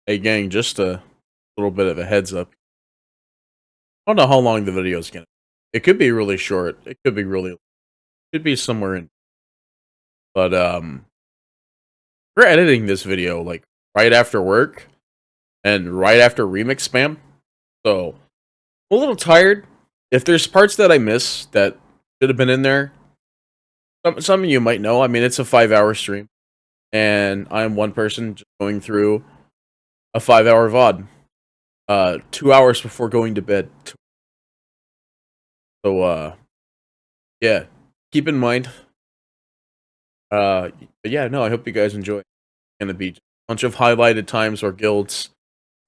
Hey gang, just a little bit of a heads up. I don't know how long the video is gonna be. It could be really short. It could be could be somewhere in. But we're editing this video like right after work and right after remix spam. So I'm a little tired. If there's parts that I miss that should have been in there, some of you might know. I mean, it's a 5-hour stream, and I'm one person just going through a 5-hour VOD. 2 hours before going to bed. So yeah, keep in mind. But yeah, no, I hope you guys enjoy. It's gonna be a bunch of highlighted times where guilds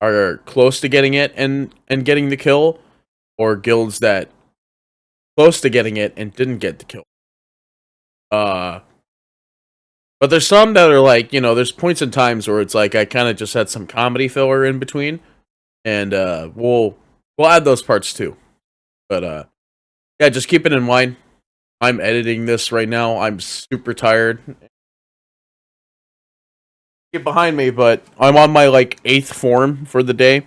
are close to getting it and getting the kill, or guilds that close to getting it and didn't get the kill. Uh, but there's some that are like, there's points in times where it's like I kind of just had some comedy filler in between, and we'll add those parts too. But yeah, just keep it in mind. I'm editing this right now. I'm super tired. Get behind me, but I'm on my like 8th form for the day.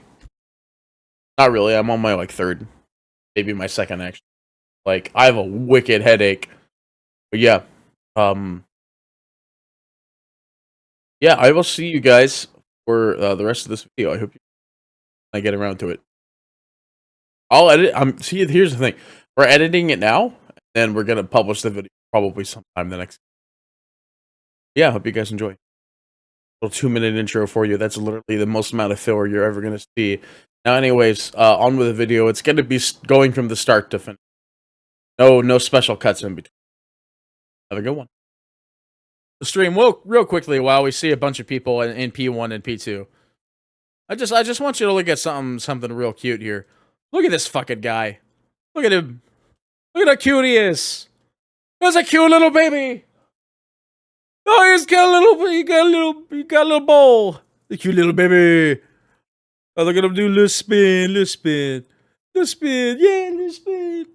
Not really. I'm on my like 3rd, maybe my 2nd actually. Like I have a wicked headache. But yeah, um, yeah. I will see you guys for the rest of this video. I hope I get around to it. I'll edit. See. Here's the thing. We're editing it now, and we're gonna publish the video probably sometime the next. Yeah. Hope you guys enjoy. Little 2-minute intro for you. That's literally the most amount of filler you're ever gonna see. Now, anyways, on with the video. It's gonna be going from the start to finish. No special cuts in between. Have a good one. The stream real quickly while we see a bunch of people in P1 and P2. I just want you to look at something real cute here. Look at this fucking guy. Look at him. Look at how cute he is. That's a cute little baby. Oh, he got a little bowl. The cute little baby. Oh, look at him do little spin, little spin, little spin. Yeah, little spin.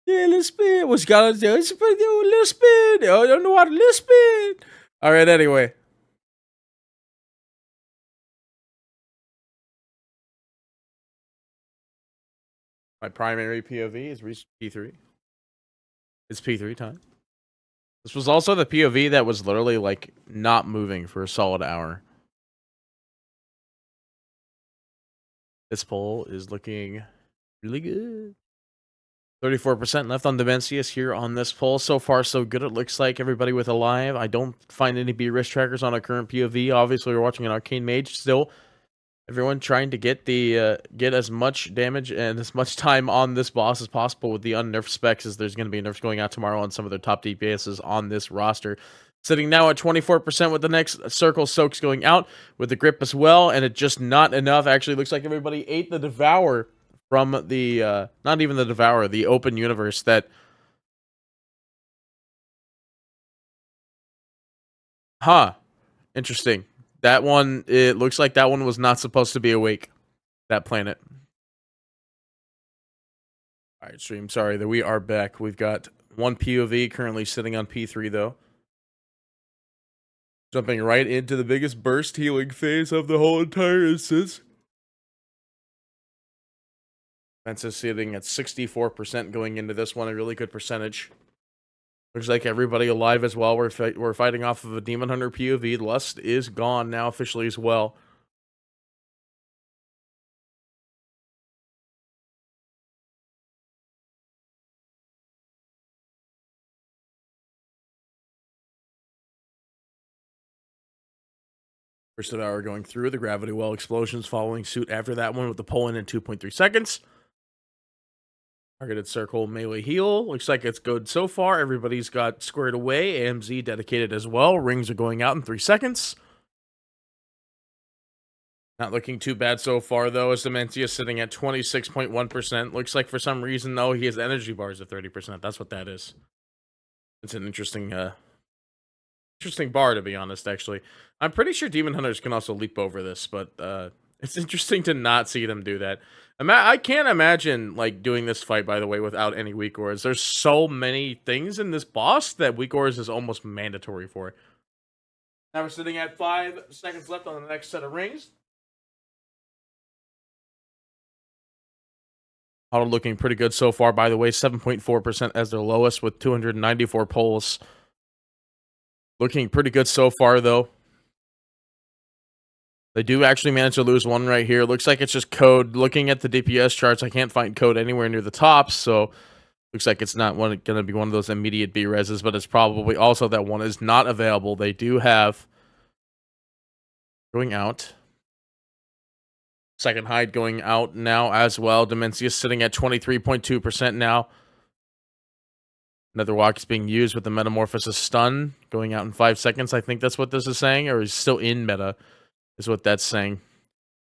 Yeah, little spin. What's got to do? Little spin. Oh, I don't know how to little spin. All right, anyway. My primary POV is reached P3. It's P3 time. This was also the POV that was literally like not moving for a solid hour. This poll is looking really good. 34% left on Demencius here on this poll. So far, so good. It looks like everybody with alive. I don't find any B risk trackers on our current POV. Obviously, we're watching an arcane mage still. Everyone trying to get get as much damage and as much time on this boss as possible with the unnerfed specs, as there's going to be nerfs going out tomorrow on some of their top DPSs on this roster. Sitting now at 24% with the next circle soaks going out with the grip as well, and it just not enough. Actually, looks like everybody ate the devour from the not even the devour, the open universe that. Huh. Interesting. That one, it looks like that one was not supposed to be awake. That planet. All right, stream. Sorry that we are back. We've got one POV currently sitting on P3 though. Jumping right into the biggest burst healing phase of the whole entire instance. Fences sitting at 64% going into this one, a really good percentage. Looks like everybody alive as well. We're fighting off of a Demon Hunter POV. Lust is gone now officially as well. First of hour going through, the gravity well explosions following suit after that one with the pull in 2.3 seconds. Targeted circle melee heal. Looks like it's good so far. Everybody's got squared away. AMZ dedicated as well. Rings are going out in 3 seconds. Not looking too bad so far, though, as Dementia is sitting at 26.1%. Looks like for some reason, though, he has energy bars at 30%. That's what that is. It's an interesting bar, to be honest, actually. I'm pretty sure Demon Hunters can also leap over this, but it's interesting to not see them do that. I can't imagine, like, doing this fight, by the way, without any weak auras. There's so many things in this boss that weak auras is almost mandatory for. Now we're sitting at 5 seconds left on the next set of rings. Auto looking pretty good so far, by the way. 7.4% as their lowest with 294 pulls. Looking pretty good so far, though. They do actually manage to lose one right here. Looks like it's just code. Looking at the DPS charts, I can't find code anywhere near the top, so looks like it's not going to be one of those immediate B-reses, but it's probably also that one is not available. They do have going out. Second hide going out now as well. Demencia sitting at 23.2% now. Another walk is being used with the Metamorphosis stun. Going out in 5 seconds. I think that's what this is saying. Or he's still in meta. Is what that's saying.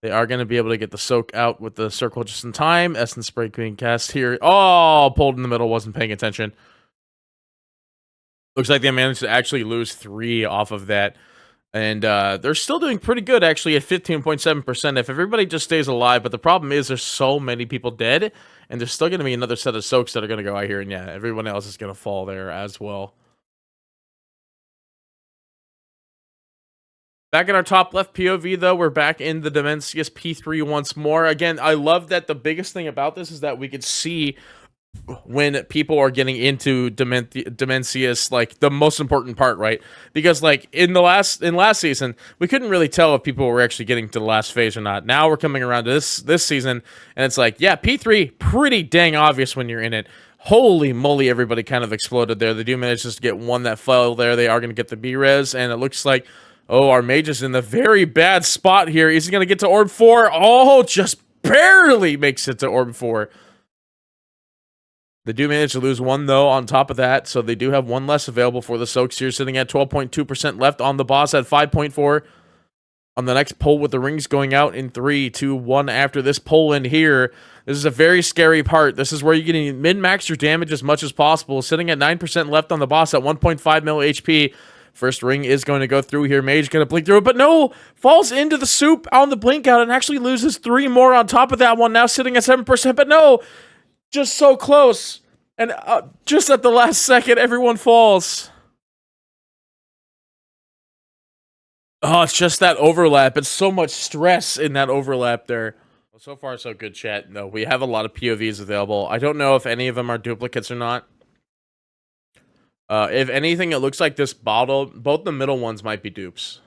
They are going to be able to get the soak out with the circle just in time. Essence Spray being cast here. Oh, pulled in the middle. Wasn't paying attention. Looks like they managed to actually lose 3 off of that. And they're still doing pretty good, actually, at 15.7% if everybody just stays alive. But the problem is there's so many people dead, and there's still going to be another set of soaks that are going to go out here. And yeah, everyone else is going to fall there as well. Back in our top left POV, though, we're back in the Demencius P3 once more. Again, I love that the biggest thing about this is that we could see when people are getting into Demencius, like the most important part, right? Because like in last season, we couldn't really tell if people were actually getting to the last phase or not. Now we're coming around to this season, and it's like, yeah, P3, pretty dang obvious when you're in it. Holy moly, everybody kind of exploded there. They do manage just to get one that fell there. They are going to get the B-res, and it looks like, oh, our mage is in the very bad spot here. Is he going to get to Orb 4? Oh, just barely makes it to Orb 4. They do manage to lose one, though, on top of that, so they do have one less available for the soaks here, sitting at 12.2% left on the boss at 5.4. On the next pull with the rings going out in 3, 2, 1 after this pull in here. This is a very scary part. This is where you can min-max your damage as much as possible, sitting at 9% left on the boss at 1.5 mil HP. First ring is going to go through here. Mage going to blink through it, but no! Falls into the soup on the blink out and actually loses 3 more on top of that one, now sitting at 7%, but no! Just so close. And just at the last second, everyone falls. Oh, it's just that overlap. It's so much stress in that overlap there. Well, so far, so good, chat. No, we have a lot of POVs available. I don't know if any of them are duplicates or not. If anything, it looks like this bottle, both the middle ones might be dupes.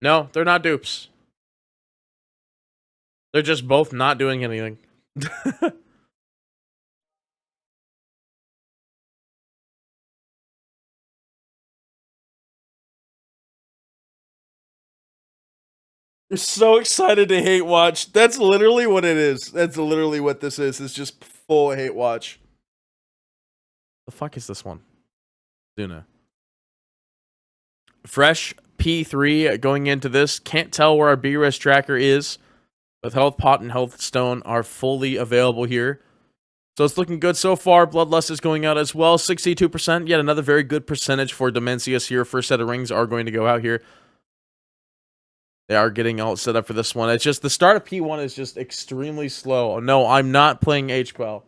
No, they're not dupes. They're just both not doing anything. You're so excited to hate watch. That's literally what it is. That's literally what this is. It's just full hate watch. The fuck is this one? Zuna. Fresh P3 going into this. Can't tell where our B-res tracker is. But Health Pot and Health Stone are fully available here. So it's looking good so far. Bloodlust is going out as well. 62%. Yet another very good percentage for Demencius here. First set of rings are going to go out here. They are getting all set up for this one. It's just the start of P1 is just extremely slow. Oh, no, I'm not playing HPL.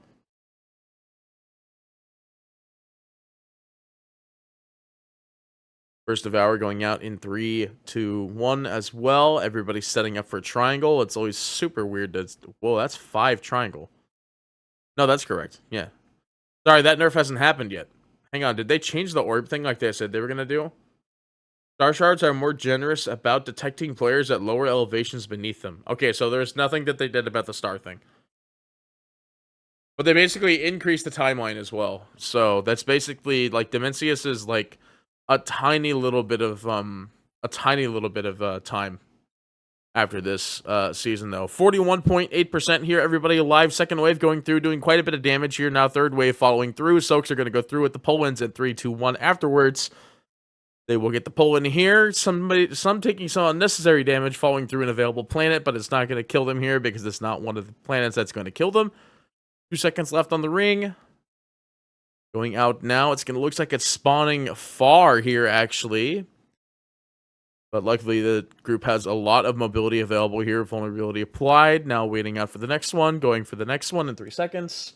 First Devour going out in 3, 2, 1 as well. Everybody's setting up for a triangle. It's always super weird to... Whoa, that's 5 triangle. No, that's correct. Yeah. Sorry, that nerf hasn't happened yet. Hang on, did they change the orb thing like they said they were going to do? Star shards are more generous about detecting players at lower elevations beneath them. Okay, so there's nothing that they did about the star thing. But they basically increased the timeline as well. So that's basically like Demencius is like a tiny little bit of time after this season though. 41.8% here, everybody alive. Second wave going through, doing quite a bit of damage here. Now third wave following through. Soaks are going to go through with the pull-ins at 3, 2, 1 afterwards. They will get the pull in here. Some taking some unnecessary damage falling through an available planet, but it's not going to kill them here because it's not one of the planets that's going to kill them. 2 seconds left on the ring. Going out now. It's going to looks like it's spawning far here, actually. But luckily, the group has a lot of mobility available here. Vulnerability applied. Now waiting out for the next one. Going for the next one in 3 seconds.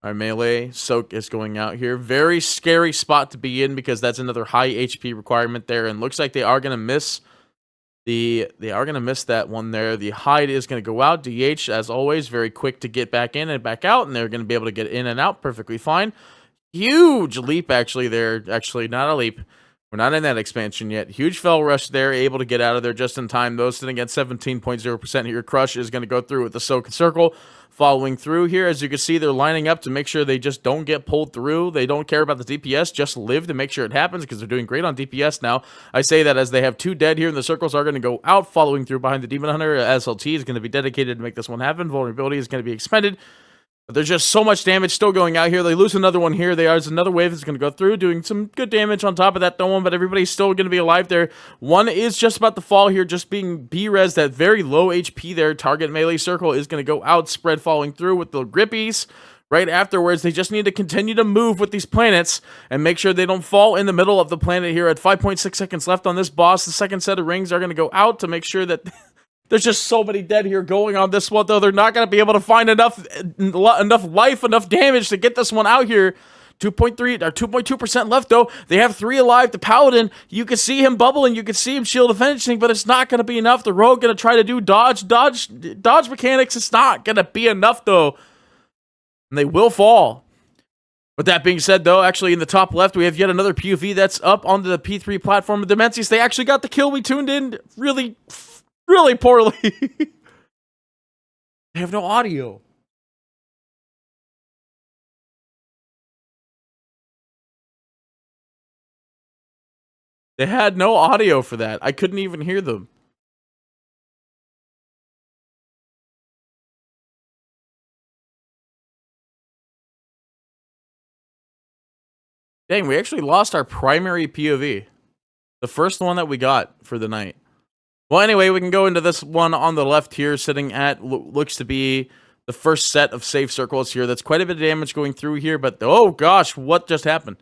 Our melee soak is going out here. Very scary spot to be in because that's another high HP requirement there. And looks like they are going to miss They are going to miss that one there. The hide is going to go out. DH, as always, very quick to get back in and back out, and they're going to be able to get in and out perfectly fine. Huge leap, actually, there. Actually, not a leap. We're not in that expansion yet. Huge fell rush there, able to get out of there just in time. Those sitting at 17.0% here. Crush is going to go through with the Soak and Circle. Following through here, as you can see, they're lining up to make sure they just don't get pulled through. They don't care about the DPS, just live to make sure it happens because they're doing great on DPS now. I say that as they have 2 dead here, and the circles are going to go out. Following through behind the Demon Hunter, SLT is going to be dedicated to make this one happen. Vulnerability is going to be expended. But there's just so much damage still going out here. They lose another one here. There's another wave that's going to go through, doing some good damage on top of that one, but everybody's still going to be alive there. One is just about to fall here, just being B-res, that very low HP there. Target melee circle is going to go out, spread following through with the grippies. Right afterwards, they just need to continue to move with these planets and make sure they don't fall in the middle of the planet here. At 5.6 seconds left on this boss, the second set of rings are going to go out to make sure that... There's just so many dead here going on this one, though. They're not going to be able to find enough life, enough damage to get this one out here. 2.3 or 2.2% left, though. They have 3 alive. The Paladin, you can see him bubbling. You can see him shield finishing, but it's not going to be enough. The Rogue going to try to do dodge mechanics. It's not going to be enough, though. And they will fall. With that being said, though, actually in the top left, we have yet another POV that's up onto the P3 platform of Dimensius. They actually got the kill. We tuned in really poorly. They have no audio. They had no audio for that. I couldn't even hear them. Dang, we actually lost our primary POV. The first one that we got for the night. Well, anyway, we can go into this one on the left here, sitting at, looks to be the first set of safe circles here. That's quite a bit of damage going through here, but oh gosh, what just happened?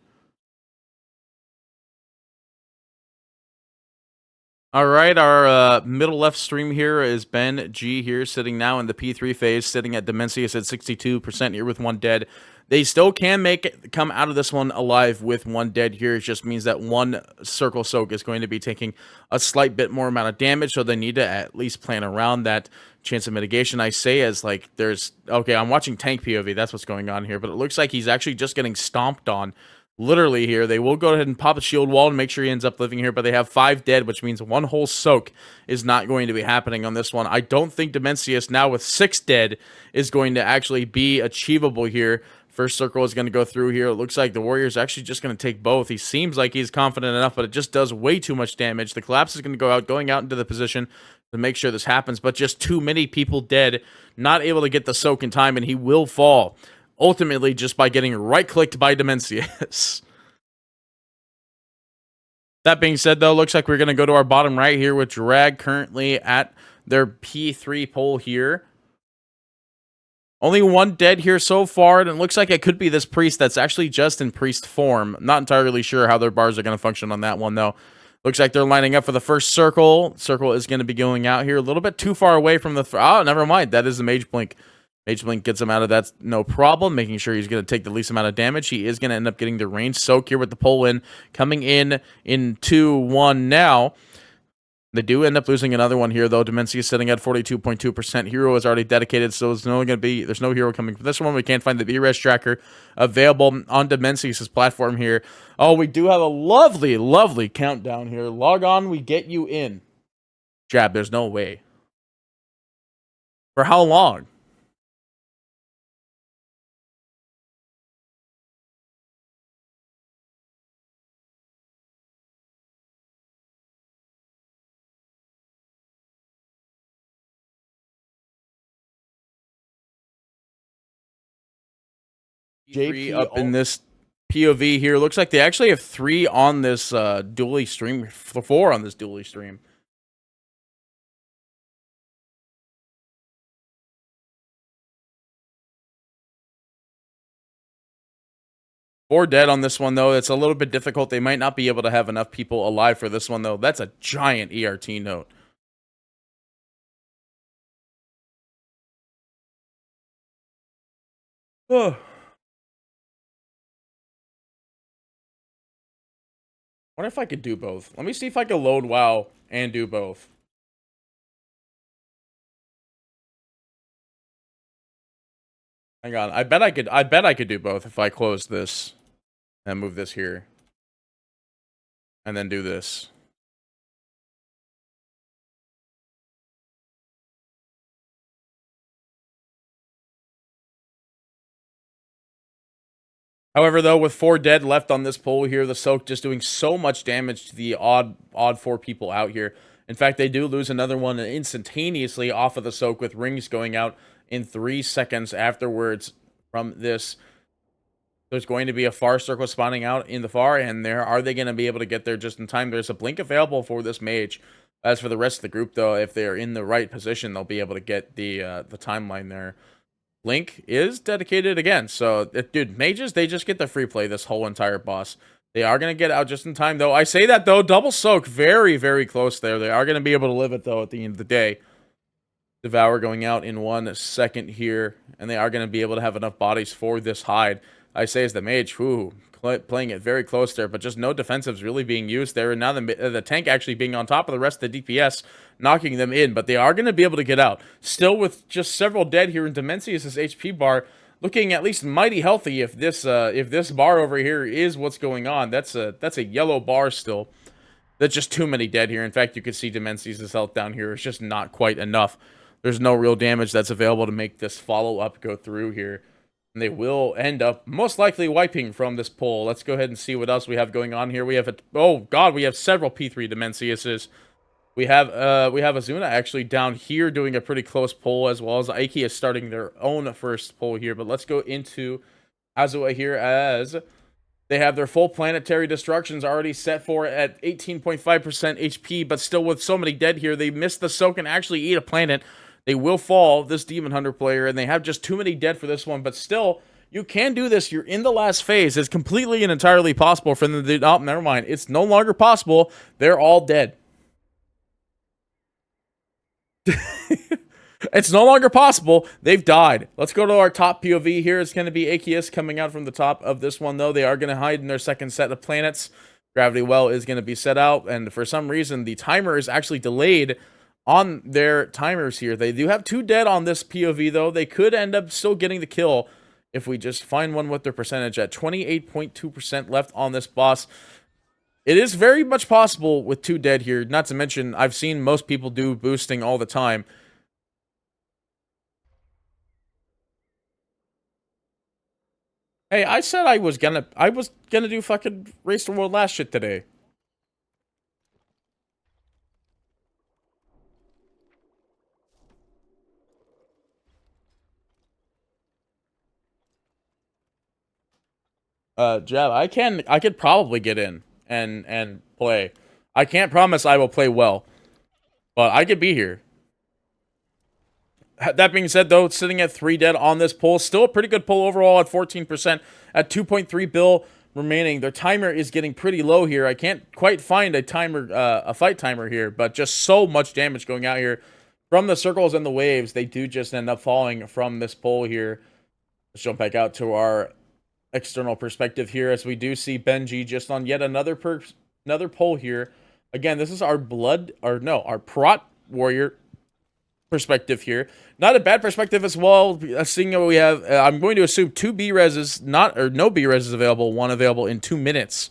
All right, our middle left stream here is Ben G here, sitting now in the P3 phase, sitting at Dimensius at 62% here with 1 dead. They still can come out of this one alive with 1 dead here. It just means that 1 circle soak is going to be taking a slight bit more amount of damage, so they need to at least plan around that chance of mitigation. I say as like there's... Okay, I'm watching tank POV. That's what's going on here, but it looks like he's actually just getting stomped on. Literally here, they will go ahead and pop a shield wall and make sure he ends up living here, but they have 5 dead, which means 1 whole soak is not going to be happening on this one. I don't think Dimensius, now with 6 dead, is going to actually be achievable here. First circle is going to go through here. It looks like the Warrior's actually just going to take both. He seems like he's confident enough, but it just does way too much damage. The collapse is going to go out, going out into the position to make sure this happens, but just too many people dead, not able to get the soak in time, and he will fall. Ultimately, just by getting right-clicked by Dimensius. That being said, though, looks like we're going to go to our bottom right here with Drag currently at their P3 pole here. Only 1 dead here so far, and it looks like it could be this Priest that's actually just in Priest form. I'm not entirely sure how their bars are going to function on that one, though. Looks like they're lining up for the first circle. Circle is going to be going out here a little bit too far away from the... Oh, never mind. That is the Mage Blink. Mage Blink gets him out of that, no problem, making sure he's going to take the least amount of damage. He is going to end up getting the range soak here with the pull in, coming in 2-1 now. They do end up losing another one here, though. Dimensius sitting at 42.2%. Hero is already dedicated, so there's no hero coming for this one. We can't find the B-Res tracker available on Dimensius' platform here. Oh, we do have a lovely, lovely countdown here. Log on, we get you in. Jab, there's no way. For how long? JP up in this POV here. Looks like they actually have 3 on this dually stream. 4 on this dually stream. Four dead on this one, though. It's a little bit difficult. They might not be able to have enough people alive for this one, though. That's a giant ERT note. Oh. Wonder if I could do both. Let me see if I can load WoW and do both. Hang on. I bet I could do both if I close this and move this here. And then do this. However, though, with 4 dead left on this pole here, the Soak just doing so much damage to the odd 4 people out here. In fact, they do lose another one instantaneously off of the Soak with rings going out in 3 seconds afterwards from this. There's going to be a far circle spawning out in the far end there. Are they going to be able to get there just in time? There's a blink available for this mage. As for the rest of the group, though, if they are in the right position, they'll be able to get the timeline there. Blink is dedicated again. So, dude, mages, they just get the free play this whole entire boss. They are going to get out just in time, though. I say that, though. Double Soak, very, very close there. They are going to be able to live it, though, at the end of the day. Devour going out in 1 second here. And they are going to be able to have enough bodies for this hide. I say as the mage, whoo, playing it very close there, but just no defensives really being used there. And now the tank actually being on top of the rest of the DPS, knocking them in. But they are going to be able to get out. Still with just several dead here in Dimensius' HP bar, looking at least mighty healthy if this bar over here is what's going on. That's a yellow bar still. That's just too many dead here. In fact, you can see Dimensius' health down here. It's just not quite enough. There's no real damage that's available to make this follow-up go through here. And they will end up most likely wiping from this poll. Let's go ahead and see what else we have going on here. We have we have several P3 Dimensiuses. We have Azuna actually down here doing a pretty close poll, as well as Aiki is starting their own first poll here. But let's go into Azua here as they have their full planetary destructions already set for at 18.5% HP, but still with so many dead here, they missed the soak and actually eat a planet. They will fall, this Demon Hunter player, and they have just too many dead for this one. But still, you can do this. You're in the last phase. It's completely and entirely possible for them to do... Oh, never mind. It's no longer possible. They're all dead. It's no longer possible. They've died. Let's go to our top POV here. It's going to be Akius coming out from the top of this one, though. They are going to hide in their second set of planets. Gravity Well is going to be set out, and for some reason, the timer is actually delayed on their timers here. They do have 2 dead on this POV, though. They could end up still getting the kill if we just find one with their percentage at 28.2% left on this boss. It is very much possible with 2 dead here. Not to mention, I've seen most people do boosting all the time. Hey, I said I was gonna do fucking Race the World last shit today. Jab, I could probably get in and play. I can't promise I will play well, but I could be here. That being said, though, sitting at 3 dead on this poll, still a pretty good poll overall at 14%, at 2.3 bill remaining. Their timer is getting pretty low here. I can't quite find a timer, a fight timer here, but just so much damage going out here from the circles and the waves. They do just end up falling from this poll here. Let's jump back out to our external perspective here, as we do see Benji just on yet another poll here. Again, this is our our Prot Warrior perspective here. Not a bad perspective as well, seeing that we have, I'm going to assume 2 B-reses, no B-reses available, 1 available in 2 minutes.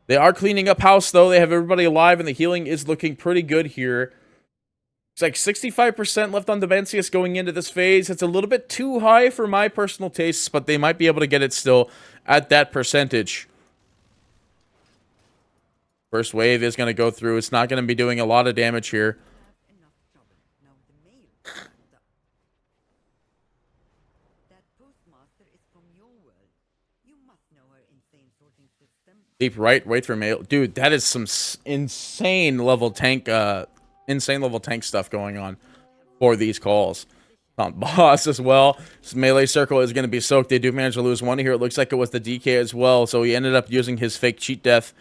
They are cleaning up house, though. They have everybody alive, and the healing is looking pretty good here. It's like 65% left on Dimensius going into this phase. It's a little bit too high for my personal tastes, but they might be able to get it still at that percentage. First wave is going to go through. It's not going to be doing a lot of damage here. Deep right, wait for mail. Dude, that is some insane level tank stuff going on for these calls. On boss as well. This melee circle is going to be soaked. They do manage to lose 1 here. It looks like it was the DK as well, so he ended up using his fake cheat death.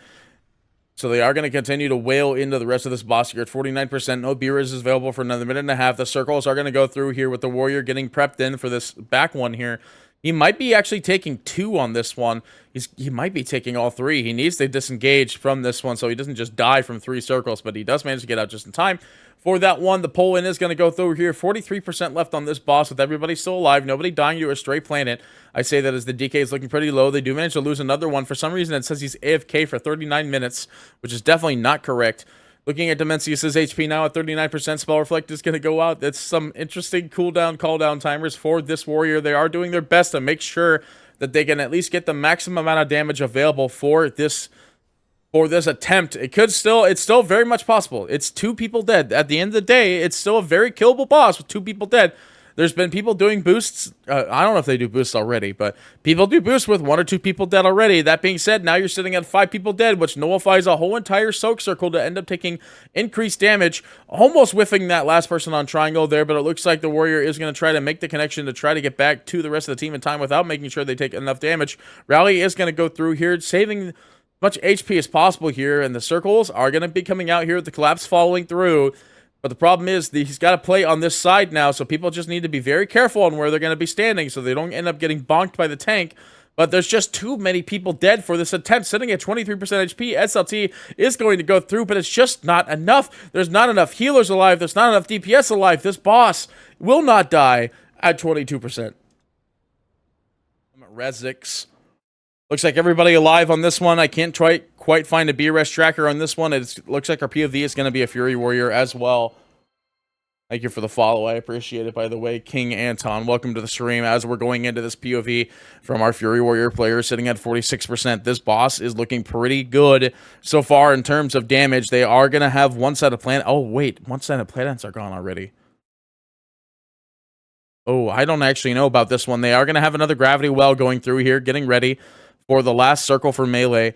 So they are going to continue to wail into the rest of this boss here at 49%. No B-res is available for another minute and a half. The circles are going to go through here with the warrior getting prepped in for this back one here. He might be actually taking 2 on this one. He might be taking all 3. He needs to disengage from this one so he doesn't just die from 3 circles, but he does manage to get out just in time. For that one, the pull-in is going to go through here. 43% left on this boss with everybody still alive. Nobody dying to a stray planet. I say that as the DK is looking pretty low. They do manage to lose another one. For some reason, it says he's AFK for 39 minutes, which is definitely not correct. Looking at Dimensius' HP now at 39%, Spell Reflect is going to go out. That's some interesting cooldown, call-down timers for this warrior. They are doing their best to make sure that they can at least get the maximum amount of damage available for this attempt. It's still very much possible. It's 2 people dead. At the end of the day, it's still a very killable boss with 2 people dead. There's been people doing boosts. I don't know if they do boosts already, but people do boosts with 1 or 2 people dead already. That being said, now you're sitting at 5 people dead, which nullifies a whole entire soak circle to end up taking increased damage, almost whiffing that last person on triangle there, but it looks like the warrior is going to try to make the connection to try to get back to the rest of the team in time without making sure they take enough damage. Rally is going to go through here, saving much HP as possible here, and the circles are going to be coming out here with the collapse following through. But the problem is he's got to play on this side now, so people just need to be very careful on where they're going to be standing so they don't end up getting bonked by the tank. But there's just too many people dead for this attempt. Sitting at 23% HP, SLT is going to go through, but it's just not enough. There's not enough healers alive. There's not enough DPS alive. This boss will not die at 22%. Rezix. Looks like everybody alive on this one. I can't quite find a BRS tracker on this one. It looks like our POV is going to be a Fury Warrior as well. Thank you for the follow. I appreciate it, by the way. King Anton, welcome to the stream. As we're going into this POV from our Fury Warrior player sitting at 46%. This boss is looking pretty good so far in terms of damage. They are going to have 1 set of planet. Oh, wait. 1 set of planets are gone already. Oh, I don't actually know about this one. They are going to have another gravity well going through here, getting ready for the last circle for melee.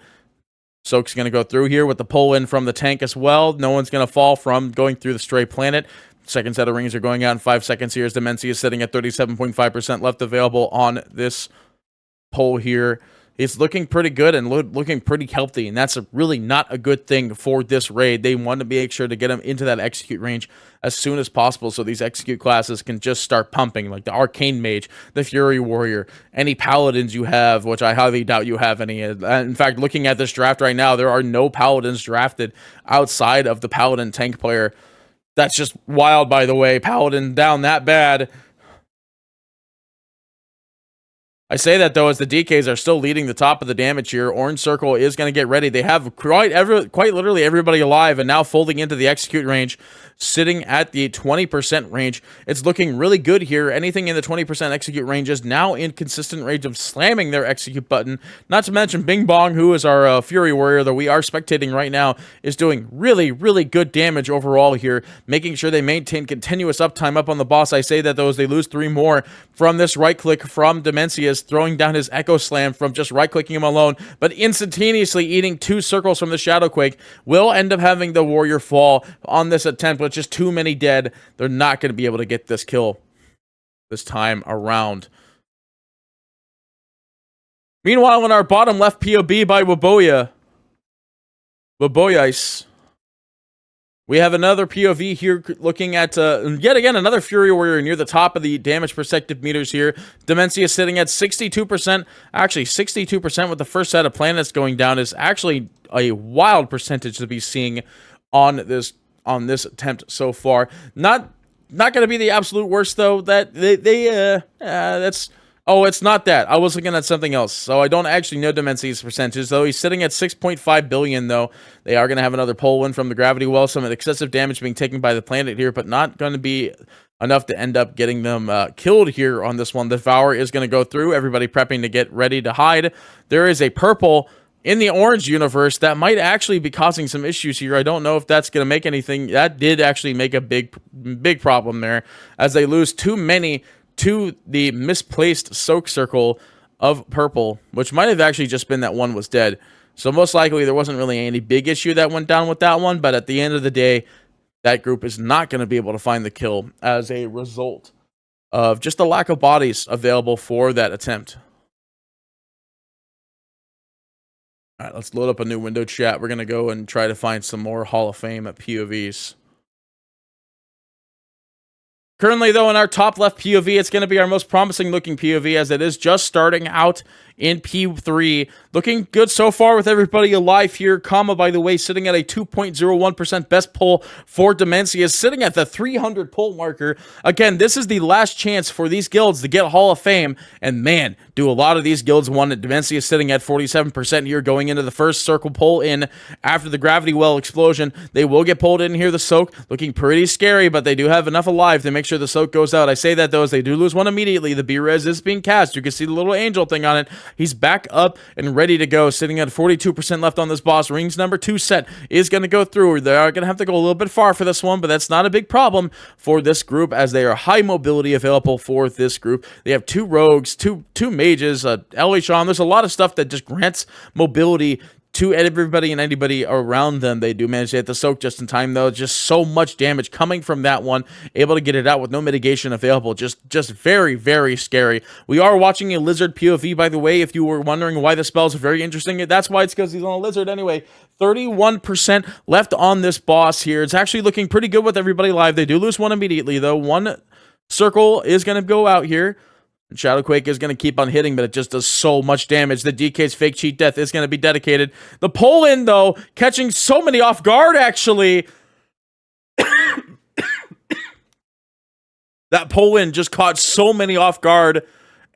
Soak's going to go through here with the pull-in from the tank as well. No one's going to fall from going through the stray planet. Second set of rings are going out in 5 seconds here as Dementia is sitting at 37.5% left available on this pull here. He's looking pretty good and looking pretty healthy, and that's really not a good thing for this raid. They want to make sure to get him into that execute range as soon as possible so these execute classes can just start pumping, like the Arcane Mage, the Fury Warrior, any Paladins you have, which I highly doubt you have any. In fact, looking at this draft right now, there are no Paladins drafted outside of the Paladin tank player. That's just wild, by the way. Paladin down that bad. I say that, though, as the DKs are still leading the top of the damage here. Orange Circle is going to get ready. They have quite literally everybody alive and now folding into the execute range, sitting at the 20% range. It's looking really good here. Anything in the 20% execute range is now in consistent range of slamming their execute button. Not to mention Bing Bong, who is our Fury Warrior that we are spectating right now, is doing really, really good damage overall here, making sure they maintain continuous uptime up on the boss. I say that, though, as they lose 3 more from this right click from Demencius, throwing down his Echo Slam from just right-clicking him alone, but instantaneously eating 2 circles from the Shadow Quake, will end up having the warrior fall on this attempt with just too many dead. They're not going to be able to get this kill this time around. Meanwhile, in our bottom left POB by Waboya, we have another POV here looking at, yet again, another Fury Warrior near the top of the damage perspective meters here. Demencia sitting at 62%. Actually, 62% with the first set of planets going down is actually a wild percentage to be seeing on this attempt so far. Not going to be the absolute worst, though. That's... Oh, it's not that. I was looking at something else. So I don't actually know Demencia's percentages, though. He's sitting at 6.5 billion, though. They are going to have another pull win from the gravity well. Some excessive damage being taken by the planet here, but not going to be enough to end up getting them killed here on this one. The Devour is going to go through. Everybody prepping to get ready to hide. There is a purple in the orange universe that might actually be causing some issues here. I don't know if that's going to make anything. That did actually make a big problem there, as they lose too many to the misplaced soak circle of purple, which might have actually just been that one was dead. So most likely there wasn't really any big issue that went down with that one, but at the end of the day, that group is not going to be able to find the kill as a result of just the lack of bodies available for that attempt. All right, let's load up a new window chat. We're going to go and try to find some more Hall of Fame POVs. Currently, though, in our top left POV, it's going to be our most promising looking POV as it is just starting out in P3. Looking good so far with everybody alive here. Comma, by the way, sitting at a 2.01% best pull for Demencia, sitting at the 300 pull marker. Again, this is the last chance for these guilds to get Hall of Fame. And man, do a lot of these guilds want it. Demencia is sitting at 47% here going into the first circle pull in after the Gravity Well explosion. They will get pulled in here. The Soak looking pretty scary, but they do have enough alive to make sure the Soak goes out. I say that though as they do lose one immediately. The B-Res is being cast. You can see the little angel thing on it. He's back up and ready to go, sitting at 42% left on this boss. Rings number 2 set is going to go through. They are going to have to go a little bit far for this one, but that's not a big problem for this group as they are high mobility available for this group. They have 2 rogues, two mages, LH. There's a lot of stuff that just grants mobility to everybody and anybody around them. They do manage to hit the Soak just in time, though. Just so much damage coming from that one. Able to get it out with no mitigation available. Just very, very scary. We are watching a Lizard POV, by the way, if you were wondering why the spells are very interesting. That's why it's because he's on a Lizard anyway. 31% left on this boss here. It's actually looking pretty good with everybody live. They do lose one immediately, though. One circle is going to go out here. Shadowquake is going to keep on hitting, but it just does so much damage. The DK's fake cheat death is going to be dedicated. The pull-in, though, catching so many off guard, actually. That pull-in just caught so many off guard,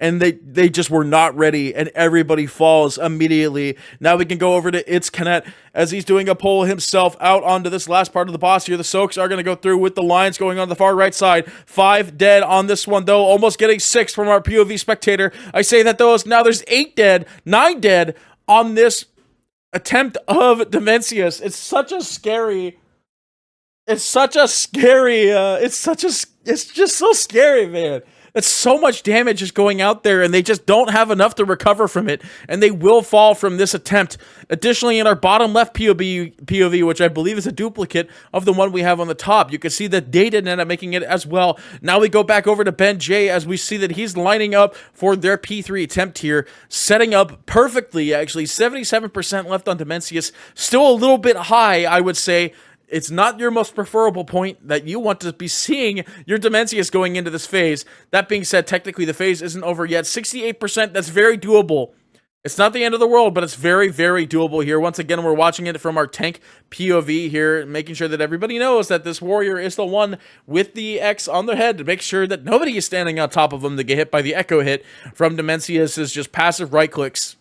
and they just were not ready, and everybody falls immediately. Now we can go over to It's Kinet as he's doing a pull himself out onto this last part of the boss here. The Soaks are going to go through with the lines going on the far right side. 5 dead on this one, though, almost getting 6 from our POV spectator. I say that, though, as now there's 8 dead, 9 dead on this attempt of Demencius. It's just so scary, man. It's so much damage is going out there, and they just don't have enough to recover from it, and they will fall from this attempt. Additionally, in our bottom left POV, which I believe is a duplicate of the one we have on the top, you can see that they didn't end up making it as well. Now we go back over to Ben J as we see that he's lining up for their P3 attempt here, setting up perfectly, actually. 77% left on Demencius. Still a little bit high, I would say. It's not your most preferable point that you want to be seeing your Demencius going into this phase. That being said, technically the phase isn't over yet. 68%, that's very doable. It's not the end of the world, but it's very, very doable here. Once again, we're watching it from our tank POV here, making sure that everybody knows that this warrior is the one with the X on their head to make sure that nobody is standing on top of them to get hit by the echo hit from Demencius is just passive right clicks.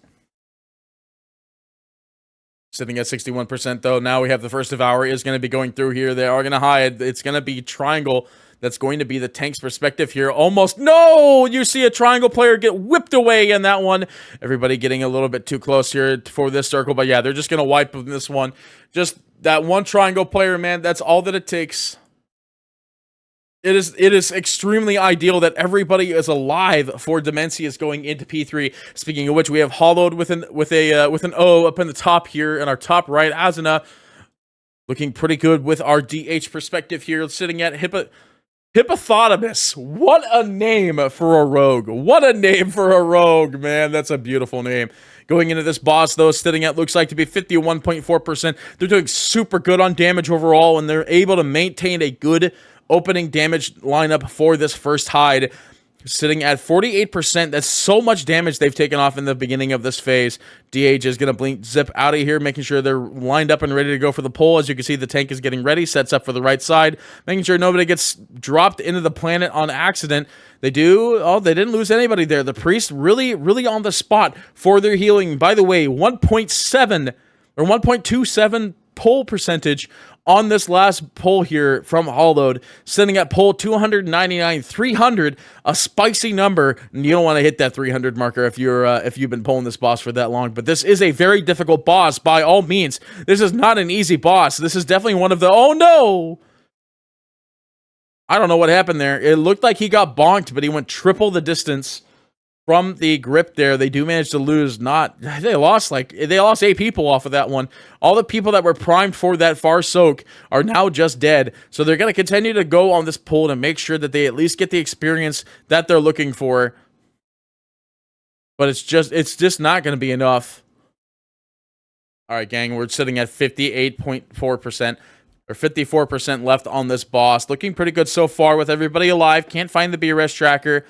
Sitting at 61%, though. Now we have the first Devour is going to be going through here. They are going to hide. It's going to be Triangle. That's going to be the tank's perspective here. Almost. No! You see a Triangle player get whipped away in that one. Everybody getting a little bit too close here for this circle. But yeah, they're just going to wipe this one. Just that one Triangle player, man. That's all that it takes. It is extremely ideal that everybody is alive for Demencius going into P3. Speaking of which, we have Hollowed with an O up in the top here in our top right. Azuna looking pretty good with our DH perspective here, sitting at Hippopotamus. What a name for a rogue. What a name for a rogue, man. That's a beautiful name. Going into this boss, though, sitting at looks like to be 51.4%. They're doing super good on damage overall, and they're able to maintain a good opening damage lineup for this first hide, sitting at 48%. That's so much damage they've taken off in the beginning of this phase. DH is going to blink zip out of here, making sure they're lined up and ready to go for the pull. As you can see, the tank is getting ready, sets up for the right side, making sure nobody gets dropped into the planet on accident. They didn't lose anybody there. The priest really on the spot for their healing. By the way, 1.7 or 1.27 pull percentage on this last pull here from Hollowed, sitting at pull 299, 300, a spicy number. And you don't want to hit that 300 marker if you've been pulling this boss for that long. But this is a very difficult boss by all means. This is not an easy boss. This is definitely one of the, oh no! I don't know what happened there. It looked like he got bonked, but he went triple the distance from the grip there. They do manage to lose. They lost 8 people off of that one. All the people that were primed for that far soak are now just dead. So they're going to continue to go on this pull to make sure that they at least get the experience that they're looking for. But it's just not going to be enough. All right, gang, we're sitting at 58.4%. or 54% left on this boss. Looking pretty good so far with everybody alive. Can't find the B-res tracker.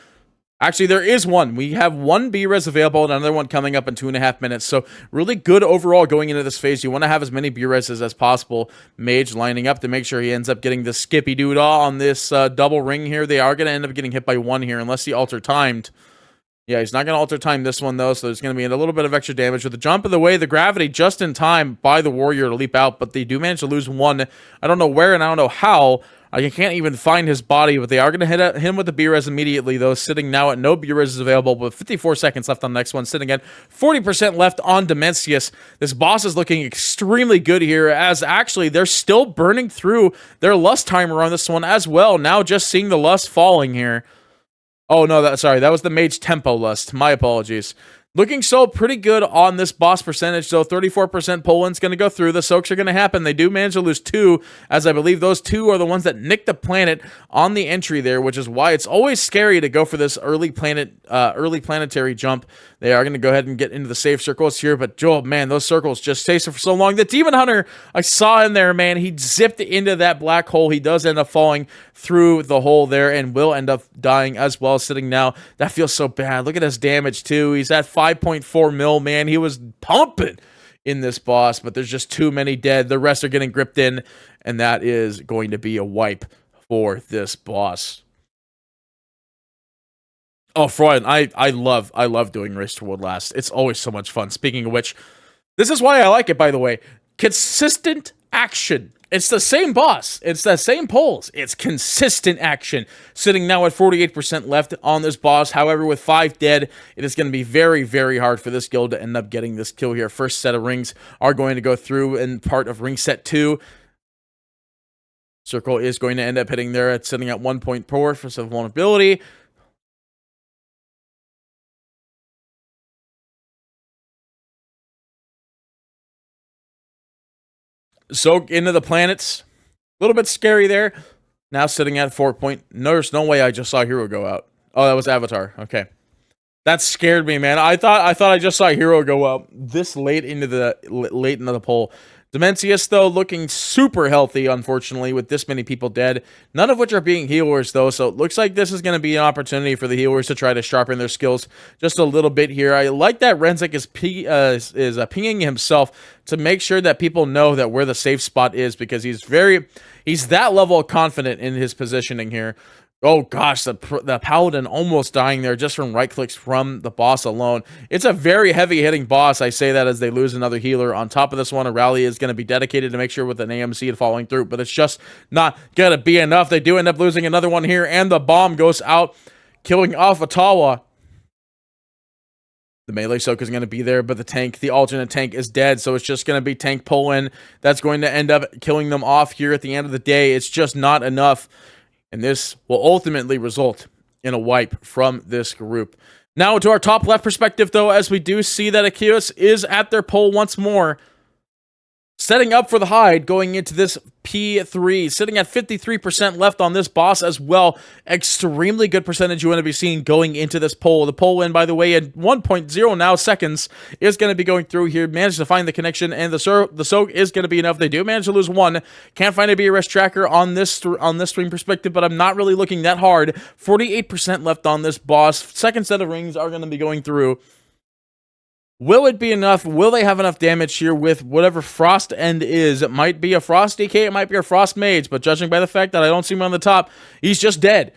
Actually, there is one. We have one B-res available and another one coming up in 2.5 minutes. So really good overall going into this phase. You want to have as many B-reses as possible. Mage lining up to make sure he ends up getting the Skippy Doodah on this double ring here. They are going to end up getting hit by one here unless he alter timed. Yeah, he's not going to alter time this one, though, so there's going to be a little bit of extra damage. With the jump of the way, the gravity just in time by the warrior to leap out, but they do manage to lose one. I don't know where and I don't know how. I can't even find his body, but they are going to hit him with the B-res immediately, though, sitting now at no B-res is available, with 54 seconds left on the next one, sitting at 40% left on Dimensius. This boss is looking extremely good here, as actually they're still burning through their lust timer on this one as well. Now just seeing the lust falling here. Oh, no, sorry, that was the mage tempo lust. My apologies. Looking so pretty good on this boss percentage, so 34% Poland's going to go through. The soaks are going to happen. They do manage to lose two, as I believe those two are the ones that nick the planet on the entry there, which is why it's always scary to go for this early planetary jump. They are going to go ahead and get into the safe circles here, but Joel, man, those circles just stay for so long. The Demon Hunter, I saw in there, man, he zipped into that black hole. He does end up falling through the hole there and will end up dying as well, sitting now. That feels so bad. Look at his damage, too. He's at 5.4 mil, man. He was pumping in this boss, but there's just too many dead. The rest are getting gripped in, and that is going to be a wipe for this boss. Oh, Freud, I love doing Race Toward Last. It's always so much fun. Speaking of which, this is why I like it, by the way. Consistent action. It's the same boss. It's the same polls. It's consistent action. Sitting now at 48% left on this boss. However, with 5 dead, it is going to be very, very hard for this guild to end up getting this kill here. First set of rings are going to go through in part of ring set 2. Circle is going to end up hitting there at sitting at 1.4 for some vulnerability. Soak into the planets. A little bit scary there. Now sitting at 4 point. No, there's no way I just saw Hero go out. Oh, that was Avatar. Okay. That scared me, man. I thought I just saw Hero go out this late into the poll. Dimensius, though, looking super healthy, unfortunately, with this many people dead. None of which are being healers, though, so it looks like this is going to be an opportunity for the healers to try to sharpen their skills just a little bit here. I like that Renzik is pinging himself to make sure that people know that where the safe spot is, because he's that level of confident in his positioning here. Oh gosh, the paladin almost dying there just from right clicks from the boss alone. It's a very heavy hitting boss. I say that as they lose another healer. On top of this one, a rally is going to be dedicated to make sure with an AMC and following through, but it's just not going to be enough. They do end up losing another one here, and the bomb goes out, killing off Atawa. The melee soak is going to be there, but the alternate tank is dead, so it's just going to be tank Poland that's going to end up killing them off here at the end of the day. It's just not enough. And this will ultimately result in a wipe from this group. Now to our top left perspective, though, as we do see that Akios is at their pole once more. Setting up for the hide going into this P3, sitting at 53% left on this boss as well. Extremely good percentage you want to be seeing going into this poll. The poll in, by the way, in 1.0 now seconds is going to be going through here. Managed to find the connection, and the soak is going to be enough. They do manage to lose one. Can't find a BRS tracker on this stream perspective, but I'm not really looking that hard. 48% left on this boss. Second set of rings are going to be going through. Will it be enough? Will they have enough damage here with whatever Frost End is? It might be a Frost DK, it might be a Frost Mage, but judging by the fact that I don't see him on the top, he's just dead.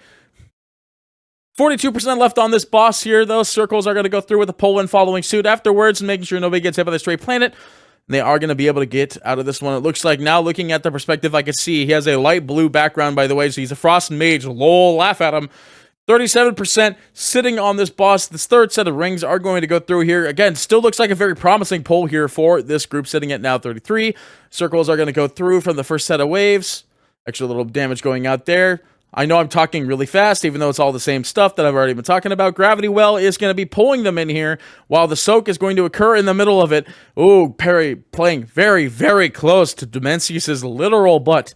42% left on this boss here. Those circles are going to go through with the Poland following suit afterwards and making sure nobody gets hit by the stray planet. They are going to be able to get out of this one. It looks like now, looking at the perspective, I can see he has a light blue background, by the way, so he's a Frost Mage. Lol, laugh at him. 37% sitting on this boss. This third set of rings are going to go through here. Again, still looks like a very promising pull here for this group, sitting at now 33. Circles are going to go through from the first set of waves. Extra little damage going out there. I know I'm talking really fast, even though it's all the same stuff that I've already been talking about. Gravity Well is going to be pulling them in here, while the soak is going to occur in the middle of it. Ooh, Perry playing very, very close to Dimensius' literal butt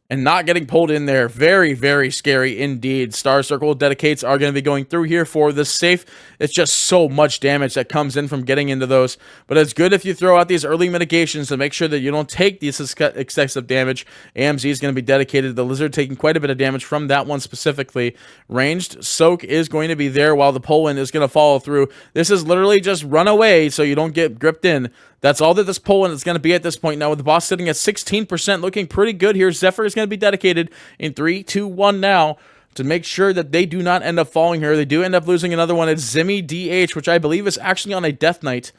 and not getting pulled in there. Very, very scary indeed. Star Circle dedicates are going to be going through here for this safe. It's just so much damage that comes in from getting into those. But it's good if you throw out these early mitigations to make sure that you don't take these excessive damage. AMZ is going to be dedicated. The Lizard taking quite a bit of damage from that one specifically. Ranged Soak is going to be there while the Poland is going to follow through. This is literally just run away so you don't get gripped in. That's all that this Poland is going to be at this point now, with the boss sitting at 16%, looking pretty good here. Zephyr is going to be dedicated in 3, 2, 1 now to make sure that they do not end up falling here. They do end up losing another one. It's Zimmy DH, which I believe is actually on a Death Knight.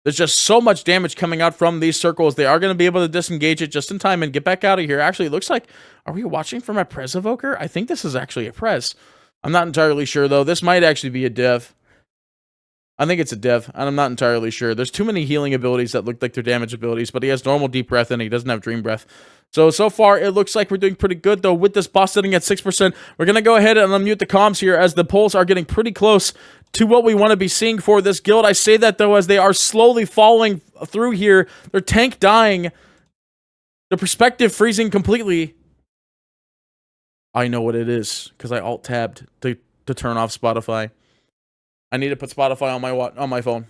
There's just so much damage coming out from these circles. They are going to be able to disengage it just in time and get back out of here. Actually, it looks like, are we watching from a Prez Evoker? I think this is actually a Prez. I'm not entirely sure, though. This might actually be a Dev. I think it's a Dev, and I'm not entirely sure. There's too many healing abilities that look like they're damage abilities, but he has normal deep breath and he doesn't have dream breath. So far, it looks like we're doing pretty good, though, with this boss sitting at 6%. We're going to go ahead and unmute the comms here as the polls are getting pretty close to what we want to be seeing for this guild. I say that, though, as they are slowly falling through here. Their tank dying. Their perspective freezing completely. I know what it is, because I alt-tabbed to turn off Spotify. I need to put Spotify on my phone.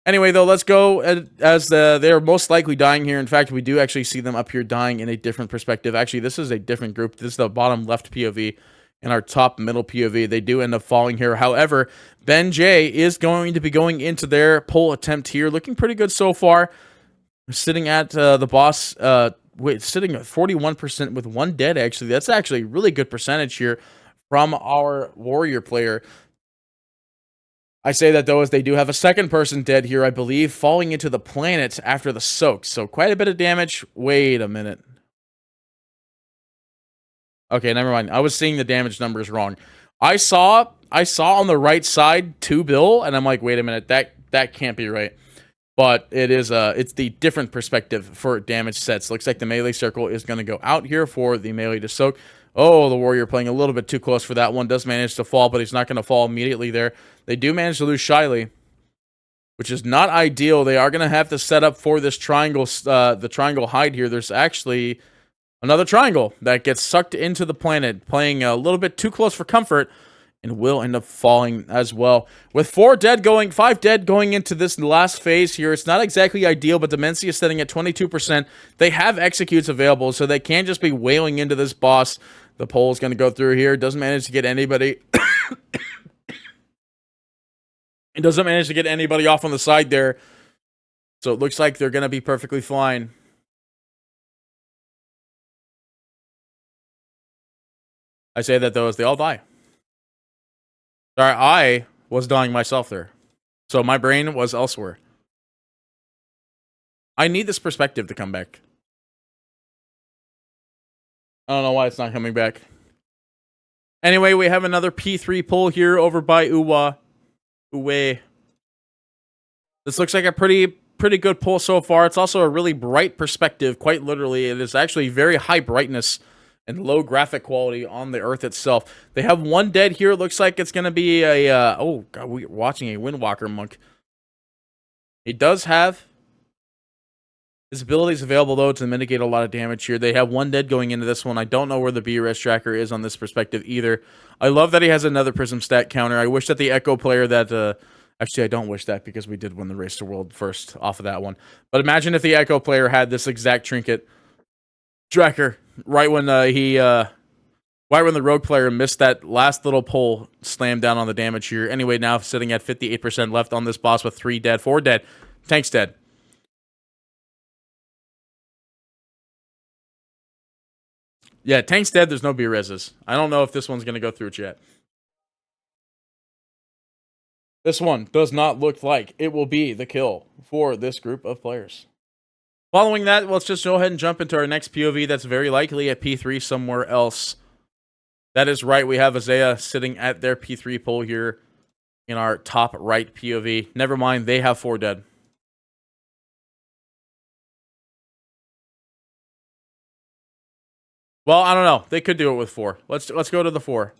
Anyway, though, let's go as they're most likely dying here. In fact, we do actually see them up here dying in a different perspective. Actually, this is a different group. This is the bottom left POV and our top middle POV. They do end up falling here. However, Ben J is going to be going into their pull attempt here. Looking pretty good so far. Sitting at the boss, sitting at 41% with 1 dead, actually. That's actually a really good percentage here from our warrior player. I say that, though, as they do have a second person dead here, I believe, falling into the planet after the soak. So quite a bit of damage. Wait a minute. Okay, never mind. I was seeing the damage numbers wrong. I saw on the right side 2 bill, and I'm like, wait a minute, that can't be right. But it is it's the different perspective for damage sets. Looks like the melee circle is going to go out here for the melee to soak. Oh, the warrior playing a little bit too close for that one. Does manage to fall, but he's not going to fall immediately there. They do manage to lose Shyly, which is not ideal. They are going to have to set up for this triangle, the triangle hide here. There's actually another triangle that gets sucked into the planet, playing a little bit too close for comfort, and will end up falling as well. With 5 dead going into this last phase here, it's not exactly ideal, but Dementia is sitting at 22%. They have executes available, so they can't just be wailing into this boss. The pole is going to go through here. Doesn't manage to get anybody. It doesn't manage to get anybody off on the side there. So it looks like they're going to be perfectly fine. I say that, though, as they all die. Sorry, I was dying myself there. So my brain was elsewhere. I need this perspective to come back. I don't know why it's not coming back. Anyway, we have another P3 pull here over by Uwe. This looks like a pretty good pull so far. It's also a really bright perspective. Quite literally, it is actually very high brightness and low graphic quality on the Earth itself. They have 1 dead here. It looks like it's going to be a... oh, God, we're watching a Windwalker monk. He does have his abilities available, though, to mitigate a lot of damage here. They have 1 dead going into this one. I don't know where the BRS tracker is on this perspective either. I love that he has another Prism stat counter. I wish that the Echo player that... actually, I don't wish that because we did win the Race to World first off of that one. But imagine if the Echo player had this exact trinket tracker right when right when the Rogue player missed that last little pull, slammed down on the damage here. Anyway, now sitting at 58% left on this boss with 3 dead, 4 dead. Tank's dead. Yeah, Tank's dead. There's no B-reses. I don't know if this one's going to go through yet. This one does not look like it will be the kill for this group of players. Following that, let's just go ahead and jump into our next POV that's very likely at P3 somewhere else. That is right, we have Isaiah sitting at their P3 pull here in our top right POV. Never mind, they have 4 dead. Well, I don't know. They could do it with 4. Let's go to the 4.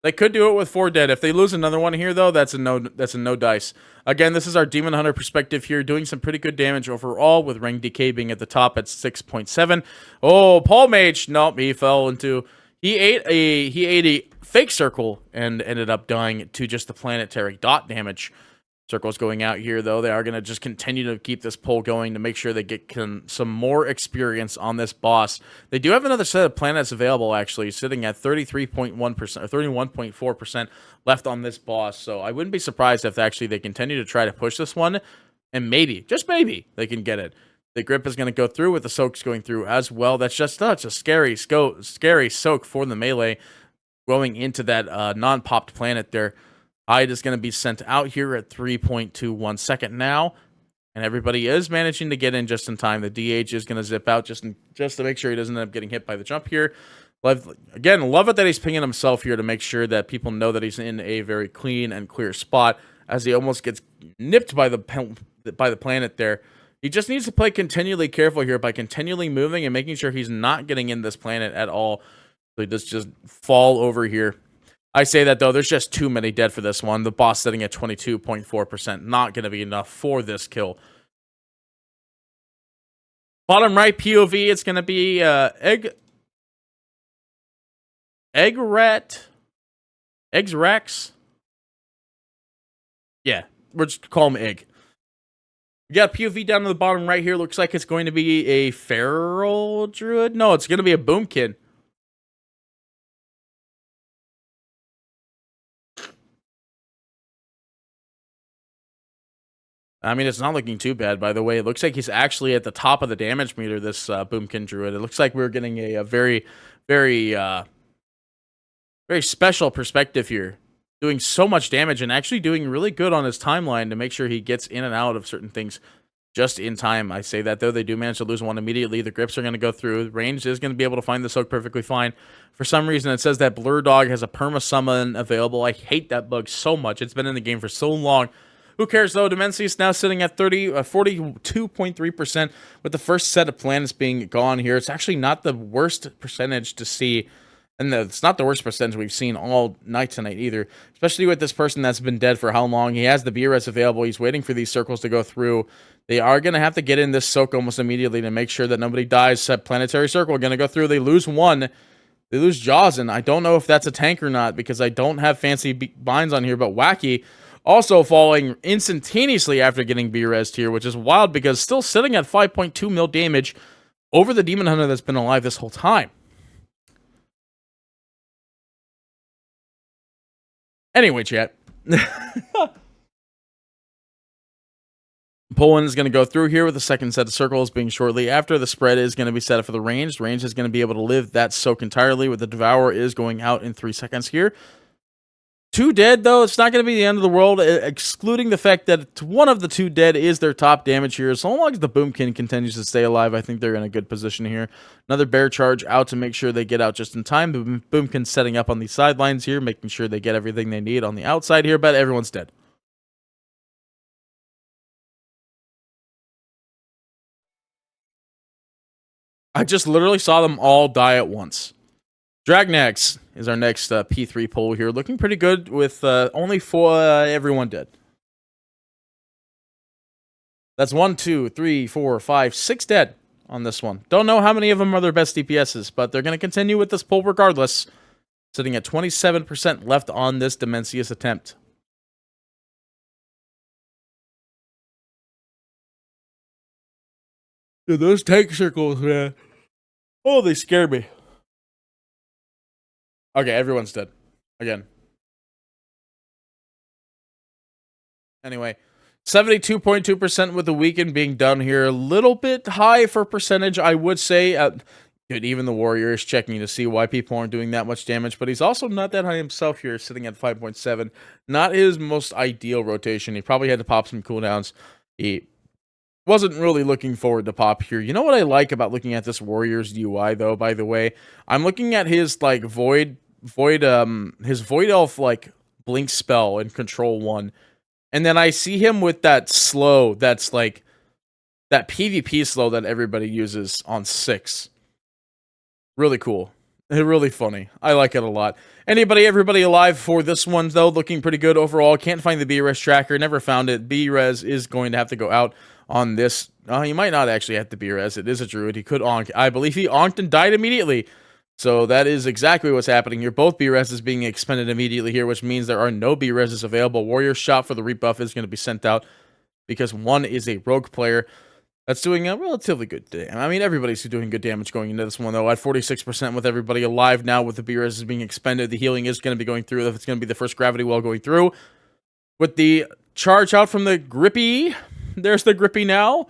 They could do it with 4 dead. If they lose another one here, though, that's a no dice. Again, this is our Demon Hunter perspective here, doing some pretty good damage overall, with Ring Decay being at the top at 6.7. Oh, Paul Mage, nope, he fell into... He ate a fake circle and ended up dying to just the planetary dot damage. Circles going out here, though. They are going to just continue to keep this poll going to make sure they get some more experience on this boss. They do have another set of planets available, actually, sitting at 33.1% or 31.4% left on this boss. So I wouldn't be surprised if actually they continue to try to push this one, and maybe, just maybe, they can get it. The grip is going to go through with the soaks going through as well. That's just such a scary soak for the melee going into that non-popped planet there. Hide is going to be sent out here at 3.21 second now, and everybody is managing to get in just in time. The DH is going to zip out just to make sure he doesn't end up getting hit by the jump here. Love it that he's pinging himself here to make sure that people know that he's in a very clean and clear spot, as he almost gets nipped by the planet there. He just needs to play continually careful here by continually moving and making sure he's not getting in this planet at all. So he does just fall over here. I say that, though, there's just too many dead for this one. The boss sitting at 22.4%. Not going to be enough for this kill. Bottom right POV, it's going to be Eggs Rex. Yeah, we're just call him Egg. We got POV down to the bottom right here. Looks like it's going to be a feral druid. No, it's going to be a boomkin. I mean, it's not looking too bad, by the way. It looks like he's actually at the top of the damage meter, this Boomkin Druid. It looks like we're getting a very, very, very special perspective here. Doing so much damage and actually doing really good on his timeline to make sure he gets in and out of certain things just in time. I say that, though. They do manage to lose one immediately. The grips are going to go through. Range is going to be able to find the soak perfectly fine. For some reason, it says that Blur Dog has a perma-summon available. I hate that bug so much. It's been in the game for so long. Who cares, though? Dimensius now sitting at 42.3% with the first set of planets being gone here. It's actually not the worst percentage to see, and it's not the worst percentage we've seen all night tonight either, especially with this person that's been dead for how long. He has the BRS available. He's waiting for these circles to go through. They are going to have to get in this soak almost immediately to make sure that nobody dies. Set planetary circle going to go through. They lose one. They lose Jaws, and I don't know if that's a tank or not because I don't have fancy binds on here, but Wacky also falling instantaneously after getting B-Res'd here, which is wild because still sitting at 5.2 mil damage over the Demon Hunter that's been alive this whole time. Anyway, chat. Poland is going to go through here with the second set of circles being shortly after. The spread is going to be set up for the range. Range is going to be able to live that soak entirely, with the Devourer is going out in 3 seconds here. 2 dead, though. It's not going to be the end of the world, excluding the fact that one of the 2 dead is their top damage here. So long as the Boomkin continues to stay alive, I think they're in a good position here. Another bear charge out to make sure they get out just in time. The Boomkin setting up on the sidelines here, making sure they get everything they need on the outside here, but everyone's dead. I just literally saw them all die at once. Dragnax is our next P3 poll here. Looking pretty good with only 4 everyone dead. That's 1, 2, 3, 4, 5, 6 dead on this one. Don't know how many of them are their best DPSs, but they're going to continue with this poll regardless. Sitting at 27% left on this Dimensius attempt. Dude, those tank circles, man. Oh, they scared me. Okay, everyone's dead. Again. Anyway, 72.2% with the weekend being done here. A little bit high for percentage, I would say. Dude, even the Warrior is checking to see why people aren't doing that much damage, but he's also not that high himself here, sitting at 5.7. Not his most ideal rotation. He probably had to pop some cooldowns. He wasn't really looking forward to pop here. You know what I like about looking at this Warrior's UI, though, by the way? I'm looking at his, like, Void Elf, like, Blink spell in Control 1. And then I see him with that slow that's, like, that PvP slow that everybody uses on 6. Really cool. Really funny. I like it a lot. Everybody alive for this one, though, looking pretty good overall. Can't find the B-Res tracker. Never found it. B-Res is going to have to go out on this. He might not actually have the B-Res. It is a druid. He could onk. I believe he onked and died immediately. So that is exactly what's happening here. Both B-Reses being expended immediately here, which means there are no B-Reses available. Warrior Shot for the rebuff is going to be sent out because one is a rogue player. That's doing a relatively good damage. I mean, everybody's doing good damage going into this one, though. At 46% with everybody alive now, with the B-Res being expended, the healing is going to be going through. If it's going to be the first gravity well going through. With the charge out from the Grippy. There's the Grippy now.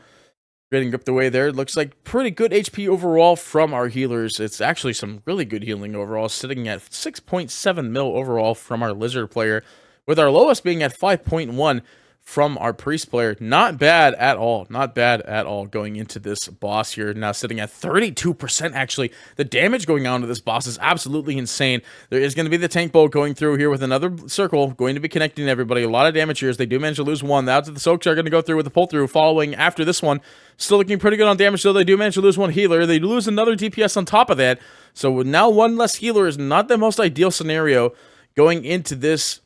Getting gripped away there. Looks like pretty good HP overall from our healers. It's actually some really good healing overall, sitting at 6.7 mil overall from our Lizard player, with our lowest being at 5.1 from our Priest player. Not bad at all. Not bad at all going into this boss here. Now sitting at 32% actually. The damage going on to this boss is absolutely insane. There is going to be the tank bolt going through here with another circle going to be connecting everybody. A lot of damage here as they do manage to lose one. That's the soaks are going to go through with the pull through following after this one. Still looking pretty good on damage, though. They do manage to lose one healer. They lose another DPS on top of that. So now one less healer is not the most ideal scenario going into this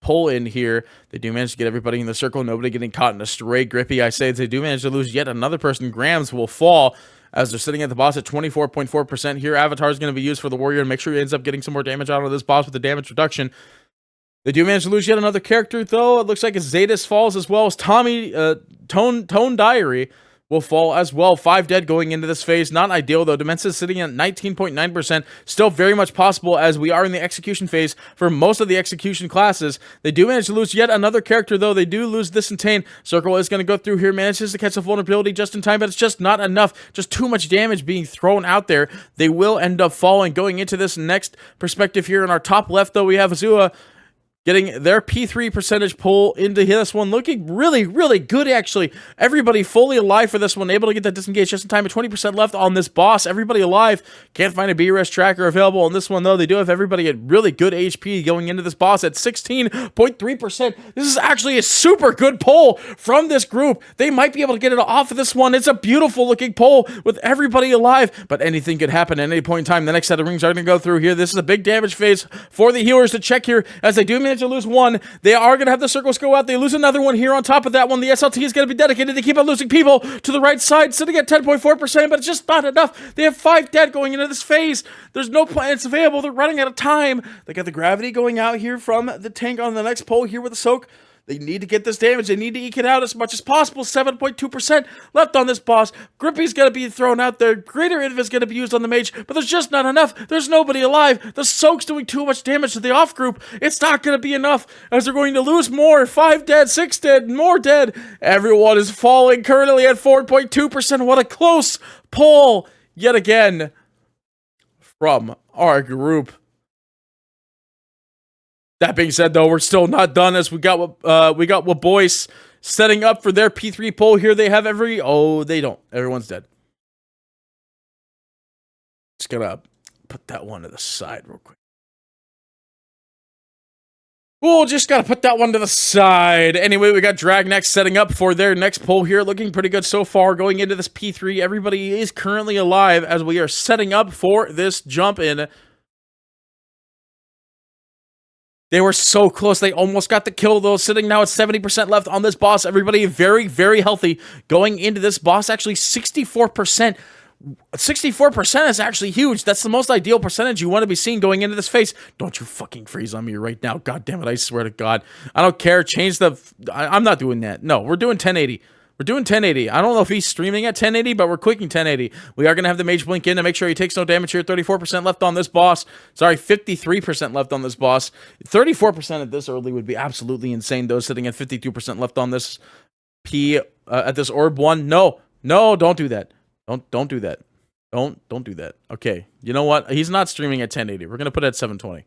pull in here. They do manage to get everybody in the circle. Nobody getting caught in a stray Grippy. I say they do manage to lose yet another person. Grams will fall as they're sitting at the boss at 24.4% here. Avatar is going to be used for the warrior to make sure he ends up getting some more damage out of this boss with the damage reduction. They do manage to lose yet another character, though. It looks like Zetas falls as well as Tommy, Tone Diary will fall as well. 5 dead going into this phase. Not ideal, though. Demensa sitting at 19.9%. Still very much possible as we are in the execution phase for most of the execution classes. They do manage to lose yet another character, though. They do lose this Insane. Circle is going to go through here. Manages to catch a vulnerability just in time, but it's just not enough. Just too much damage being thrown out there. They will end up falling. Going into this next perspective here in our top left, though, we have Azua getting their P3 percentage pull into this one. Looking really, really good, actually. Everybody fully alive for this one. Able to get that disengage just in time. At 20% left on this boss. Everybody alive. Can't find a B-Res tracker available on this one, though. They do have everybody at really good HP going into this boss at 16.3%. This is actually a super good pull from this group. They might be able to get it off of this one. It's a beautiful looking pull with everybody alive, but anything could happen at any point in time. The next set of rings are going to go through here. This is a big damage phase for the healers to check here as they do manage to lose one. They are going to have the circles go out. They lose another one here on top of that one. The SLT is going to be dedicated. They keep on losing people to the right side, sitting at 10.4%, but it's just not enough. They have 5 dead going into this phase. There's no plants available. They're running out of time. They got the gravity going out here from the tank on the next pole here with the soak. They need to get this damage. They need to eke it out as much as possible. 7.2% left on this boss. Grippy's going to be thrown out there. Greater Inv is going to be used on the mage, but there's just not enough. There's nobody alive. The soak's doing too much damage to the off group. It's not going to be enough as they're going to lose more. 5 dead, 6 dead, more dead. Everyone is falling currently at 4.2%. What a close pull yet again from our group. That being said, though, we're still not done as we got Boyce setting up for their P3 pull here. They have they don't. Everyone's dead. Just gonna put that one to the side real quick. Cool, just gotta put that one to the side. Anyway, we got Dragnex setting up for their next pull here. Looking pretty good so far going into this P3. Everybody is currently alive as we are setting up for this jump in. They were so close. They almost got the kill, though. Sitting now at 70% left on this boss. Everybody very, very healthy going into this boss. Actually, 64%. 64% is actually huge. That's the most ideal percentage you want to be seeing going into this phase. Don't you fucking freeze on me right now. God damn it. I swear to God. I don't care. Change the... I'm not doing that. No, we're doing 1080. We're doing 1080. I don't know if he's streaming at 1080, but we're clicking 1080. We are going to have the mage blink in to make sure he takes no damage here. 34% left on this boss. Sorry, 53% left on this boss. 34% at this early would be absolutely insane, though, sitting at 52% left on this at this orb one. No, don't do that. Don't do that. Don't do that. Okay, you know what? He's not streaming at 1080. We're going to put it at 720.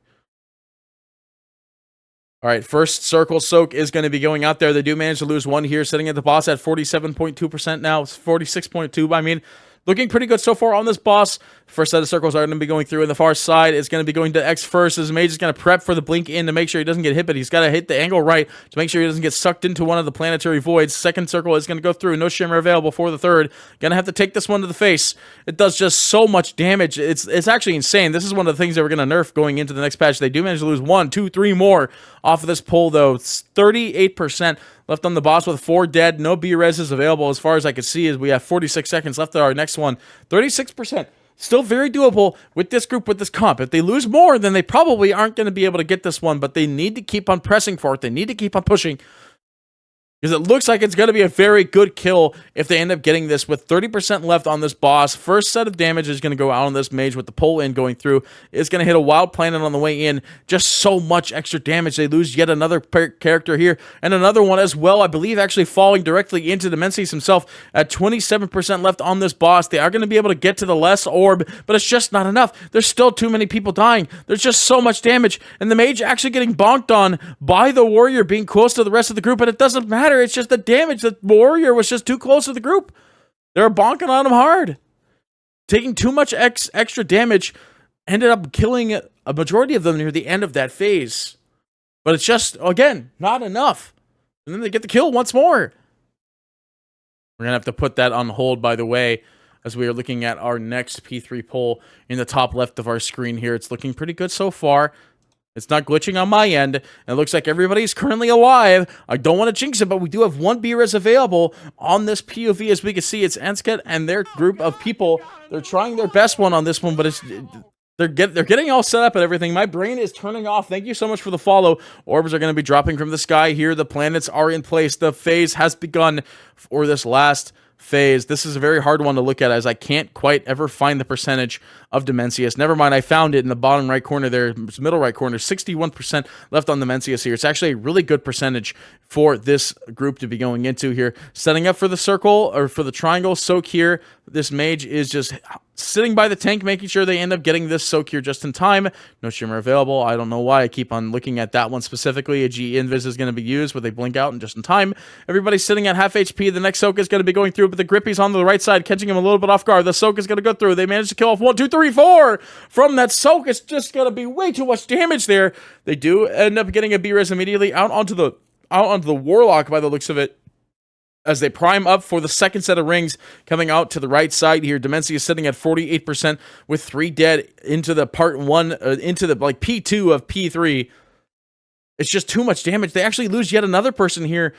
All right, first circle soak is going to be going out there. They do manage to lose one here, sitting at the boss at 47.2% now. It's 46.2, I mean. looking pretty good so far on this boss. First set of circles are going to be going through, and the far side is going to be going to X first, as Mage is going to prep for the blink in to make sure he doesn't get hit, but he's got to hit the angle right to make sure he doesn't get sucked into one of the planetary voids. Second circle is going to go through, no shimmer available for the third. Gonna have to take this one to the face. It does just so much damage. It's actually insane. This is one of the things that we're going to nerf going into the next patch. They do manage to lose 1, 2, 3 more off of this pull, though. It's 38% left on the boss with 4 dead. No B-reses available as far as I can see, as we have 46 seconds left of our next one. 36%. Still very doable with this group, with this comp. If they lose more, then they probably aren't going to be able to get this one, but they need to keep on pressing for it. They need to keep on pushing, because it looks like it's going to be a very good kill if they end up getting this with 30% left on this boss. First set of damage is going to go out on this mage with the pull in going through. It's going to hit a wild planet on the way in. Just so much extra damage. They lose yet another character here, and another one as well, I believe, actually falling directly into Dimensius himself at 27% left on this boss. They are going to be able to get to the less orb, but it's just not enough. There's still too many people dying. There's just so much damage, and the mage actually getting bonked on by the warrior being close to the rest of the group, but it doesn't matter. It's just the damage. The warrior was just too close to the group. They're bonking on him hard. Taking too much extra damage, ended up killing a majority of them near the end of that phase. But it's just, again, not enough. And then they get the kill once more. We're going to have to put that on hold, by the way, as we are looking at our next P3 poll in the top left of our screen here. It's looking pretty good so far. It's not glitching on my end. It looks like everybody's currently alive. I don't want to jinx it, but we do have 1 B-res available on this POV. As we can see, it's Ansket and their group of people. They're trying their best one on this one, but they're getting all set up and everything. My brain is turning off. Thank you so much for the follow. Orbs are going to be dropping from the sky here. The planets are in place. The phase has begun for this last phase. This is a very hard one to look at, as I can't quite ever find the percentage of Dimensius. Never mind, I found it in the bottom right corner there, middle right corner. 61% left on Dimensius here. It's actually a really good percentage for this group to be going into here. Setting up for the circle, or for the triangle soak here. This mage is just sitting by the tank, making sure they end up getting this soak here just in time. No shimmer available. I don't know why I keep on looking at that one specifically. A G invis is going to be used, but they blink out and just in time. Everybody's sitting at half HP. The next soak is going to be going through, but the Grippy's on the right side, catching him a little bit off guard. The soak is going to go through. They managed to kill off 1, 2, 3, 4 from that soak. It's just going to be way too much damage there. They do end up getting a B-res immediately out onto the Warlock by the looks of it, as they prime up for the second set of rings coming out to the right side here. Dimensius is sitting at 48% with 3 dead into the part 1, into the like P2 of P3. It's just too much damage. They actually lose yet another person here.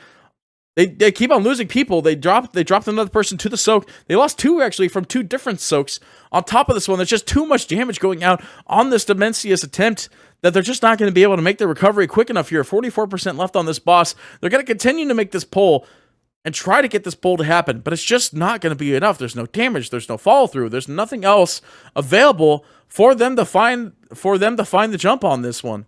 They keep on losing people. They dropped another person to the soak. They lost 2 actually from 2 different soaks. On top of this one, there's just too much damage going out on this Dimensius attempt that they're just not going to be able to make the recovery quick enough here. 44% left on this boss. They're going to continue to make this pull and try to get this pull to happen, but it's just not going to be enough. There's no damage. There's no follow through. There's nothing else available for them to find the jump on this one.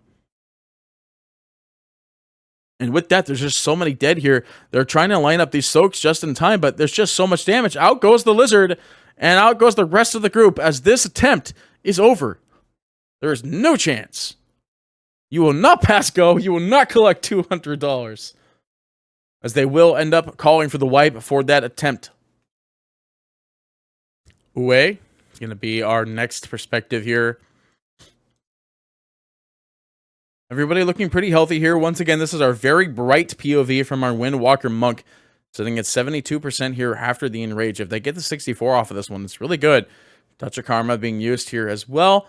And with that, there's just so many dead here. They're trying to line up these soaks just in time, but there's just so much damage. Out goes the lizard, and out goes the rest of the group as this attempt is over. There is no chance. You will not pass go. You will not collect $200. As they will end up calling for the wipe for that attempt. Ue is going to be our next perspective here. Everybody looking pretty healthy here. Once again, this is our very bright POV from our Windwalker Monk. Sitting at 72% here after the Enrage. If they get the 64 off of this one, it's really good. Touch of Karma being used here as well.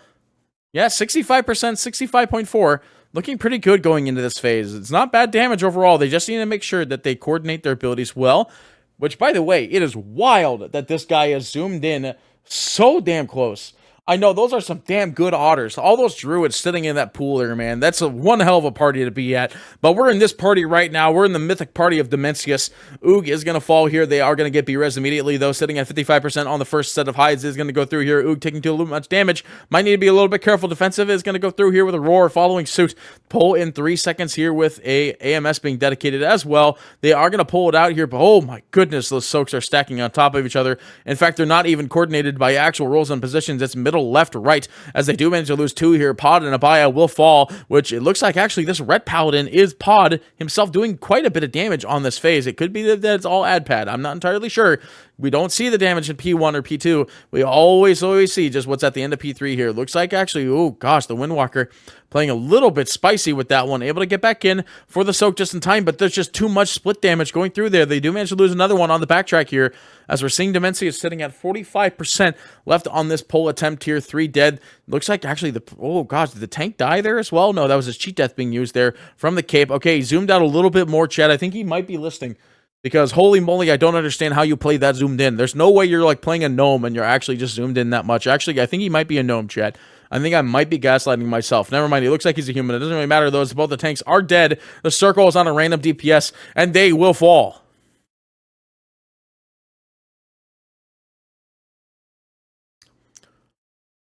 Yeah, 65%, 65.4. Looking pretty good going into this phase. It's not bad damage overall. They just need to make sure that they coordinate their abilities well. Which, by the way, it is wild that this guy is zoomed in so damn close. I know, those are some damn good otters. All those druids sitting in that pool there, man. That's one hell of a party to be at. But we're in this party right now. We're in the mythic party of Dimensius. Oog is going to fall here. They are going to get B-res immediately, though. Sitting at 55% on the first set of hides is going to go through here. Oog taking too much damage. Might need to be a little bit careful. Defensive is going to go through here with a roar following suit. Pull in 3 seconds here with a AMS being dedicated as well. They are going to pull it out here, but oh my goodness, those soaks are stacking on top of each other. In fact, they're not even coordinated by actual roles and positions. It's middle, left, right, as they do manage to lose 2 here. Pod and Abaya will fall, which it looks like actually this Red Paladin is Pod himself doing quite a bit of damage on this phase. It could be that it's all ad pad. I'm not entirely sure. We don't see the damage in P1 or P2. We always see just what's at the end of P3 here. Looks like actually, oh gosh, the Windwalker playing a little bit spicy with that one. Able to get back in for the soak just in time, but there's just too much split damage going through there. They do manage to lose another one on the backtrack here, as we're seeing Dementia is sitting at 45% left on this pull attempt here. 3 dead. Looks like actually oh gosh, did the tank die there as well? No, that was his cheat death being used there from the cape. Okay, he zoomed out a little bit more, Chad. I think he might be listing. Because holy moly, I don't understand how you play that zoomed in. There's no way you're like playing a gnome and you're actually just zoomed in that much. Actually, I think he might be a gnome, chat. I think I might be gaslighting myself. Never mind, he looks like he's a human. It doesn't really matter though, as both the tanks are dead. The circle is on a random DPS, and they will fall.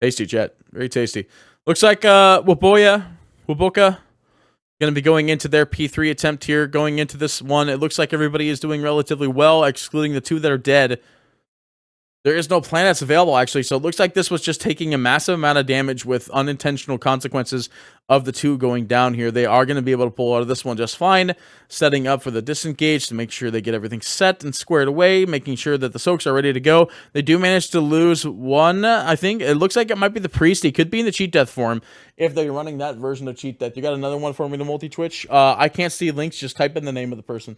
Tasty, chat. Very tasty. Looks like Waboka going to be going into their P3 attempt here. Going into this one, it looks like everybody is doing relatively well, excluding the 2 that are dead. There is no planets available, actually, so it looks like this was just taking a massive amount of damage with unintentional consequences of the 2 going down here. They are going to be able to pull out of this one just fine, setting up for the disengage to make sure they get everything set and squared away, making sure that the soaks are ready to go. They do manage to lose one, I think. It looks like it might be the priest. He could be in the cheat death form if they're running that version of cheat death. You got another one for me to multi-twitch? I can't see links. Just type in the name of the person.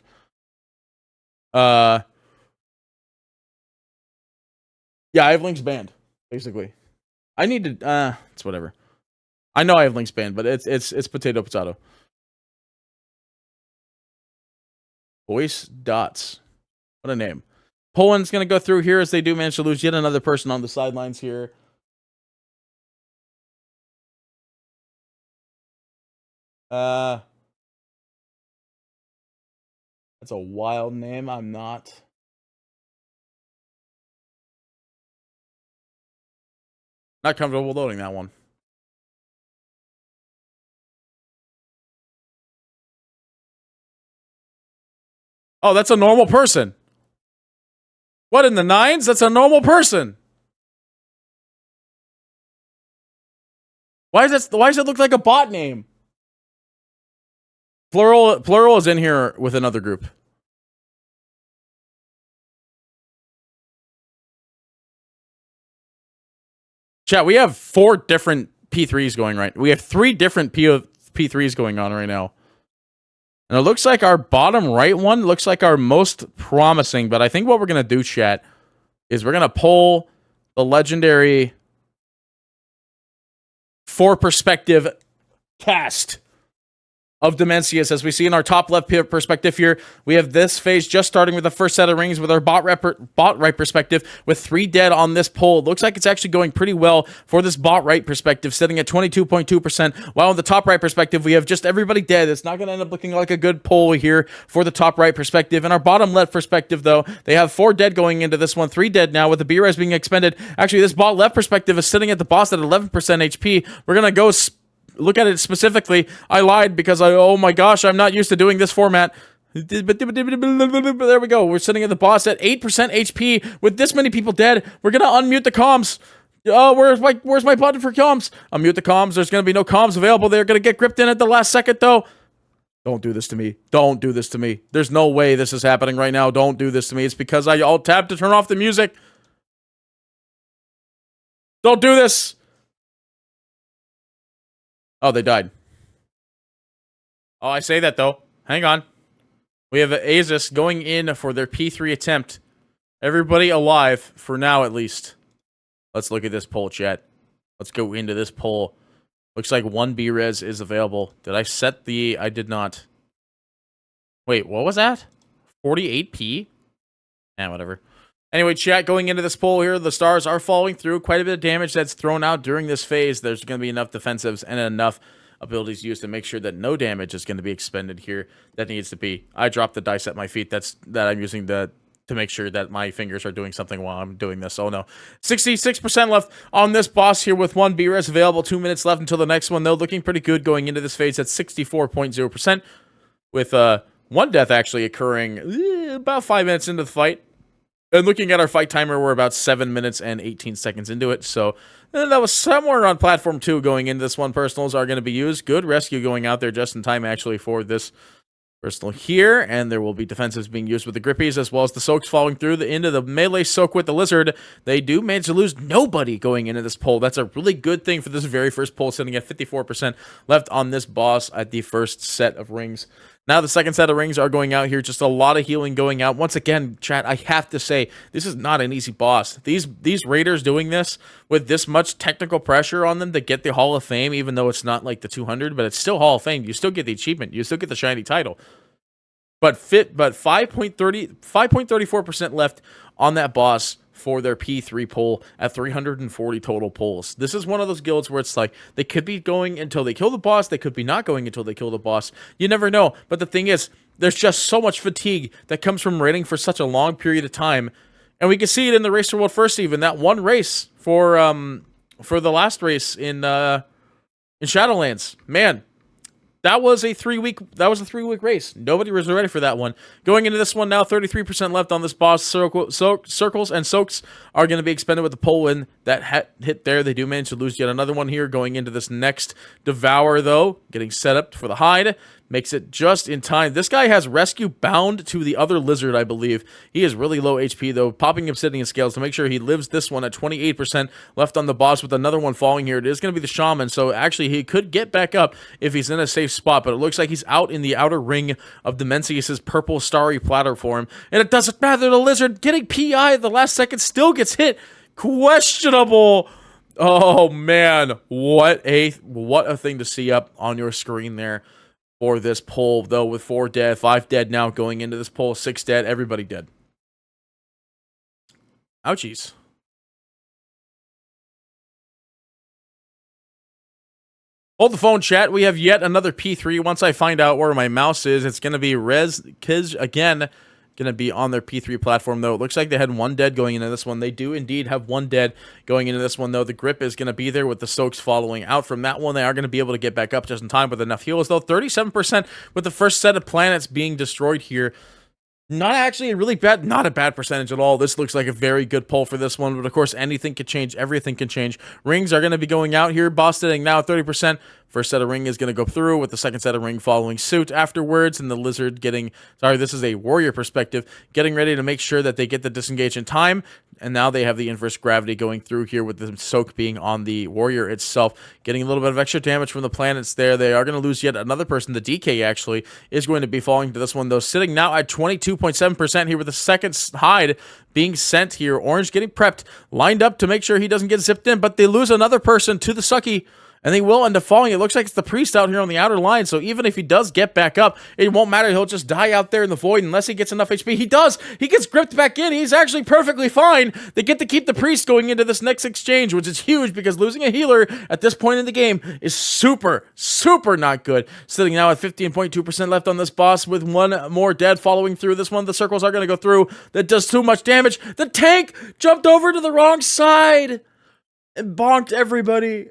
Yeah, I have links banned, basically. I need to, it's whatever. I know I have links banned, but it's potato. Voice Dots. What a name. Poland's going to go through here as they do manage to lose yet another person on the sidelines here. That's a wild name. I'm not comfortable loading that one. Oh, that's a normal person. What, in the 9s? That's a normal person. Why does it look like a bot name? Plural is in here with another group. Chat, we have 4 different P3s going right. We have 3 different P3s going on right now. And it looks like our bottom right one looks like our most promising. But I think what we're going to do, chat, is we're going to pull the legendary 4 perspective cast of Demencius. As we see in our top left perspective here, we have this phase just starting with the first set of rings with our bot right perspective with 3 dead on this pull. It looks like it's actually going pretty well for this bot right perspective, sitting at 22.2%, while on the top right perspective, we have just everybody dead. It's not going to end up looking like a good pull here for the top right perspective. In our bottom left perspective, though, they have 4 dead going into this one, 3 dead now with the B-Res being expended. Actually, this bot left perspective is sitting at the boss at 11% HP. We're going to go look at it specifically. I lied because oh my gosh, I'm not used to doing this format. But there we go. We're sitting at the boss at 8% HP with this many people dead. We're gonna unmute the comms. Oh, where's my button for comms? Unmute the comms. There's gonna be no comms available. They're gonna get gripped in at the last second though. Don't do this to me. Don't do this to me. There's no way this is happening right now. Don't do this to me. It's because I alt-tabbed to turn off the music. Don't do this. Oh, they died. Oh, I say that, though. Hang on. We have Azus going in for their P3 attempt. Everybody alive, for now at least. Let's look at this poll, chat. Let's go into this poll. Looks like 1 B-Res is available. Did I set the... I did not. Wait, what was that? 48p? Whatever. Anyway, chat, going into this poll here, the stars are falling through. Quite a bit of damage that's thrown out during this phase. There's going to be enough defensives and enough abilities used to make sure that no damage is going to be expended here that needs to be. I dropped the dice at my feet. That I'm using to make sure that my fingers are doing something while I'm doing this. Oh no. 66% left on this boss here with 1 B-Res available. 2 minutes left until the next one, though. Looking pretty good going into this phase at 64.0%. With 1 death actually occurring about 5 minutes into the fight. And looking at our fight timer, we're about 7 minutes and 18 seconds into it. So that was somewhere on platform 2 going into this one. Personals are going to be used. Good rescue going out there just in time, actually, for this Personal here, and there will be defensives being used with the Grippies, as well as the Soaks falling through the into the melee Soak with the Lizard. They do manage to lose nobody going into this poll. That's a really good thing for this very first poll, sitting at 54% left on this boss at the first set of rings. Now the second set of rings are going out here. Just a lot of healing going out. Once again, chat, I have to say, this is not an easy boss. These Raiders doing this with this much technical pressure on them to get the Hall of Fame, even though it's not like the 200, but it's still Hall of Fame. You still get the achievement. You still get the shiny title. But 5.34% left on that boss for their P3 poll at 340 total polls. This is one of those guilds where it's like they could be going until they kill the boss, they could be not going until they kill the boss. You never know. But the thing is, there's just so much fatigue that comes from raiding for such a long period of time. And we can see it in the Race to World First, even that one race for the last race in Shadowlands. Man, that was a 3-week race. Nobody was ready for that one. Going into this one now, 33% left on this boss. Circles and Soaks are going to be expended with the pole win that hit there. They do manage to lose yet another one here. Going into this next Devour, though, getting set up for the hide. Makes it just in time. This guy has rescue bound to the other Lizard, I believe. He is really low HP, though. Popping Obsidian Scales to make sure he lives this one at 28% left on the boss with another one falling here. It is going to be the Shaman, so actually he could get back up if he's in a safe spot, but it looks like he's out in the outer ring of Dimensius' purple starry platter for him. And it doesn't matter. The Lizard getting PI at the last second still gets hit. Questionable. Oh, man. What a thing to see up on your screen there. For this poll, though, with 4 dead, 5 dead now going into this poll, 6 dead, everybody dead. Ouchies. Hold the phone, chat. We have yet another P3. Once I find out where my mouse is, it's going to be Rez Kiz again. Going to be on their P3 platform, though. It looks like they had 1 dead going into this one. They do indeed have 1 dead going into this one, though. The grip is going to be there with the Soaks following out from that one. They are going to be able to get back up just in time with enough heals, though. 37% with the first set of planets being destroyed here. Not actually a really bad, not a bad percentage at all. This looks like a very good pull for this one, but of course, anything can change. Everything can change. Rings are going to be going out here. Boss sitting now at 30%. First set of ring is going to go through with the second set of ring following suit afterwards, and the Lizard getting, sorry, this is a warrior perspective, getting ready to make sure that they get the disengage in time, and now they have the inverse gravity going through here with the Soak being on the warrior itself, getting a little bit of extra damage from the planets there. They are going to lose yet another person. The DK actually is going to be falling to this one, though, sitting now at 22.7% here with the second hide being sent here. Orange getting prepped, lined up to make sure he doesn't get zipped in, but they lose another person to the Sucky. And they will end up falling. It looks like it's the priest out here on the outer line. So even if he does get back up, it won't matter. He'll just die out there in the void unless he gets enough HP. He does. He gets gripped back in. He's actually perfectly fine. They get to keep the priest going into this next exchange, which is huge because losing a healer at this point in the game is super, super not good. Sitting now at 15.2% left on this boss with 1 more dead following through. This one, the circles are going to go through. That does too much damage. The tank jumped over to the wrong side and bonked everybody.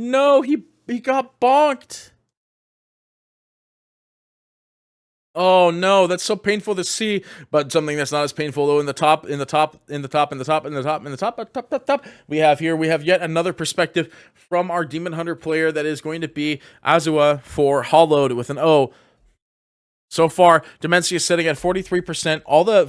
No, he got bonked. Oh no, that's so painful to see. But something that's not as painful though in the top. We have yet another perspective from our Demon Hunter player that is going to be Azua for Hollowed with an O. So far, Dementia is sitting at 43%. All the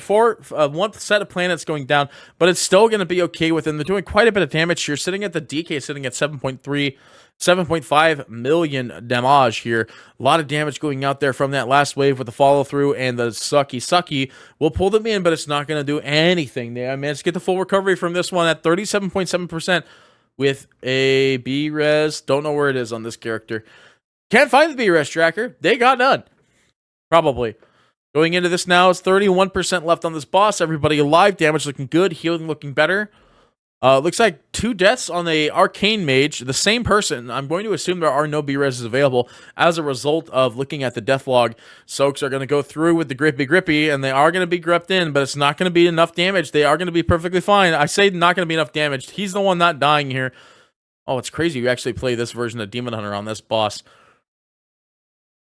one set of planets going down, but it's still going to be okay with them. They're doing quite a bit of damage here. Sitting at the DK, sitting at 7.5 million damage here. A lot of damage going out there from that last wave with the follow through, and the Sucky will pull them in, but it's not going to do anything. They managed to get the full recovery from this one at 37.7% with a B-res. Don't know where it is on this character. Can't find the B-res tracker. They got none. Probably. Going into this now is 31% left on this boss. Everybody alive. Damage looking good. Healing looking better. Looks like 2 deaths on the Arcane Mage. The same person. I'm going to assume there are no B-reses available as a result of looking at the death log. Soaks are going to go through with the grippy, and they are going to be gripped in, but it's not going to be enough damage. They are going to be perfectly fine. I say not going to be enough damage. He's the one not dying here. Oh, it's crazy. You actually play this version of Demon Hunter on this boss.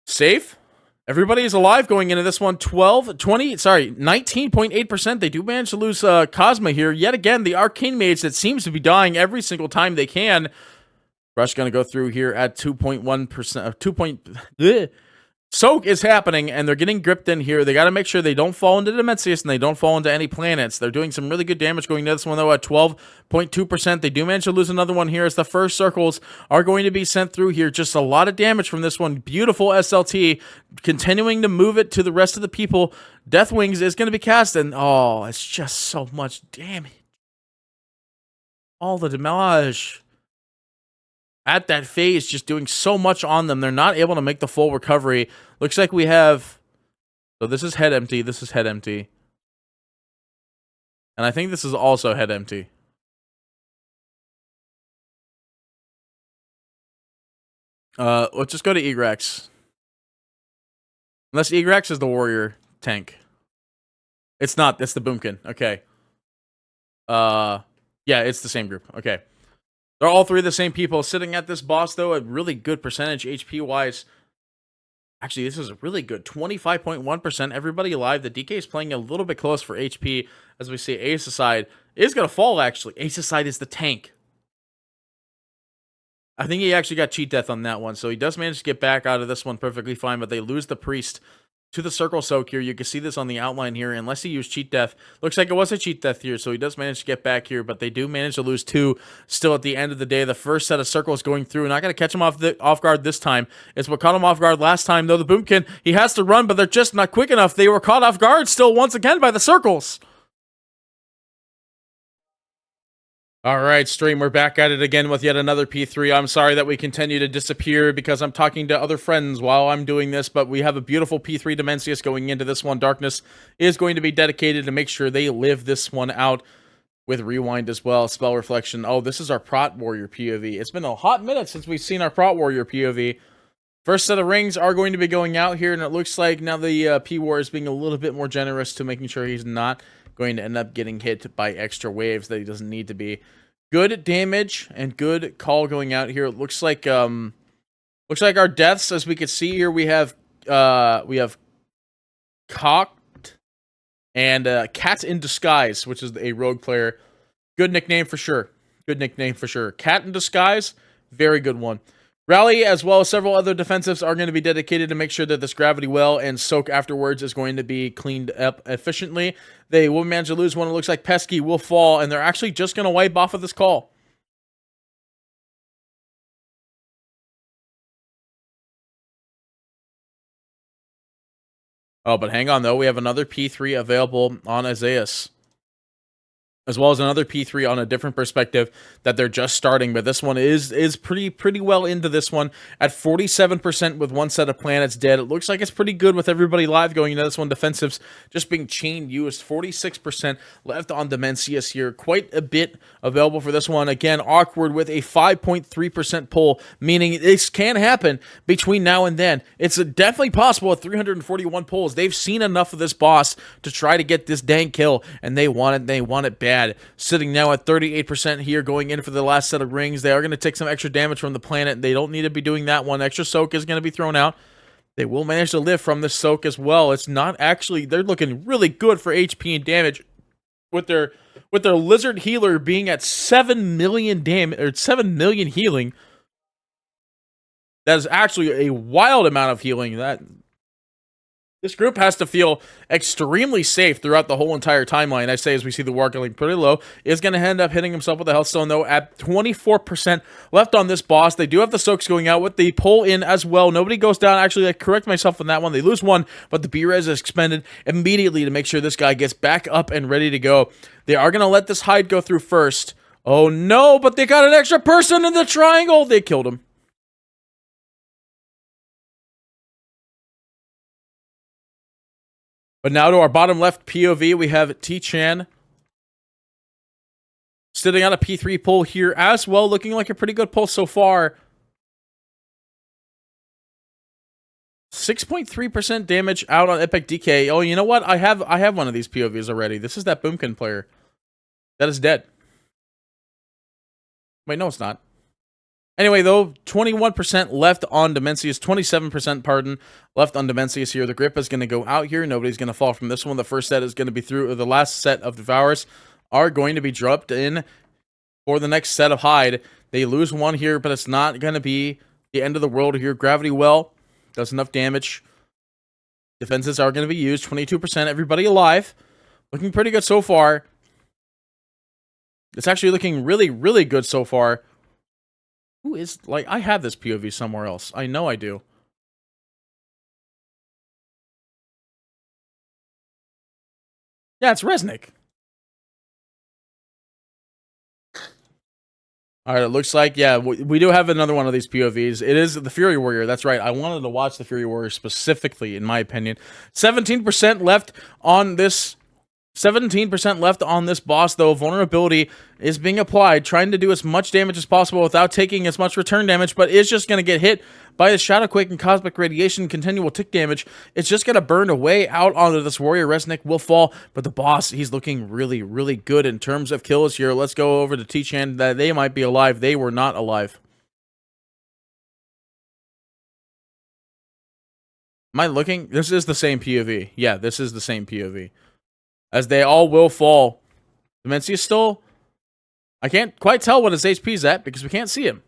Safe? Everybody is alive going into this one. 19.8%. They do manage to lose Cosma here. Yet again, the Arcane Mage that seems to be dying every single time they can. Brush going to go through here at 2.1%. 2. Soak is happening, and they're getting gripped in here. They got to make sure they don't fall into Dimensius, and they don't fall into any planets. They're doing some really good damage going to this one, though, at 12.2%. They do manage to lose another one here as the first circles are going to be sent through here. Just a lot of damage from this one. Beautiful SLT, continuing to move it to the rest of the people. Death Wings is going to be cast, and oh, it's just so much damage. All the damage at that phase, just doing so much on them. They're not able to make the full recovery. Looks like we have... So this is head empty. This is head empty. And I think this is also head empty. Let's just go to Egrex. Unless Egrex is the warrior tank. It's not. It's the Boomkin. Okay. Yeah, it's the same group. Okay. They're all three the same people sitting at this boss, though, a really good percentage HP-wise. Actually, this is a really good 25.1%. Everybody alive. The DK is playing a little bit close for HP. As we see, Ace-Aside is going to fall, actually. Ace-Aside is the tank. I think he actually got cheat death on that one, so he does manage to get back out of this one perfectly fine, but they lose the Priest to the Circle Soak here. You can see this on the outline here, unless he used cheat death. Looks like it was a cheat death here, so he does manage to get back here, but they do manage to lose 2 still at the end of the day. The first set of circles going through, not going to catch him off guard this time. It's what caught him off guard last time, though. The Boomkin, he has to run, but they're just not quick enough. They were caught off guard still once again by the circles. All right, stream, we're back at it again with yet another P3. I'm sorry that we continue to disappear because I'm talking to other friends while I'm doing this, but we have a beautiful P3 Dimensius going into this one. Darkness is going to be dedicated to make sure they live this one out with Rewind as well. Spell Reflection. Oh, this is our Prot Warrior POV. It's been a hot minute since we've seen our Prot Warrior POV. First set of rings are going to be going out here, and it looks like now the P-War is being a little bit more generous to making sure he's not going to end up getting hit by extra waves that he doesn't need to be. Good damage and good call going out here. It looks like our deaths, as we can see here, we have Cocked and Cat in Disguise, which is a rogue player. Good nickname for sure. Good nickname for sure. Cat in Disguise, very good one. Rally, as well as several other defensives, are going to be dedicated to make sure that this Gravity Well and Soak afterwards is going to be cleaned up efficiently. They will manage to lose one. It looks like Pesky will fall, and they're actually just going to wipe off of this call. Oh, but hang on, though. We have another P3 available on Isaias, as well as another P3 on a different perspective that they're just starting, but this one is pretty well into this one at 47% with one set of planets dead. It looks like it's pretty good with everybody live going into this one. Defensives just being chain used. 46% left on Dimensius here. Quite a bit available for this one. Again, awkward with a 5.3% pull, meaning this can happen between now and then. It's definitely possible at 341 pulls. They've seen enough of this boss to try to get this dang kill, and they want it. They want it bad. Sitting now at 38% here, going in for the last set of rings. They are going to take some extra damage from the planet. They don't need to be doing that one. Extra soak is going to be thrown out. They will manage to live from this soak as well. It's not actually, they're looking really good for HP and damage with their lizard healer being at 7 million damage or 7 million healing. That is actually a wild amount of healing. This group has to feel extremely safe throughout the whole entire timeline. I say, as we see the war going pretty low, is going to end up hitting himself with a Healthstone, though, at 24% left on this boss. They do have the soaks going out with the pull in as well. Nobody goes down. Actually, I correct myself on that one. They lose one, but the B-Res is expended immediately to make sure this guy gets back up and ready to go. They are going to let this hide go through first. Oh, no, but they got an extra person in the triangle. They killed him. But now to our bottom left POV, we have T-Chan sitting on a P3 pull here as well, looking like a pretty good pull so far. 6.3% damage out on Epic DK. Oh, you know what? I have one of these POVs already. This is that Boomkin player that is dead. Wait, no, it's not. Anyway, though, 21% left on Dimensius, 27%, pardon, left on Dimensius here. The grip is going to go out here. Nobody's going to fall from this one. The first set is going to be through. The last set of Devourers are going to be dropped in for the next set of Hide. They lose one here, but it's not going to be the end of the world here. Gravity Well does enough damage. Defenses are going to be used. 22%. Everybody alive. Looking pretty good so far. It's actually looking really, really good so far. Who is, like, I have this POV somewhere else. I know I do. Yeah, it's Resnick. Alright, it looks like, yeah, we do have another one of these POVs. It is the Fury Warrior, that's right. I wanted to watch the Fury Warrior specifically, in my opinion. 17% left on this... 17% left on this boss, though. Vulnerability is being applied, trying to do as much damage as possible without taking as much return damage, but is just going to get hit by the Shadow Quake and Cosmic Radiation, continual tick damage. It's just going to burn away out onto this Warrior. Resnick will fall, but the boss, he's looking really, really good in terms of kills here. Let's go over to T-Chan. That they might be alive. They were not alive. Am I looking? This is the same POV. Yeah, this is the same POV. As they all will fall. Dementia still... I can't quite tell what his HP is at, because we can't see him.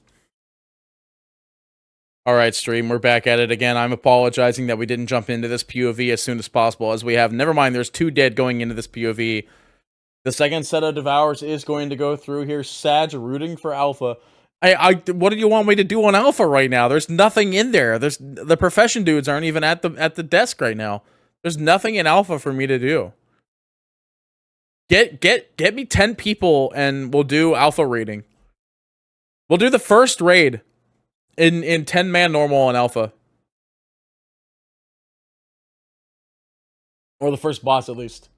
Alright, stream, we're back at it again. I'm apologizing that we didn't jump into this POV as soon as possible, as we have... Never mind, there's 2 dead going into this POV. The second set of Devours is going to go through here. Sag rooting for Alpha. What do you want me to do on Alpha right now? There's nothing in there. The profession dudes aren't even at the desk right now. There's nothing in Alpha for me to do. Get me 10 people and we'll do Alpha raiding. We'll do the first raid in 10-man normal on Alpha. Or the first boss at least.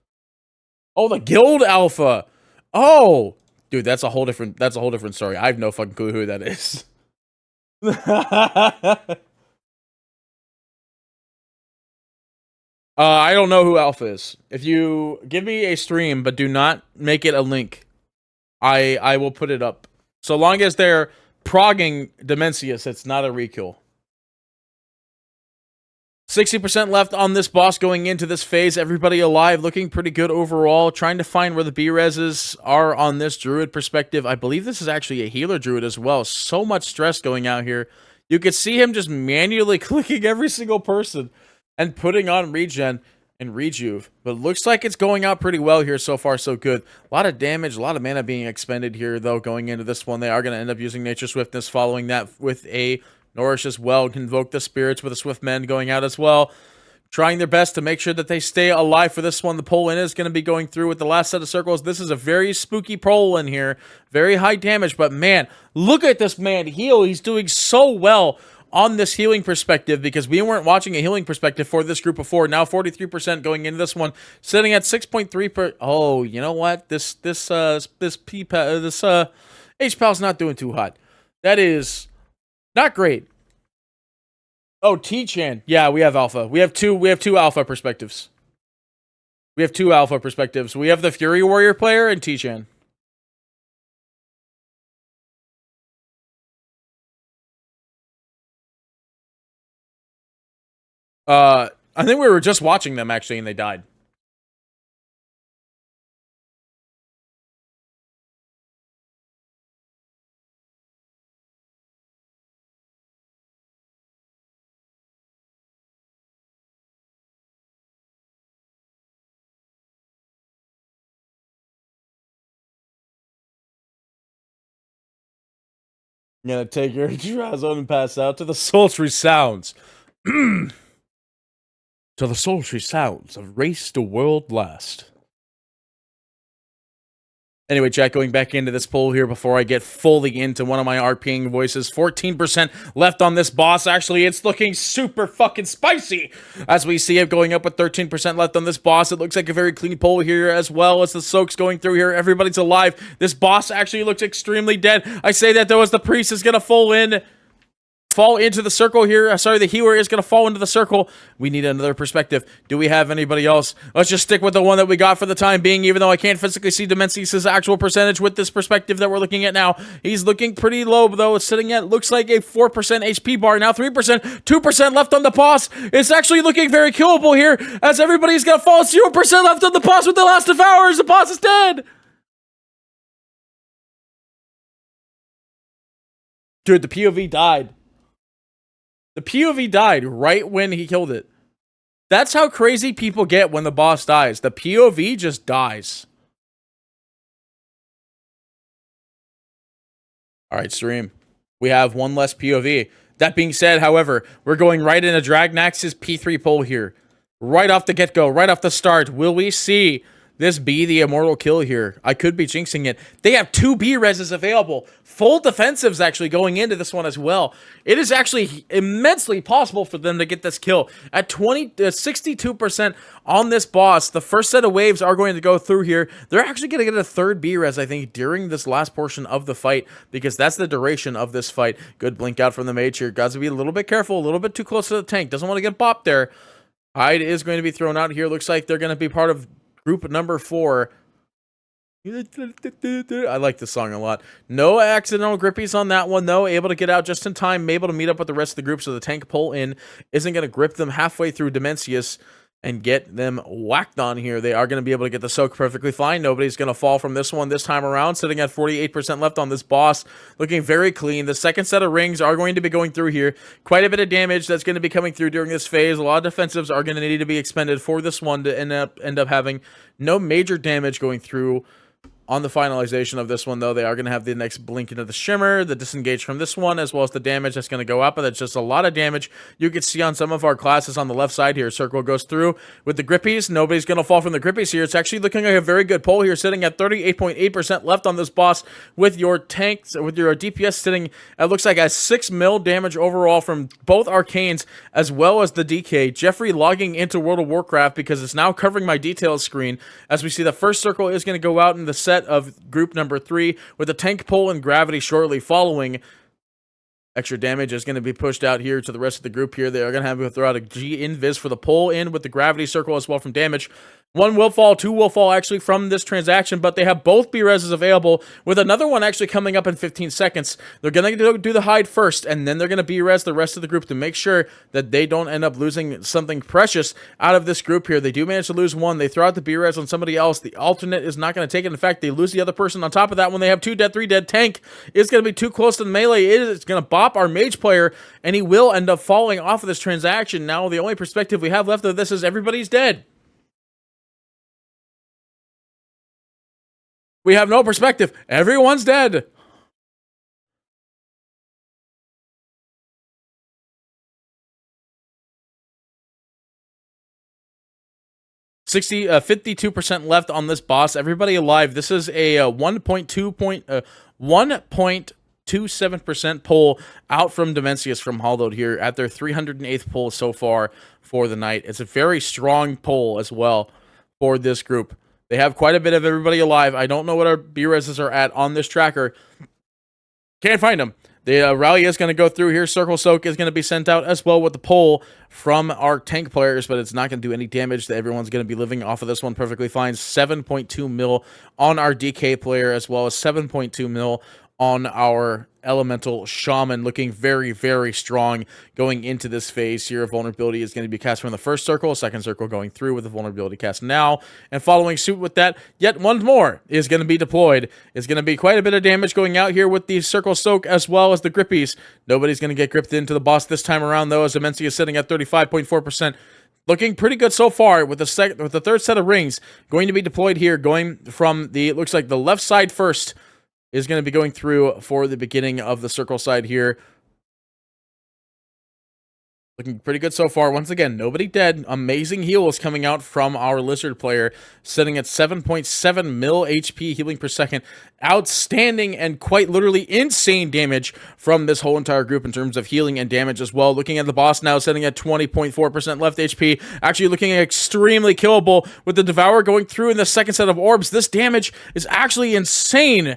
Oh, the Guild Alpha. Oh, dude, that's a whole different story. I have no fucking clue who that is. I don't know who Alpha is. If you give me a stream, but do not make it a link, I will put it up. So long as they're progging Demencius, it's not a rekill. 60% left on this boss going into this phase. Everybody alive, looking pretty good overall. Trying to find where the B-reses are on this Druid perspective. I believe this is actually a healer Druid as well. So much stress going out here. You could see him just manually clicking every single person and putting on regen and rejuve. But it looks like it's going out pretty well here. So far, so good. A lot of damage, a lot of mana being expended here, though, going into this one. They are going to end up using Nature Swiftness, following that with a Nourish as well. Convoke the Spirits with a Swift Men going out as well. Trying their best to make sure that they stay alive for this one. The pull-in is going to be going through with the last set of circles. This is a very spooky pull-in here. Very high damage, but man, look at this man heal. He's doing so well on this healing perspective, because we weren't watching a healing perspective for this group before. Now 43% going into this one, sitting at 6.3 per... Oh, you know what? This H-Pal's not doing too hot. That is not great. Oh, T-Chan. Yeah, we have Alpha. We have two Alpha perspectives. We have 2 Alpha perspectives. We have the Fury Warrior player and T-Chan. I think we were just watching them, actually, and they died. I'm gonna take your Drazone and pass out to the sultry sounds. To the sultry sounds of Race to World Last. Anyway, chat, going back into this poll here before I get fully into one of my RPing voices. 14% left on this boss. Actually, it's looking super fucking spicy as we see it going up with 13% left on this boss. It looks like a very clean poll here, as well as the soaks going through here. Everybody's alive. This boss actually looks extremely dead. I say that, though, as the priest is going to fall into the circle here. Sorry, the healer is going to fall into the circle. We need another perspective. Do we have anybody else? Let's just stick with the one that we got for the time being, even though I can't physically see Demencius' actual percentage with this perspective that we're looking at now. He's looking pretty low, though. It's sitting at, looks like a 4% HP bar. Now 3%, 2% left on the boss. It's actually looking very killable here, as everybody's going to fall. 0% left on the boss with the last Devours. The boss is dead. Dude, the POV died. The POV died right when he killed it. That's how crazy people get when the boss dies. The POV just dies. All right, stream. We have one less POV. That being said, however, we're going right into Dragnax's P3 poll here. Right off the get-go, right off the start. Will we see this be the immortal kill here? I could be jinxing it. They have 2 B-reses available. Full defensives actually going into this one as well. It is actually immensely possible for them to get this kill. At 62% on this boss, the first set of waves are going to go through here. They're actually going to get a 3rd B-res, I think, during this last portion of the fight, because that's the duration of this fight. Good blink out from the mage here. Got to be a little bit careful, a little bit too close to the tank. Doesn't want to get bopped there. Hide is going to be thrown out here. Looks like they're going to be part of group number 4. I like this song a lot. No accidental grippies on that one, though. Able to get out just in time. Able to meet up with the rest of the group, so the tank pull in isn't going to grip them halfway through Dimensius and get them whacked on here. They are going to be able to get the soak perfectly fine. Nobody's going to fall from this one this time around. Sitting at 48% left on this boss. Looking very clean. The second set of rings are going to be going through here. Quite a bit of damage that's going to be coming through during this phase. A lot of defensives are going to need to be expended for this one to end up having no major damage going through. On the finalization of this one, though, they are going to have the next blink into the shimmer, the disengage from this one, as well as the damage that's going to go up. But that's just a lot of damage you can see on some of our classes on the left side here. Circle goes through with the grippies. Nobody's going to fall from the grippies here. It's actually looking like a very good pull here, sitting at 38.8% left on this boss, with your tanks, with your DPS sitting at looks like a 6 mil damage overall from both arcanes as well as the DK. Jeffrey logging into World of Warcraft because it's now covering my details screen. As we see, the first circle is going to go out in the set of group number 3 with a tank pull and gravity shortly following. Extra damage is going to be pushed out here to the rest of the group here. They are going to have to throw out a G invis for the pull in with the gravity circle as well from damage. 1 will fall, 2 will fall actually from this transaction, but they have both B-reses available with another one actually coming up in 15 seconds. They're going to do the hide first, and then they're going to B-res the rest of the group to make sure that they don't end up losing something precious out of this group here. They do manage to lose one. They throw out the B-res on somebody else. The alternate is not going to take it. In fact, they lose the other person on top of that when they have 2 dead, 3 dead. Tank is going to be too close to the melee. It's going to bop our mage player, and he will end up falling off of this transaction. Now, the only perspective we have left of this is everybody's dead. We have no perspective. Everyone's dead. $52% left on this boss. Everybody alive. This is a 1.27% pull out from Dimensius from Hollowed here at their 308th pull so far for the night. It's a very strong pull as well for this group. They have quite a bit of everybody alive. I don't know what our B-reses are at on this tracker. Can't find them. The rally is going to go through here. Circle Soak is going to be sent out as well with the pull from our tank players, but it's not going to do any damage. Everyone's going to be living off of this one perfectly fine. 7.2 mil on our DK player, as well as 7.2 mil on our elemental shaman, looking very, very strong going into this phase here. Vulnerability is going to be cast from the first circle, second circle going through with the vulnerability cast now, and following suit with that, yet one more is going to be deployed. It's going to be quite a bit of damage going out here with the circle soak as well as the grippies. Nobody's going to get gripped into the boss this time around, though, as Amencia is sitting at 35.4%. Looking pretty good so far with the third set of rings going to be deployed here, going from the, it looks like the left side first, is going to be going through for the beginning of the circle side here. Looking pretty good so far. Once again, nobody dead. Amazing heals coming out from our Lizard player, sitting at 7.7 mil HP healing per second. Outstanding and quite literally insane damage from this whole entire group in terms of healing and damage as well. Looking at the boss now, sitting at 20.4% left HP. Actually looking extremely killable with the Devourer going through in the second set of orbs. This damage is actually insane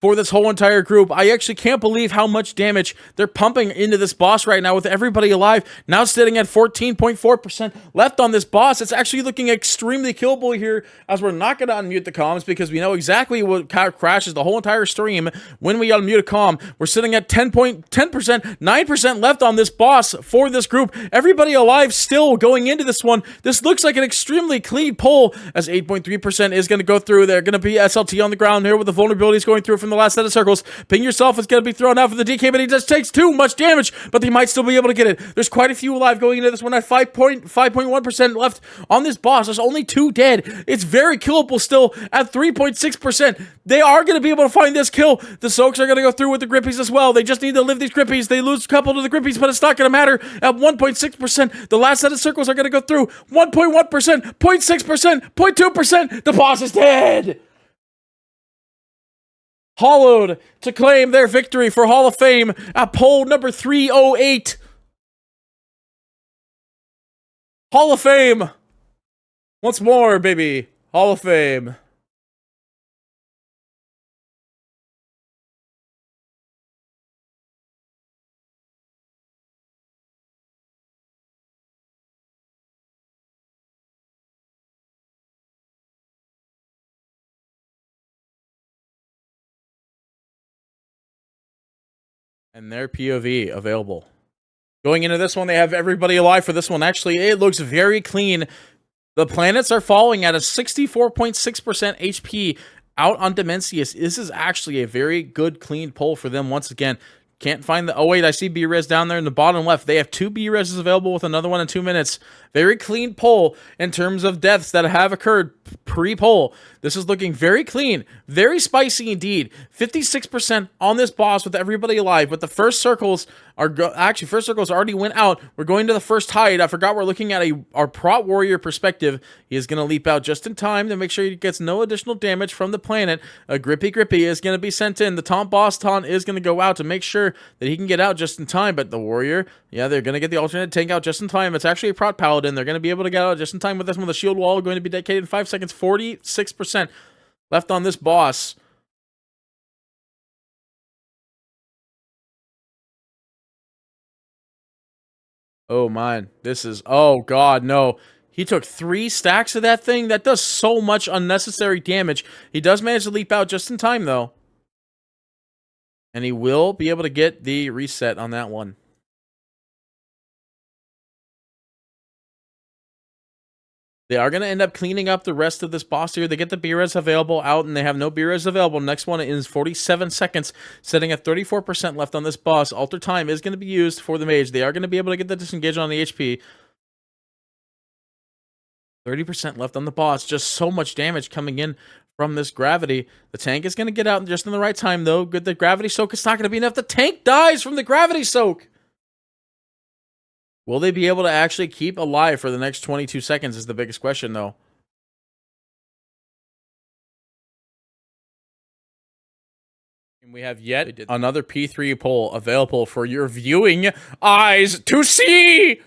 for this whole entire group. I actually can't believe how much damage they're pumping into this boss right now with everybody alive. Now sitting at 14.4% left on this boss. It's actually looking extremely killable here, as we're not going to unmute the comms because we know exactly what crashes the whole entire stream when we unmute a comm. We're sitting at 10%, 9% left on this boss for this group. Everybody alive still going into this one. This looks like an extremely clean pull, as 8.3% is going to go through. They're going to be SLT on the ground here with the vulnerabilities going through from from the last set of circles. Ping yourself is going to be thrown out for the DK, but he just takes too much damage, but they might still be able to get it. There's quite a few alive going into this one at 5.1% left on this boss. There's only 2 dead. It's very killable still at 3.6%. They are going to be able to find this kill. The Soaks are going to go through with the Grippies as well. They just need to live these Grippies. They lose a couple to the Grippies, but it's not going to matter at 1.6%. The last set of circles are going to go through 1.1%, 0.6%, 0.2%. The boss is dead. Hollowed to claim their victory for Hall of Fame at poll number 308. Hall of Fame. Once more, baby. Hall of Fame. And their POV available. Going into this one, they have everybody alive for this one. Actually, it looks very clean. The planets are falling at a 64.6% HP out on Dimensius. This is actually a very good, clean pull for them once again. Can't find the... Oh, wait, I see B-Res down there in the bottom left. They have 2 B-Reses available with another one in 2 minutes. Very clean pull in terms of deaths that have occurred pre-pull. This is looking very clean. Very spicy indeed. 56% on this boss with everybody alive. But the first circles are... Actually, first circles already went out. We're going to the first hide. I forgot we're looking at our Prot Warrior perspective. He is going to leap out just in time to make sure he gets no additional damage from the planet. A Grippy is going to be sent in. The taunt boss taunt is going to go out to make sure that he can get out just in time. But the Warrior, yeah, they're going to get the alternate tank out just in time. It's actually a Prot Paladin. They're going to be able to get out just in time with this one. The shield wall going to be dedicated in 5 seconds. 46% left on this boss. Oh, man. This is... Oh, God, no. He took 3 stacks of that thing. That does so much unnecessary damage. He does manage to leap out just in time, though. And he will be able to get the reset on that one. They are going to end up cleaning up the rest of this boss here. They get the B-Res available out, and they have no B-Res available. Next one is 47 seconds, setting at 34% left on this boss. Alter Time is going to be used for the mage. They are going to be able to get the disengage on the HP. 30% left on the boss. Just so much damage coming in from this gravity. The tank is going to get out just in the right time, though. Good, the gravity soak is not going to be enough. The tank dies from the gravity soak. Will they be able to actually keep alive for the next 22 seconds is the biggest question, though. And we have yet another P3 poll available for your viewing eyes to see.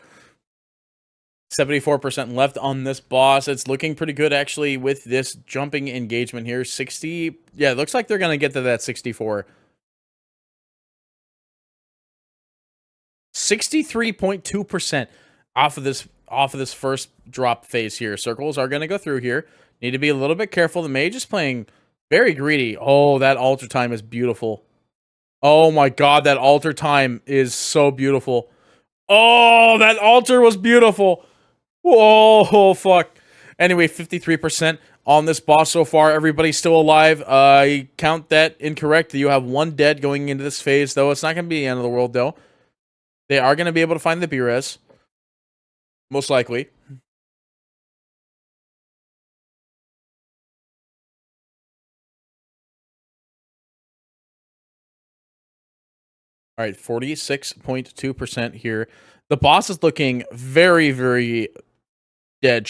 74% left on this boss. It's looking pretty good, actually, with this jumping engagement here. 60. Yeah, it looks like they're going to get to that 64. 63.2% off of this first drop phase here. Circles are going to go through here. Need to be a little bit careful. The mage is playing very greedy. Oh, that altar time is beautiful. Oh my god, that altar time is so beautiful. Oh, that altar was beautiful. Whoa, fuck. Anyway, 53% on this boss so far. Everybody's still alive. I count that incorrect. You have 1 dead going into this phase, though. It's not going to be the end of the world, though. They are going to be able to find the B-Res. Most likely. All right, 46.2% here. The boss is looking very, very dead.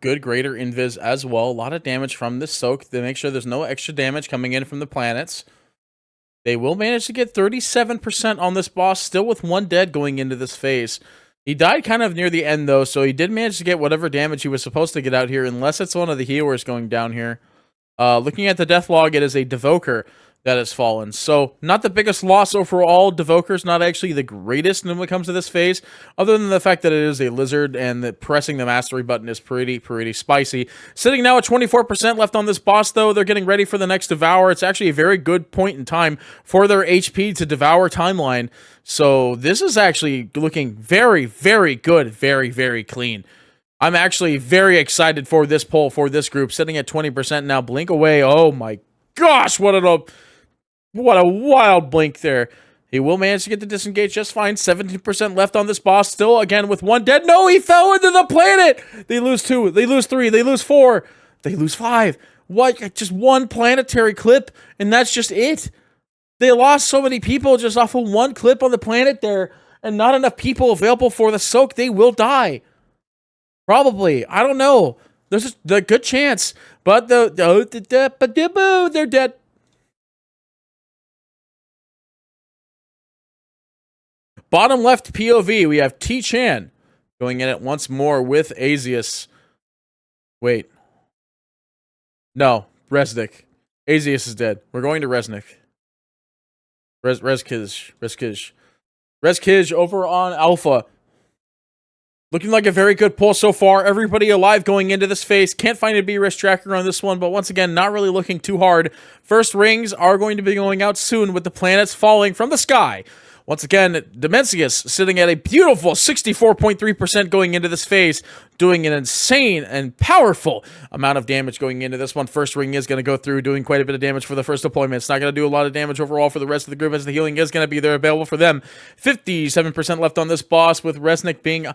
Good greater invis as well. A lot of damage from this soak to make sure there's no extra damage coming in from the planets. They will manage to get 37% on this boss, still with 1 dead going into this phase. He died kind of near the end, though, so he did manage to get whatever damage he was supposed to get out here, unless it's one of the healers going down here. Looking at the death log, it is a Devoker that has fallen. So, not the biggest loss overall. Devoker's not actually the greatest when it comes to this phase, other than the fact that it is a lizard and that pressing the mastery button is pretty spicy. Sitting now at 24% left on this boss, though. They're getting ready for the next Devour. It's actually a very good point in time for their HP to Devour timeline. So, this is actually looking very good, very clean. I'm actually very excited for this poll for this group, sitting at 20% now. Blink away. Oh my gosh, what a wild blink there. He will manage to get the disengage just fine. 17% left on this boss. Still, again, with one dead. No, he fell into the planet. They lose 2. They lose 3. They lose 4. They lose 5. What? Just one planetary clip, and that's just it. They lost so many people just off of one clip on the planet there, and not enough people available for the soak. They will die. Probably. I don't know. There's a good chance. But they're dead. Bottom left POV, we have T-Chan going in it once more with Azius. Wait. No, Resnick. Azius is dead. We're going to Resnick. Rezkiz over on Alpha. Looking like a very good pull so far. Everybody alive going into this phase. Can't find a B-Res tracker on this one, but once again, not really looking too hard. First rings are going to be going out soon with the planets falling from the sky. Once again, Dimensius sitting at a beautiful 64.3% going into this phase, doing an insane and powerful amount of damage going into this one. First ring is going to go through, doing quite a bit of damage for the first deployment. It's not going to do a lot of damage overall for the rest of the group, as the healing is going to be there available for them. 57% left on this boss, with Resnick being...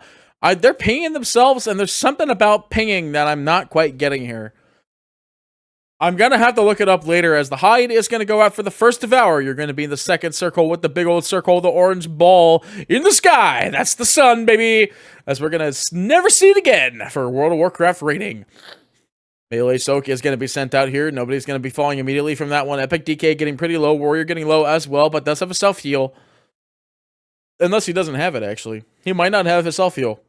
they're pinging themselves, and there's something about pinging that I'm not quite getting here. I'm going to have to look it up later, as the hide is going to go out for the first Devour. You're going to be in the second circle with the big old circle, the orange ball in the sky. That's the sun, baby. As we're going to never see it again for World of Warcraft rating. Melee Soak is going to be sent out here. Nobody's going to be falling immediately from that one. Epic DK getting pretty low. Warrior getting low as well, but does have a self-heal. Unless he doesn't have it, actually. He might not have his self-heal.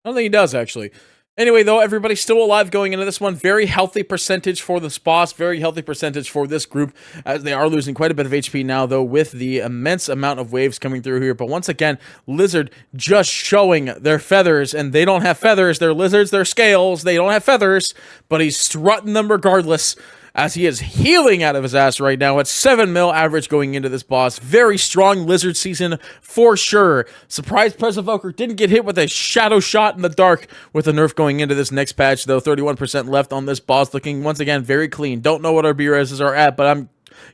I don't think he does, actually. Anyway, though, everybody's still alive going into this one. Very healthy percentage for this boss. Very healthy percentage for this group, as they are losing quite a bit of HP now, though, with the immense amount of waves coming through here. But once again, Lizard just showing their feathers, and they don't have feathers. They're lizards, they're scales. They don't have feathers, but he's strutting them regardless, as he is healing out of his ass right now at 7 mil average going into this boss. Very strong Lizard season for sure. Surprise Presovoker didn't get hit with a shadow shot in the dark with a nerf going into this next patch, though. 31% left on this boss, looking once again very clean. Don't know what our B-reses are at, but I'm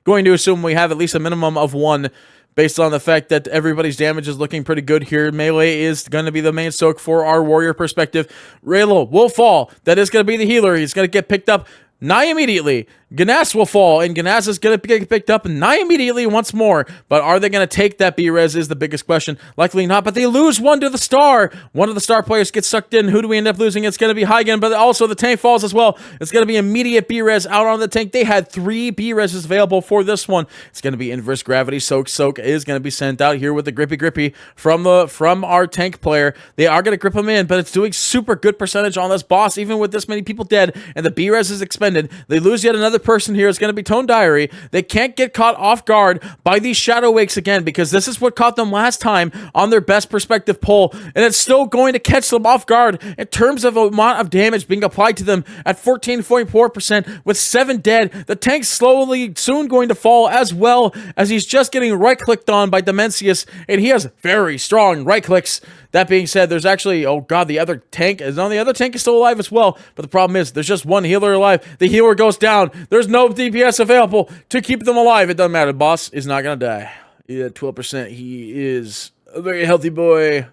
going to assume we have at least a minimum of 1, based on the fact that everybody's damage is looking pretty good here. Melee is going to be the main soak for our warrior perspective. Raylo will fall. That is going to be the healer. He's going to get picked up nigh immediately. Ganas will fall, and Ganas is going to get picked up nigh immediately once more. But are they going to take that B-Res is the biggest question. Likely not, but they lose one to the star. One of the star players gets sucked in. Who do we end up losing? It's going to be Hygen, but also the tank falls as well. It's going to be immediate B-Res out on the tank. They had 3 B-Reses available for this one. It's going to be inverse gravity. Soak is going to be sent out here with the grippy from our tank player. They are going to grip him in, but it's doing super good percentage on this boss, even with this many people dead, and the B-Res is expended. They lose yet another person here. It's going to be Tone Diary. They can't get caught off guard by these Shadow Wakes again, because this is what caught them last time on their best perspective pull, and it's still going to catch them off guard in terms of amount of damage being applied to them at 14.4% with 7 dead. The tank's slowly soon going to fall, as well as he's just getting right-clicked on by Dimensius, and he has very strong right-clicks. That being said, there's actually, oh god, the other tank is still alive as well, but the problem is there's just one healer alive. The healer goes down. There's no DPS available to keep them alive. It doesn't matter. The boss is not gonna die. At 12%, he is a very healthy boy.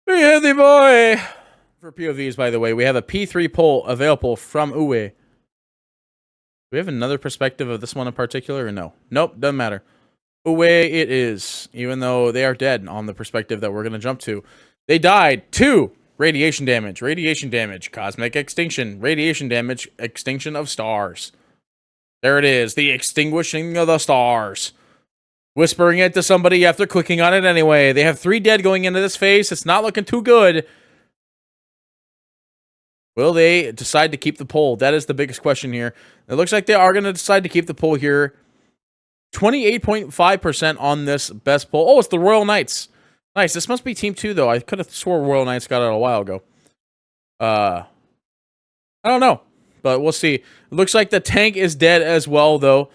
Very healthy boy. For POVs, by the way, we have a P3 poll available from Uwe. Do we have another perspective of this one in particular, or no? Nope, doesn't matter. Way it is, even though they are dead on the perspective that we're going to jump to. They died to radiation damage, cosmic extinction, radiation damage, extinction of stars. There it is, the extinguishing of the stars. Whispering it to somebody after clicking on it anyway. They have 3 dead going into this phase. It's not looking too good. Will they decide to keep the poll? That is the biggest question here. It looks like they are going to decide to keep the poll here. 28.5% on this best poll. Oh, it's the Royal Knights. Nice. This must be Team 2, though. I could have swore Royal Knights got it a while ago. I don't know, but we'll see. It looks like the tank is dead as well, though.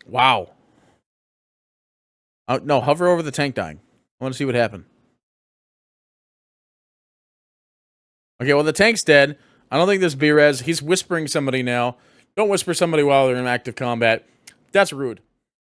Wow. No, hover over the tank dying. I want to see what happened. Okay, well, the tank's dead. I don't think this B-Res. He's whispering somebody now. Don't whisper somebody while they're in active combat. That's rude.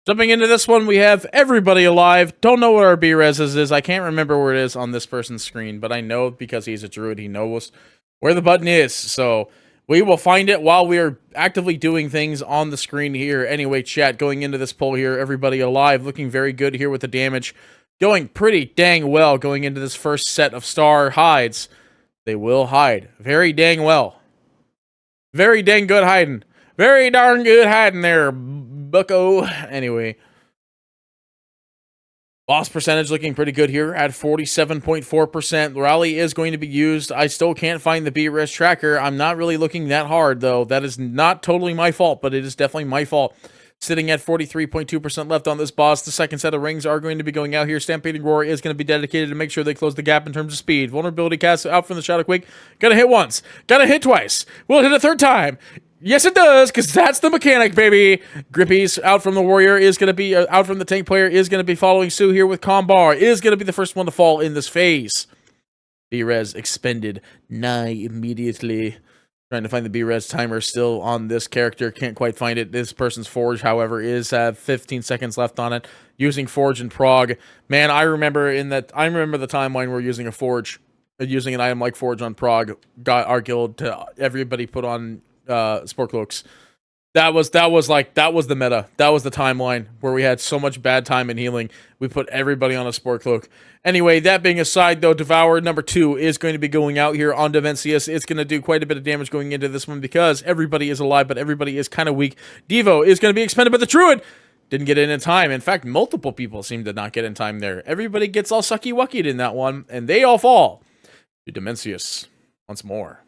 Jumping into this one, we have everybody alive. Don't know what our B-Res is. I can't remember where it is on this person's screen, but I know because he's a druid, he knows where the button is. So we will find it while we are actively doing things on the screen here. Anyway, chat, going into this poll here, everybody alive, looking very good here with the damage. Going pretty dang well going into this first set of star hides. They will hide very dang well. Very dang good hiding. Very darn good hiding there, bucko. Anyway. Loss percentage looking pretty good here at 47.4%. Rally is going to be used. I still can't find the B-Res tracker. I'm not really looking that hard, though. That is not totally my fault, but it is definitely my fault. Sitting at 43.2% left on this boss. The second set of rings are going to be going out here. Stampeding Roar is going to be dedicated to make sure they close the gap in terms of speed. Vulnerability cast out from the Shadow Quake. Gotta hit once. Gotta hit twice. Will it hit a third time? Yes, it does, because that's the mechanic, baby. Grippy's out from the warrior is going to be out from the tank player is going to be following Sue here with Combar. Is going to be the first one to fall in this phase. B-Res expended nigh immediately. Trying to find the B-Res timer still on this character. Can't quite find it. This person's Forge, however, is 15 seconds left on it. Using Forge and Prog. Man, I remember the timeline we're using a Forge. Using an item like Forge on Prog. Got our guild to everybody put on sport cloaks. That was the meta. That was the timeline where we had so much bad time in healing. We put everybody on a sport cloak. Anyway, that being aside, though, Devour number 2 is going to be going out here on Devencius. It's going to do quite a bit of damage going into this one because everybody is alive, but everybody is kind of weak. Devo is going to be expended, but the Druid didn't get in time. In fact, multiple people seem to not get in time there. Everybody gets all sucky-wuckied in that one, and they all fall to Demencius once more.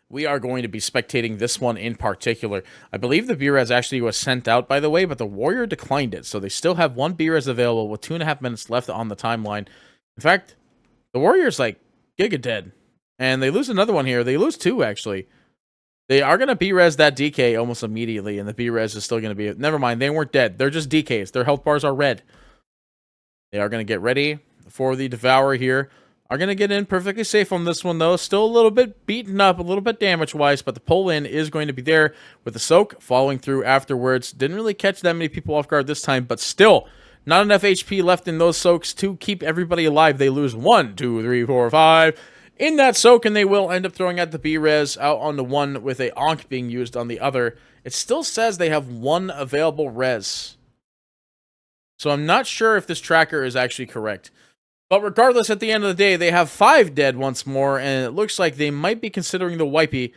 We are going to be spectating this one in particular. I believe the B-Res actually was sent out, by the way, but the Warrior declined it. So they still have one B-Res available with 2.5 minutes left on the timeline. In fact, the Warrior's like giga dead. And they lose another one here. They lose 2, actually. They are going to B-Res that DK almost immediately, and the B-Res is still going to be... Never mind, they weren't dead. They're just DKs. Their health bars are red. They are going to get ready for the Devourer here. Are going to get in perfectly safe on this one, though. Still a little bit beaten up, a little bit damage-wise, but the pull-in is going to be there with the Soak following through afterwards. Didn't really catch that many people off guard this time, but still, not enough HP left in those Soaks to keep everybody alive. They lose 1, 2, 3, 4, 5 in that Soak, and they will end up throwing out the B-Res out on the one with a Ankh being used on the other. It still says they have 1 available Res. So I'm not sure if this tracker is actually correct. But regardless, at the end of the day, they have 5 dead once more, and it looks like they might be considering the wipey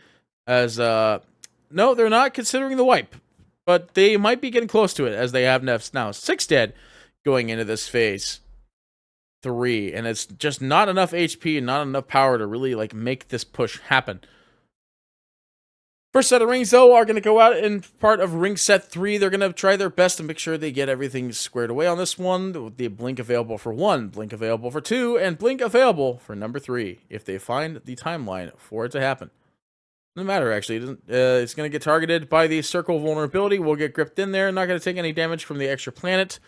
as, no, they're not considering the wipe, but they might be getting close to it, as they have now 6 dead going into this phase 3, and it's just not enough HP and not enough power to really, like, make this push happen. First set of rings, though, are going to go out in part of ring set 3. They're going to try their best to make sure they get everything squared away on this one. The blink available for 1, blink available for 2, and blink available for number 3, if they find the timeline for it to happen. Doesn't matter, actually. It's going to get targeted by the circle vulnerability. We'll get gripped in there. Not going to take any damage from the extra planet.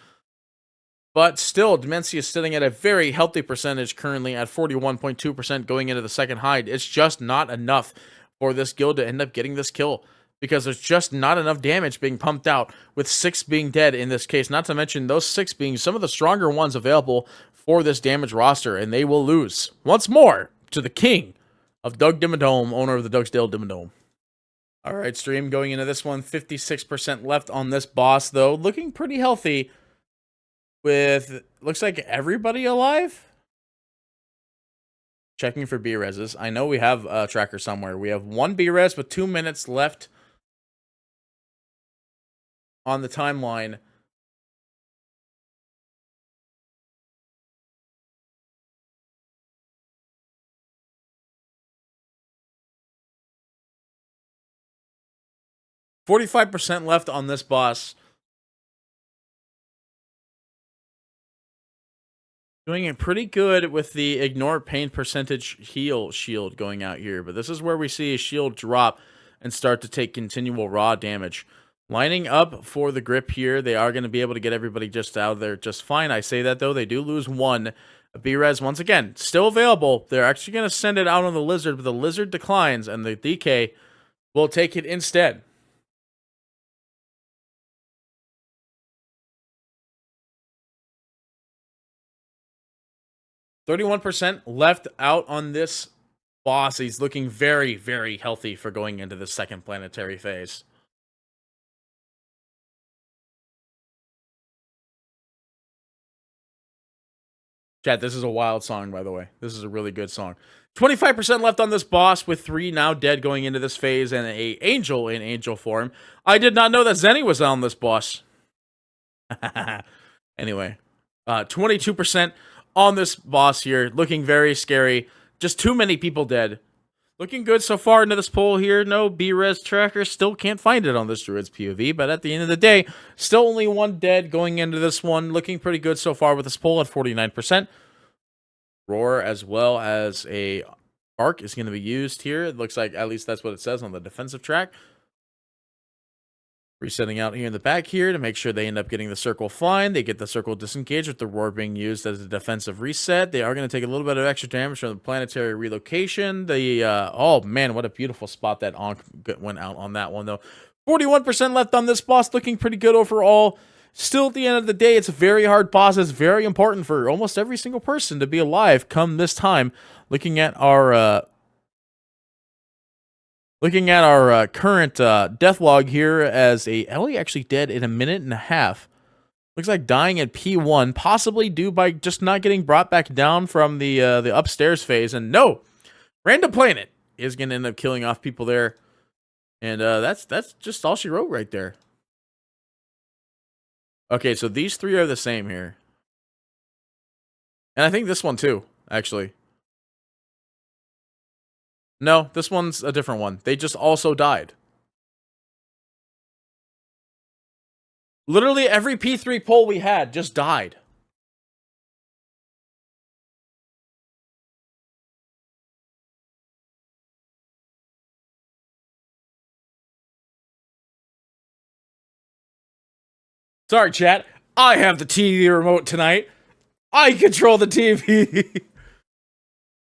But still, Dementia is sitting at a very healthy percentage currently at 41.2% going into the second hide. It's just not enough for this guild to end up getting this kill, because there's just not enough damage being pumped out, with 6 being dead in this case, not to mention those 6 being some of the stronger ones available for this damage roster, and they will lose once more to the king of Doug Dimmadome, owner of the Dougsdale Dimmadome. Alright, stream, going into this one, 56% left on this boss, though, looking pretty healthy, with, looks like everybody alive? Checking for B-Reses. I know we have a tracker somewhere. We have 1 B-Res with 2 minutes left on the timeline. 45% left on this boss. Doing it pretty good with the ignore pain percentage heal shield going out here. But this is where we see a shield drop and start to take continual raw damage. Lining up for the grip here. They are going to be able to get everybody just out of there just fine. I say that, though. They do lose one. B-Res, once again, still available. They're actually going to send it out on the Lizard, but the Lizard declines, and the DK will take it instead. %31% left out on this boss. He's looking very, very healthy for going into the second planetary phase. Chat, this is a wild song, by the way. This is a really good song. 25% left on this boss with 3 now dead going into this phase and a angel in angel form. I did not know that Zenny was on this boss. Anyway, 22% on this boss here. Looking very scary. Just too many people dead. Looking good so far into this poll here. No B-Res tracker. Still can't find it on this Druid's POV. But at the end of the day, still only 1 dead going into this one. Looking pretty good so far with this poll at 49%. Roar as well as a arc is going to be used here. It looks like at least that's what it says on the defensive track. Resetting out here in the back here to make sure they end up getting the circle fine. They get the circle disengaged with the roar being used as a defensive reset. They are going to take a little bit of extra damage from the planetary relocation. The oh man, what a beautiful spot that Ankh went out on that one though. 41% left on this boss, looking pretty good overall. Still, at the end of the day, it's a very hard boss. It's very important for almost every single person to be alive come this time. Looking at our current death log here, as a Ellie actually dead in 1.5 minutes. Looks like dying at P1, possibly due by just not getting brought back down from the upstairs phase. And no, Random Planet is going to end up killing off people there. And that's just all she wrote right there. Okay, so these 3 are the same here. And I think this one too, actually. No, this one's a different one. They just also died. Literally every P3 poll we had just died. Sorry, chat. I have the TV remote tonight. I control the TV.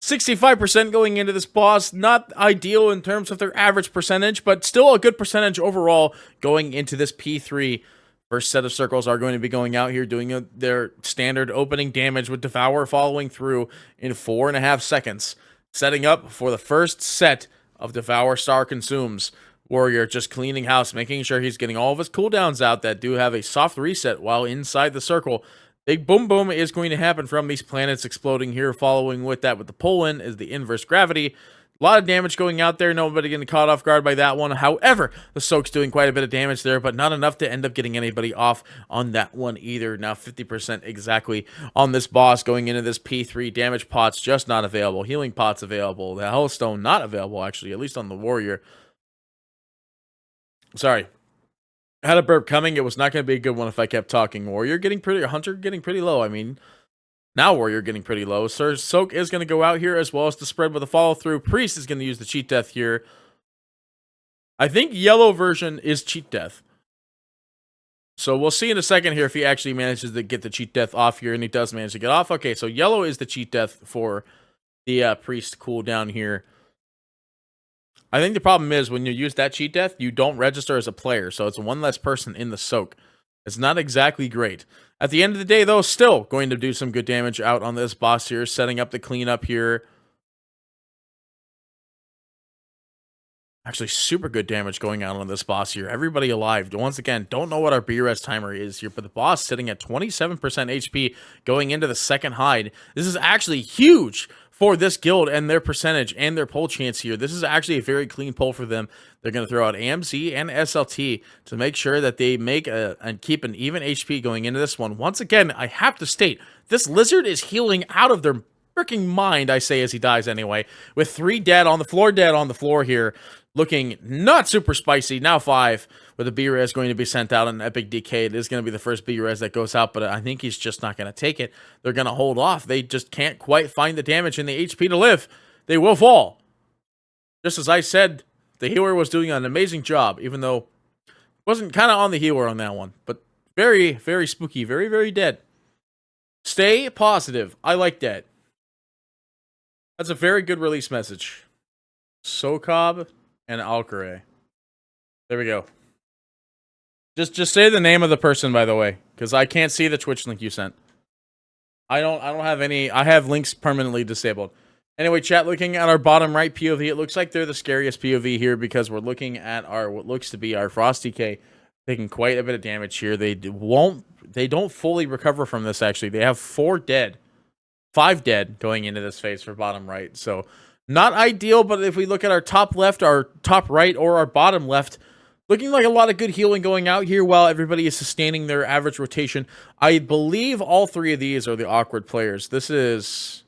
65% going into this boss. Not ideal in terms of their average percentage, but still a good percentage overall going into this P3. First set of circles are going to be going out here doing their standard opening damage with Devour following through in 4.5 seconds. Setting up for the first set of Devour Star Consumes. Warrior just cleaning house, making sure he's getting all of his cooldowns out that do have a soft reset while inside the circle. Big boom boom is going to happen from these planets exploding here. Following with that with the pull-in is the inverse gravity. A lot of damage going out there. Nobody getting caught off guard by that one. However, the Soak's doing quite a bit of damage there, but not enough to end up getting anybody off on that one either. Now 50% exactly on this boss going into this P3. Damage pots just not available. Healing pots available. The Hellstone not available, actually, at least on the Warrior. Sorry. I had a burp coming. It was not going to be a good one if I kept talking. Warrior getting pretty... Hunter getting pretty low. I mean... Now Warrior getting pretty low. Sir Soak is going to go out here as well as the spread with a follow-through. Priest is going to use the cheat death here. I think yellow version is cheat death. So we'll see in a second here if he actually manages to get the cheat death off here. And he does manage to get off. Okay, so yellow is the cheat death for the Priest cooldown here. I think the problem is when you use that cheat death, you don't register as a player. So it's one less person in the Soak. It's not exactly great. At the end of the day, though, still going to do some good damage out on this boss here. Setting up the cleanup here. Actually, super good damage going out on this boss here. Everybody alive. Once again, don't know what our B-Res timer is here, but the boss sitting at 27% HP going into the second hide. This is actually huge for this guild and their percentage and their pull chance here. This is actually a very clean pull for them. They're going to throw out AMZ and SLT to make sure that they make and keep an even HP going into this one. Once again, I have to state, this Lizard is healing out of their freaking mind, I say as he dies anyway, with 3 dead on the floor here. looking not super spicy. Now 5 with a B-Res going to be sent out in Epic DK. It is going to be the first B-Res that goes out, but I think he's just not going to take it. They're going to hold off. They just can't quite find the damage and the HP to live. They will fall. Just as I said, the healer was doing an amazing job, even though it wasn't kind of on the healer on that one. But very, very spooky. Very, very dead. Stay positive. I like that. That's a very good release message. Sokob and Alcaray. There we go. Just say the name of the person, by the way, because I can't see the Twitch link you sent. I don't have any. I have links permanently disabled. Anyway, chat, looking at our bottom right POV, it looks like they're the scariest POV here because we're looking at our what looks to be our Frost DK taking quite a bit of damage here. They don't fully recover from this. Actually, they have 4 dead. 5 dead going into this phase for bottom right. So not ideal, but if we look at our top left, our top right, or our bottom left, looking like a lot of good healing going out here while everybody is sustaining their average rotation. I believe all 3 of these are the awkward players. This is...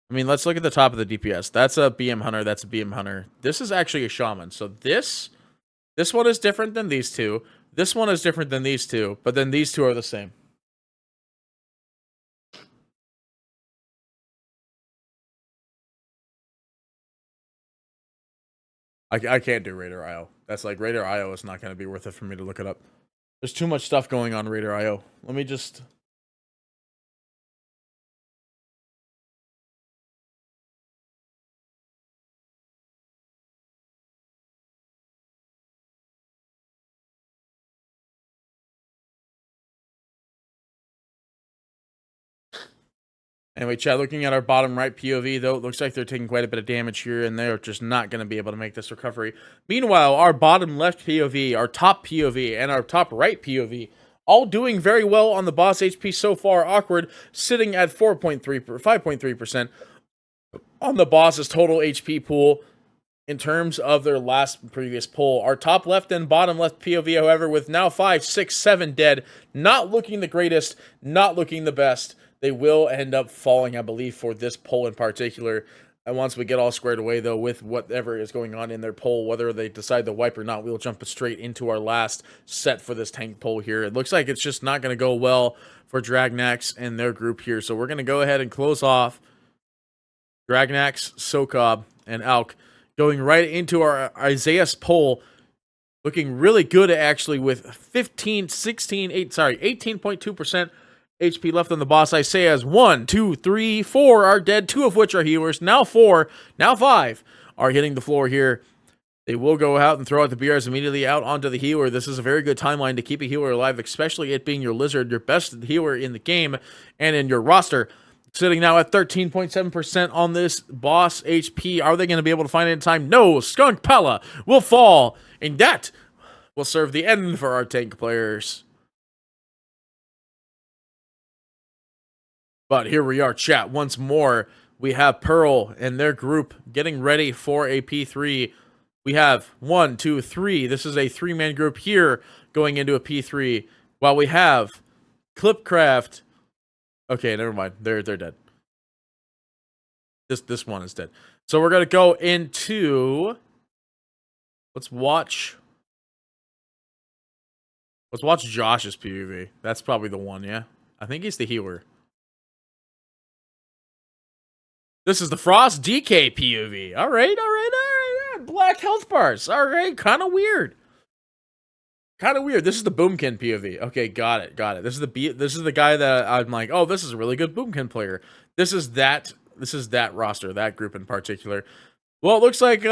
I mean, let's look at the top of the DPS. That's a BM Hunter. That's a BM Hunter. This is actually a Shaman. So this one is different than these two. This one is different than these two. But then these two are the same. I can't do Raider IO. That's like, Raider IO is not going to be worth it for me to look it up. There's too much stuff going on Raider IO. Let me just... Anyway, chat, looking at our bottom right POV, though, it looks like they're taking quite a bit of damage here, and they're just not going to be able to make this recovery. Meanwhile, our bottom left POV, our top POV, and our top right POV, all doing very well on the boss HP so far. Awkward, sitting at 5.3% on the boss's total HP pool in terms of their previous pull. Our top left and bottom left POV, however, with now 5, 6, 7 dead, not looking the greatest, not looking the best. They will end up falling, I believe, for this poll in particular. And once we get all squared away, though, with whatever is going on in their poll, whether they decide to wipe or not, we'll jump straight into our last set for this tank poll here. It looks like it's just not going to go well for Dragnax and their group here. So we're going to go ahead and close off Dragnax, Sokob, and Alk. Going right into our Isaiah's poll. Looking really good, actually, with 18.2% HP left on the boss. Isaiah's 1, 2, 3, 4 are dead, 2 of which are healers. Now 4, now 5 are hitting the floor here. They will go out and throw out the BRs immediately out onto the healer. This is a very good timeline to keep a healer alive, especially it being your Lizard, your best healer in the game and in your roster. Sitting now at 13.7% on this boss HP. Are they going to be able to find it in time? No. Skunk Pella will fall, and that will serve the end for our tank players. But here we are, chat. Once more, we have Pearl and their group getting ready for a P3. We have 1, 2, 3. This is a 3-man group here going into a P3. While we have Clipcraft. Okay, never mind. They're dead. This one is dead. So we're gonna go into. Let's watch Josh's PvP. That's probably the one. Yeah, I think he's the healer. This is the Frost DK POV. All right. Black health bars. All right, kind of weird. This is the Boomkin POV. Okay, got it. This is the guy that I'm like, oh, this is a really good Boomkin player. This is that roster, that group in particular. Well, it looks like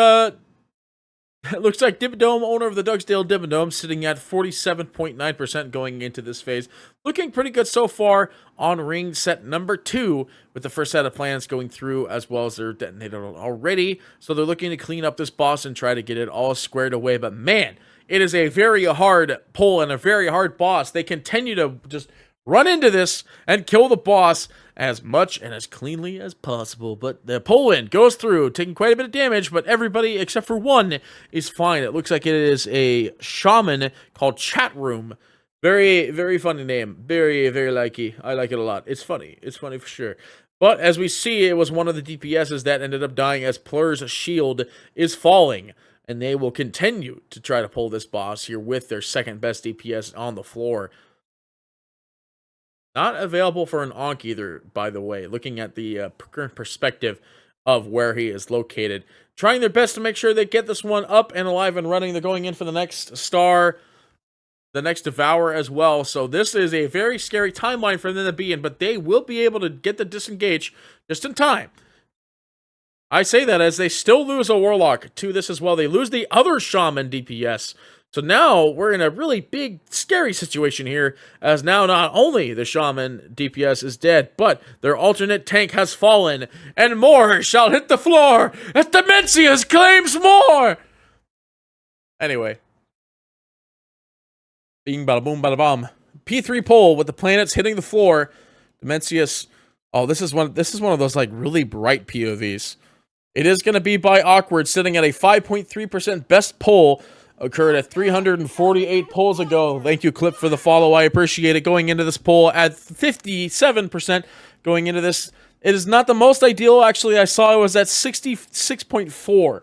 Dibadome, owner of the Dugsdale Dibadome, sitting at 47.9% going into this phase. Looking pretty good so far on ring set number 2, with the first set of plans going through, as well as they're detonated already. So they're looking to clean up this boss and try to get it all squared away. But man, it is a very hard pull and a very hard boss. They continue to just run into this and kill the boss as much and as cleanly as possible. But the pull-in goes through, taking quite a bit of damage, but everybody except for one is fine. It looks like it is a shaman called Chat Room. Very, very funny name. Very, very likey. I like it a lot. It's funny. It's funny for sure. But as we see, it was one of the DPSs that ended up dying as Plur's shield is falling. And they will continue to try to pull this boss here with their second best DPS on the floor. Not available for an Ankh either, by the way, looking at the current perspective of where he is located. Trying their best to make sure they get this one up and alive and running. They're going in for the next star, the next Devour as well. So this is a very scary timeline for them to be in, but they will be able to get the disengage just in time. I say that as they still lose a Warlock to this as well. They lose the other Shaman DPS. So now we're in a really big, scary situation here, as now not only the Shaman DPS is dead, but their alternate tank has fallen, and more shall hit the floor as Dimensius claims more! Anyway. Bing, bada boom, bada bomb. P3 pull with the planets hitting the floor. Dimensius. Oh, this is one of those like really bright POVs. It is going to be by Awkward, sitting at a 5.3% best pull. Occurred at 348 polls ago. Thank you, Clip, for the follow. I appreciate it. Going into this poll at 57%. Going into this, it is not the most ideal. Actually, I saw it was at 66.4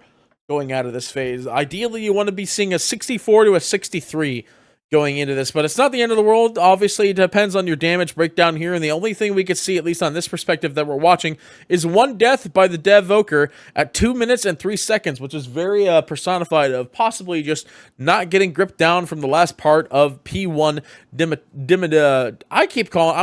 going out of this phase. Ideally, you want to be seeing a 64 to a 63 going into this, but it's not the end of the world. Obviously, it depends on your damage breakdown here, and the only thing we could see, at least on this perspective that we're watching, is one death by the Devoker at 2 minutes and 3 seconds, which is very personified of possibly just not getting gripped down from the last part of P1 I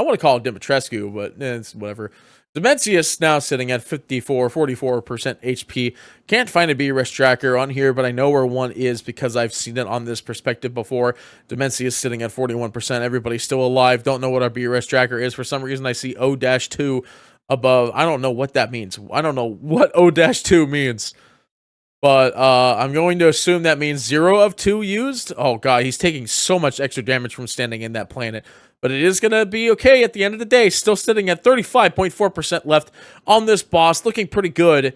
want to call it Dimitrescu, but it's whatever. Dimensius now sitting at 44% HP. Can't find a BRS tracker on here, but I know where one is because I've seen it on this perspective before. Dimensius sitting at 41%. Everybody's still alive. Don't know what our BRS tracker is. For some reason, I see O-2 above. I don't know what that means. I don't know what O-2 means. But I'm going to assume that means 0 of 2 used. Oh, God, he's taking so much extra damage from standing in that planet. But it is going to be okay at the end of the day. Still sitting at 35.4% left on this boss. Looking pretty good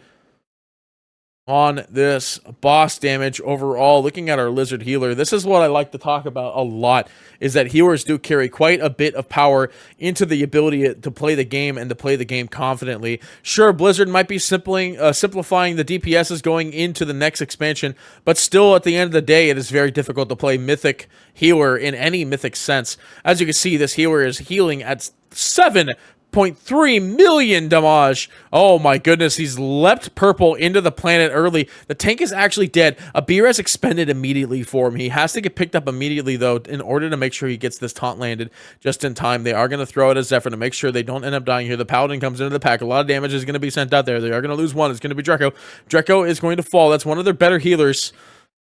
on this boss damage overall. Looking at our Lizard Healer, this is what I like to talk about a lot, is that healers do carry quite a bit of power into the ability to play the game and to play the game confidently. Sure, Blizzard might be simplifying the DPSs going into the next expansion, but still at the end of the day, it is very difficult to play Mythic Healer in any Mythic sense. As you can see, this healer is healing at 7.3 million damage. Oh my goodness, he's leapt purple into the planet early. The tank is actually dead. A BRS expended immediately for him. He has to get picked up immediately, though, in order to make sure he gets this taunt landed just in time. They are going to throw it at Zephyr to make sure they don't end up dying here. The Paladin comes into the pack. A lot of damage is going to be sent out there. They are going to lose one. It's going to be Draco. Draco is going to fall. That's one of their better healers.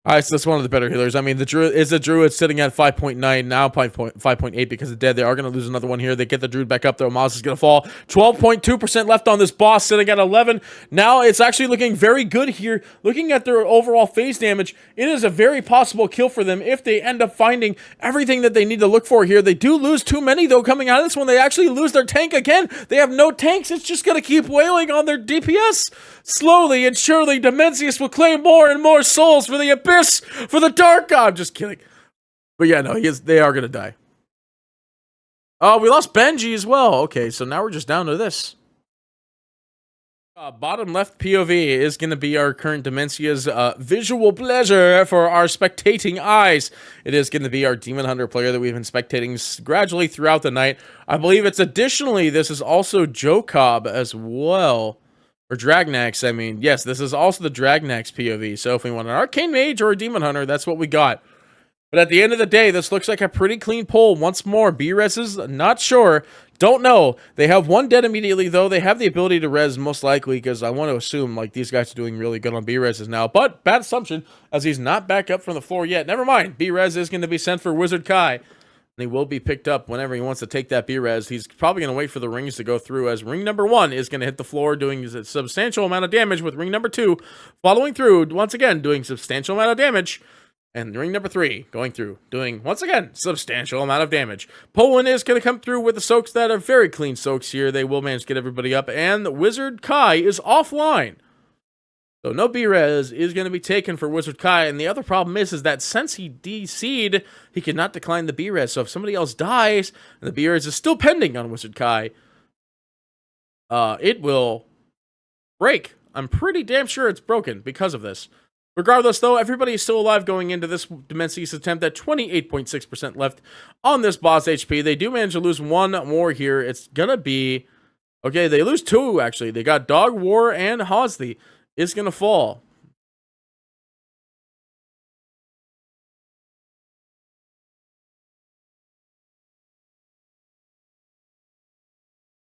Alright, so that's one of the better healers. I mean, the Druid sitting at 5.9, now 5.8 because of dead. They are going to lose another one here. They get the Druid back up, though. Maz is going to fall. 12.2% left on this boss, sitting at 11. Now, it's actually looking very good here. Looking at their overall phase damage, it is a very possible kill for them if they end up finding everything that they need to look for here. They do lose too many, though, coming out of this one. They actually lose their tank again. They have no tanks. It's just going to keep wailing on their DPS. Slowly and surely, Dimensius will claim more and more souls for the Abyss, for the Dark God. I'm just kidding. But yeah, no, they are going to die. Oh, we lost Benji as well. Okay, so now we're just down to this. Bottom left POV is going to be our current Dimensia's visual pleasure for our spectating eyes. It is going to be our Demon Hunter player that we've been spectating gradually throughout the night. I believe it's additionally, this is also Jokob as well. Or Dragnax, I mean. Yes, this is also the Dragnax POV. So if we want an Arcane Mage or a Demon Hunter, that's what we got. But at the end of the day, this looks like a pretty clean pull. Once more, B-Res is not sure. Don't know. They have one dead immediately, though. They have the ability to res, most likely, because I want to assume, like, these guys are doing really good on B-Reses now. But, bad assumption, as he's not back up from the floor yet. Never mind. B-Res is going to be sent for Wizard Kai. And he will be picked up whenever he wants to take that B-Res. He's probably going to wait for the rings to go through, as ring number 1 is going to hit the floor, doing a substantial amount of damage, with ring number 2 following through, once again, doing substantial amount of damage. And ring number 3 going through, doing, once again, substantial amount of damage. Poland is going to come through with the soaks that are very clean soaks here. They will manage to get everybody up. And Wizard Kai is offline. So no B-Res is going to be taken for Wizard Kai. And the other problem is that since he DC'd, he cannot decline the B-Res. So if somebody else dies, and the B-Res is still pending on Wizard Kai, it will break. I'm pretty damn sure it's broken because of this. Regardless, though, everybody is still alive going into this Dimensius attempt at 28.6% left on this boss HP. They do manage to lose one more here. It's gonna be... Okay, they lose two, actually. They got Dog War and Hosley is gonna fall.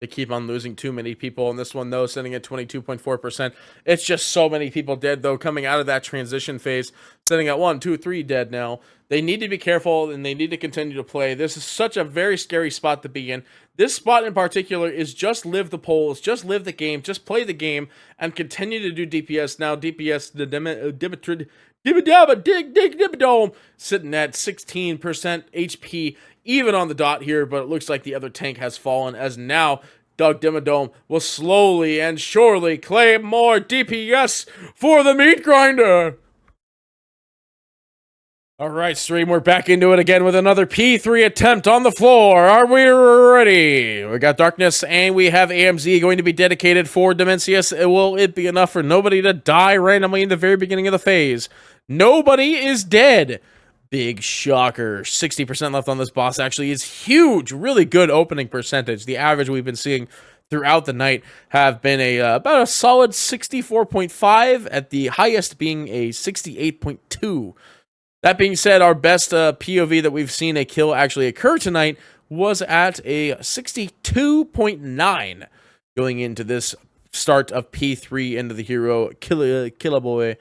They keep on losing too many people in this one, though, sitting at 22.4%. It's just so many people dead, though, coming out of that transition phase, sitting at 1, 2, 3 dead now. They need to be careful, and they need to continue to play. This is such a very scary spot to be in. This spot in particular is just live the polls, just live the game, just play the game, and continue to do DPS. Now, DPS, the Dibadome, sitting at 16% HP, even on the dot here, but it looks like the other tank has fallen, as now Doug Dimmadome will slowly and surely claim more DPS for the meat grinder. Alright, stream, we're back into it again with another P3 attempt on the floor. Are we ready? We got Darkness, and we have AMZ going to be dedicated for Dimensius. Will it be enough for nobody to die randomly in the very beginning of the phase? Nobody is dead. Big shocker. 60% left on this boss actually is huge. Really good opening percentage. The average we've been seeing throughout the night have been about a solid 64.5, at the highest being a 68.2. That being said, our best POV that we've seen a kill actually occur tonight was at a 62.9 going into this start of P3 into the hero Killa Boy.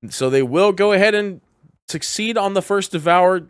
So they will go ahead and succeed on the first devour,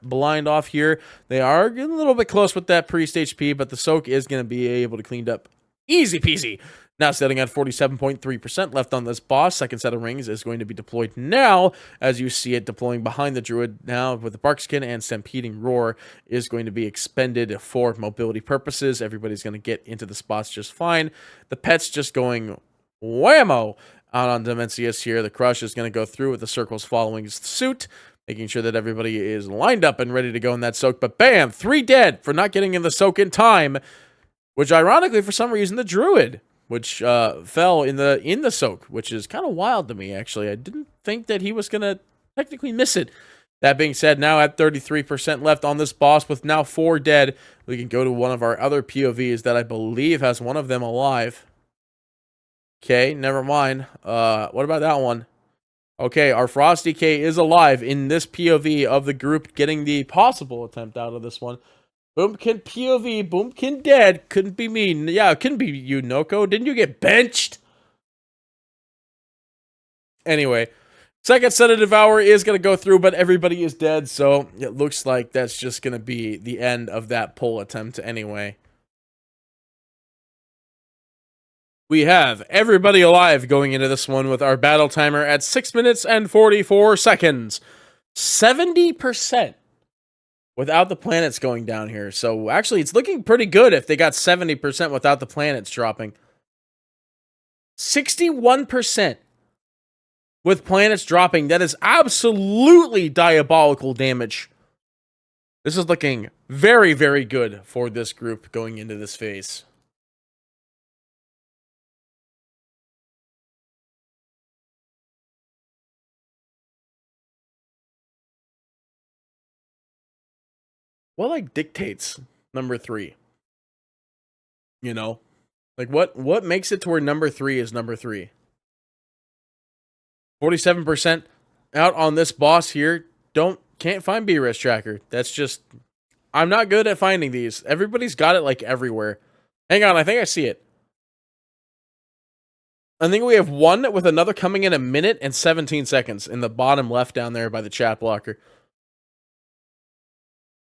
blind off here. They are getting a little bit close with that priest HP, but the soak is going to be able to clean up easy peasy. Now sitting at 47.3% left on this boss. Second set of rings is going to be deployed now, as you see it deploying behind the druid now with the bark skin, and stampeding roar is going to be expended for mobility purposes. Everybody's going to get into the spots just fine. The pet's just going whammo out on Dimensius here. The crush is going to go through with the circles following suit, making sure that everybody is lined up and ready to go in that soak. But bam, 3 dead for not getting in the soak in time, which ironically for some reason the druid, which fell in the soak, which is kind of wild to me, actually. I didn't think that he was going to technically miss it. That being said, now at 33% left on this boss with now 4 dead, we can go to one of our other POVs that I believe has one of them alive. Okay, never mind. What about that one? Okay, our Frosty K is alive in this POV of the group getting the possible attempt out of this one. Boomkin POV, Boomkin dead. Couldn't be me. Yeah, it couldn't be you, Noko. Didn't you get benched? Anyway, second set of Devour is going to go through, but everybody is dead, so it looks like that's just going to be the end of that pull attempt anyway. We have everybody alive going into this one with our battle timer at 6 minutes and 44 seconds. 70%. Without the planets going down here. So actually, it's looking pretty good if they got 70% without the planets dropping. 61% with planets dropping. That is absolutely diabolical damage. This is looking very, very good for this group going into this phase. What, like, dictates number 3? You know? Like, what makes it to where number 3 is number 3? 47% out on this boss here. Can't find B-Res tracker. That's just... I'm not good at finding these. Everybody's got it, like, everywhere. Hang on, I think I see it. I think we have one with another coming in 1 minute and 17 seconds in the bottom left down there by the chat blocker.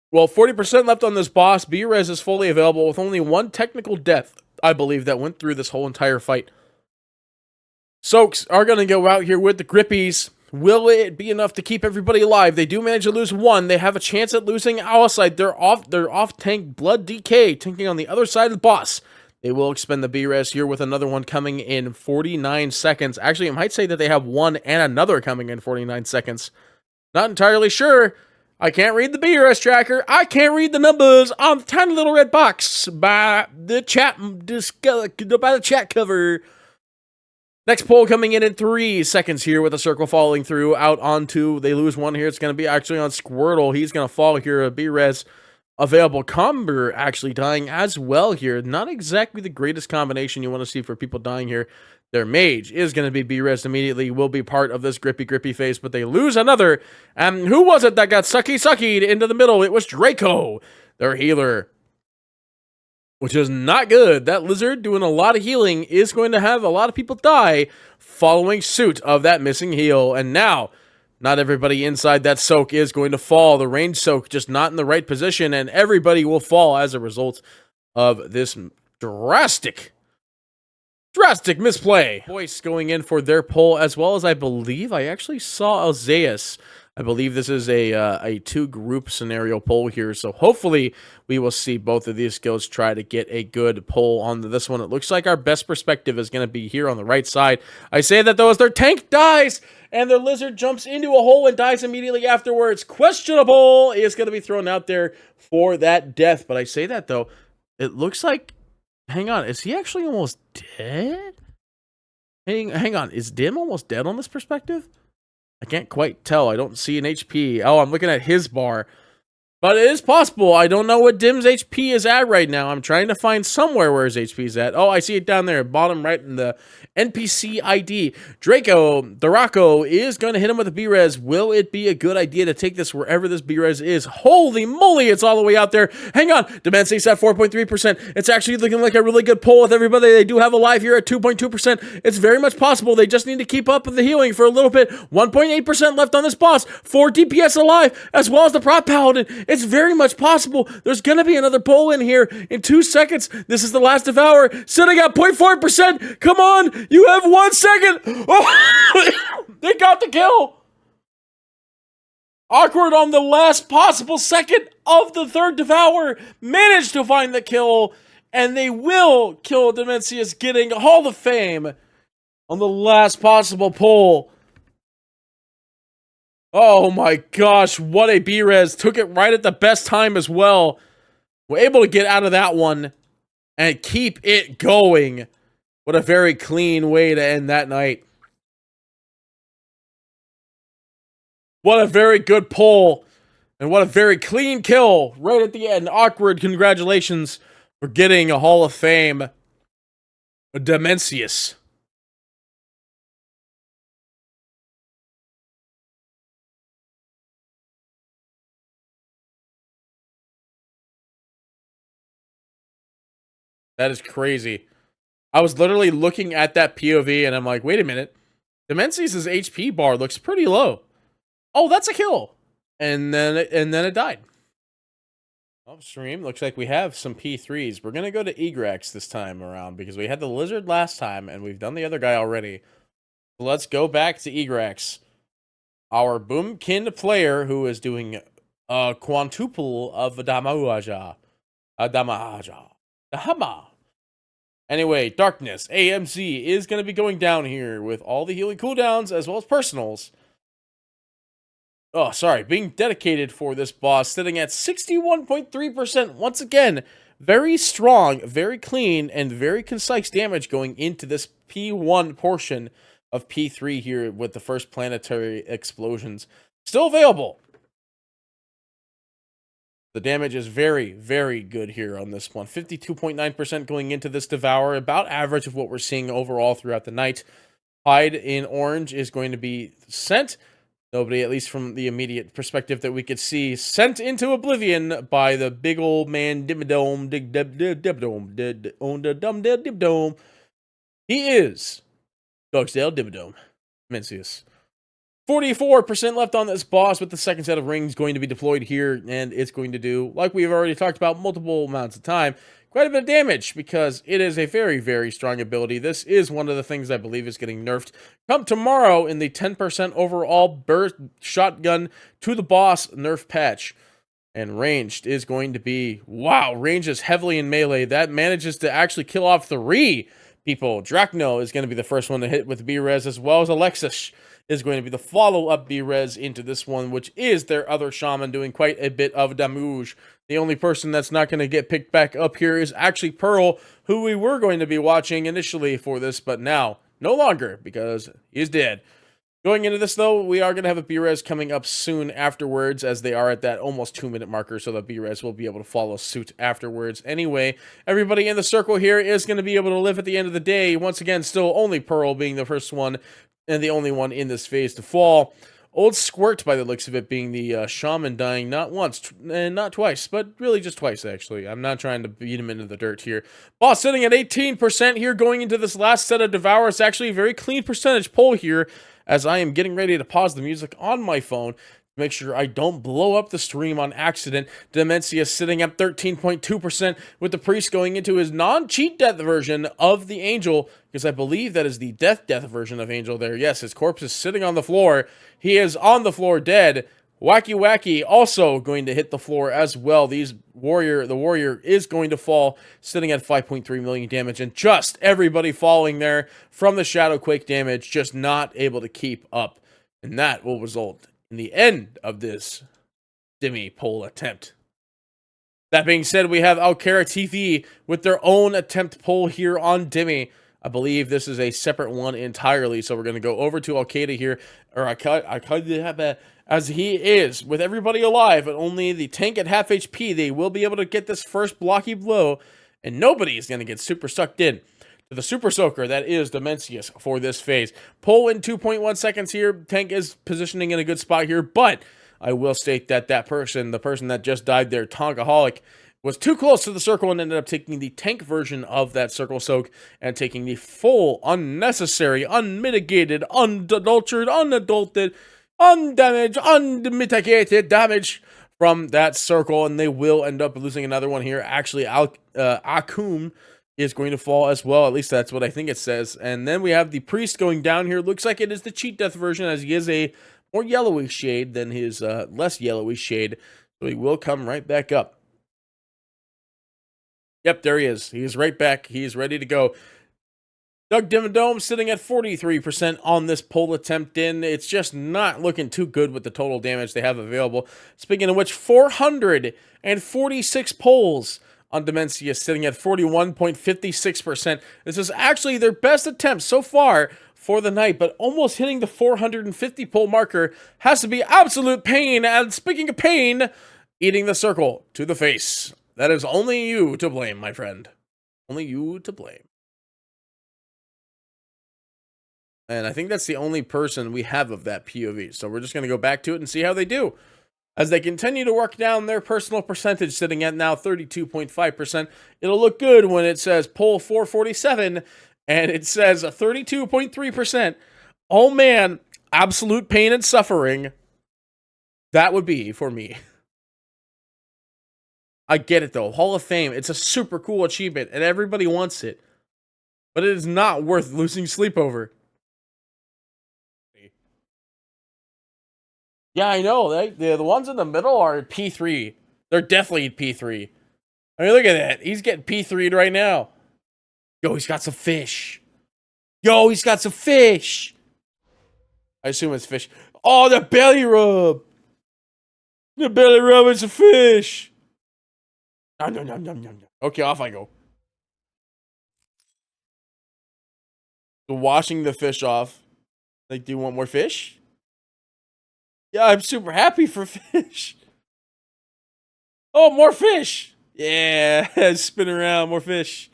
Well, 40% left on this boss. B-Res is fully available with only 1 technical death, I believe, that went through this whole entire fight. Soaks are going to go out here with the grippies. Will it be enough to keep everybody alive? They do manage to lose 1. They have a chance at losing Owlside. They're off tank Blood DK, tanking on the other side of the boss. They will expend the B-Res here with another one coming in 49 seconds. Actually, I might say that they have 1 and another coming in 49 seconds. Not entirely sure. I can't read the B-Res tracker. I can't read the numbers on the tiny little red box by the chat cover. Next pull coming in 3 seconds here with a circle falling through out onto, they lose one here. It's going to be actually on Squirtle. He's going to fall here. A B-Res available. Comber actually dying as well here. Not exactly the greatest combination you want to see for people dying here. Their mage is going to be B-Res immediately, will be part of this grippy phase, but they lose another. And who was it that got suckied into the middle? It was Draco, their healer, which is not good. That lizard doing a lot of healing is going to have a lot of people die following suit of that missing heal. And now, not everybody inside that soak is going to fall. The range soak just not in the right position, and everybody will fall as a result of this drastic misplay. Voice going in for their pull, as well as I believe I actually saw Alzeus. I believe this is a two-group scenario pull here, so hopefully we will see both of these skills try to get a good pull on this one. It looks like our best perspective is going to be here on the right side. I say that, though, as their tank dies, and their lizard jumps into a hole and dies immediately afterwards. Questionable is going to be thrown out there for that death, but I say that, though, it looks like... Hang on, is he actually almost dead? Hang on, is Dim almost dead on this perspective? I can't quite tell. I don't see an HP. Oh, I'm looking at his bar. But it is possible. I don't know what Dim's HP is at right now. I'm trying to find somewhere where his HP is at. Oh, I see it down there, bottom right in the NPC ID. Draco, the Rocco, is going to hit him with a B-Res. Will it be a good idea to take this wherever this B-Res is? Holy moly, it's all the way out there. Hang on, Demency's at 4.3%. It's actually looking like a really good pull with everybody. They do have a live here at 2.2%. It's very much possible. They just need to keep up with the healing for a little bit. 1.8% left on this boss. 4 DPS alive, as well as the prop paladin. It's very much possible. There's going to be another pull in here in 2 seconds. This is the last Devour, sitting at 0.4%. Come on, you have 1 second. Oh, they got the kill. Awkward on the last possible second of the third Devour. Managed to find the kill, and they will kill Demencius, getting Hall of Fame on the last possible pull. Oh my gosh, what a B-Res. Took it right at the best time as well. We're able to get out of that one and keep it going. What a very clean way to end that night. What a very good pull. And what a very clean kill right at the end. Awkward, congratulations for getting a Hall of Fame. Demencius. That is crazy. I was literally looking at that POV and I'm like, wait a minute. Demencius' HP bar looks pretty low. Oh, that's a kill. And then it died. Upstream, looks like we have some P3s. We're going to go to Egrax this time around because we had the lizard last time and we've done the other guy already. So let's go back to Egrax. Our Boomkin player who is doing a quintuple of Damaja. Dahama. Anyway, Darkness, AMC, is going to be going down here with all the healing cooldowns as well as personals. Oh, sorry, being dedicated for this boss, sitting at 61.3%. Once again, very strong, very clean, and very concise damage going into this P1 portion of P3 here with the first planetary explosions. Still available. The damage is very, very good here on this one. 52.9% going into this Devour, about average of what we're seeing overall throughout the night. Hide in orange is going to be sent. Nobody, at least from the immediate perspective that we could see, sent into oblivion by the big old man Dimmadome. He is Dogsdale Dimmadome. Mencius. 44% left on this boss with the second set of rings going to be deployed here, and it's going to do, like we've already talked about multiple amounts of time, quite a bit of damage because it is a very, very strong ability. This is one of the things I believe is getting nerfed. Come tomorrow in the 10% overall burst shotgun to the boss nerf patch. And ranged is going to be, wow, range is heavily in melee. That manages to actually kill off 3 people. Drachno is going to be the first one to hit with B-Res, as well as Alexis is going to be the follow-up B-Res into this one, which is their other shaman doing quite a bit of damage. The only person that's not going to get picked back up here is actually Pearl, who we were going to be watching initially for this, but now no longer because he's dead. Going into this, though, we are going to have a B-Res coming up soon afterwards, as they are at that almost 2-minute marker, so the B-Res will be able to follow suit afterwards. Anyway, everybody in the circle here is going to be able to live at the end of the day. Once again, still only Pearl being the first one and the only one in this phase to fall. Old Squirt, by the looks of it, being the shaman, dying not once and not twice, but really just twice, actually. I'm not trying to beat him into the dirt here. Boss sitting at 18% here going into this last set of Devour. It's actually a very clean percentage pull here, as I am getting ready to pause the music on my phone to make sure I don't blow up the stream on accident. Dementia sitting at 13.2%, with the priest going into his non-cheat death version of the angel, because I believe that is the death version of angel there. Yes, his corpse is sitting on the floor. He is on the floor dead. Wacky also going to hit the floor as well. The warrior is going to fall, sitting at 5.3 million damage, and just everybody falling there from the Shadow Quake damage, just not able to keep up. And that will result in the end of this Demi pull attempt. That being said, we have Alcara TV with their own attempt pull here on Demi. I believe this is a separate one entirely, so we're going to go over to Al-Qaeda here, or Al-Qaeda, as he is, with everybody alive, and only the tank at half HP, they will be able to get this first blocky blow, and nobody is going to get super sucked in to the Super Soaker that is Demencius for this phase. Pull in 2.1 seconds here. Tank is positioning in a good spot here, but I will state that the person that just died there, Tonkaholic, was too close to the circle and ended up taking the tank version of that circle soak and taking the full, unnecessary, unmitigated, unadulterated, undamaged, unmitigated damage from that circle, and they will end up losing another one here. Actually, Akum is going to fall as well. At least that's what I think it says. And then we have the priest going down here. Looks like it is the cheat death version, as he is a more yellowy shade than his less yellowy shade. So he will come right back up. Yep, there he is. He is right back. He is ready to go. Doug Dimmadome sitting at 43% on this pull attempt in. It's just not looking too good with the total damage they have available. Speaking of which, 446 pulls on Demencia, sitting at 41.56%. This is actually their best attempt so far for the night, but almost hitting the 450 pull marker has to be absolute pain. And speaking of pain, eating the circle to the face. That is only you to blame, my friend. Only you to blame. And I think that's the only person we have of that POV. So we're just going to go back to it and see how they do. As they continue to work down their personal percentage, sitting at now 32.5%. It'll look good when it says pull 447 and it says 32.3%. Oh man, absolute pain and suffering. That would be for me. I get it though. Hall of Fame, it's a super cool achievement and everybody wants it. But it is not worth losing sleep over. Yeah, I know. The ones in the middle are P3. They're definitely P3. I mean, look at that. He's getting P3'd right now. Yo, he's got some fish. Yo, he's got some fish. I assume it's fish. Oh, the belly rub. The belly rub is a fish. Nom, nom, nom, nom, nom. Okay, off I go. So washing the fish off. Like, do you want more fish? Yeah, I'm super happy for fish. Oh, more fish. Yeah, spin around, more fish.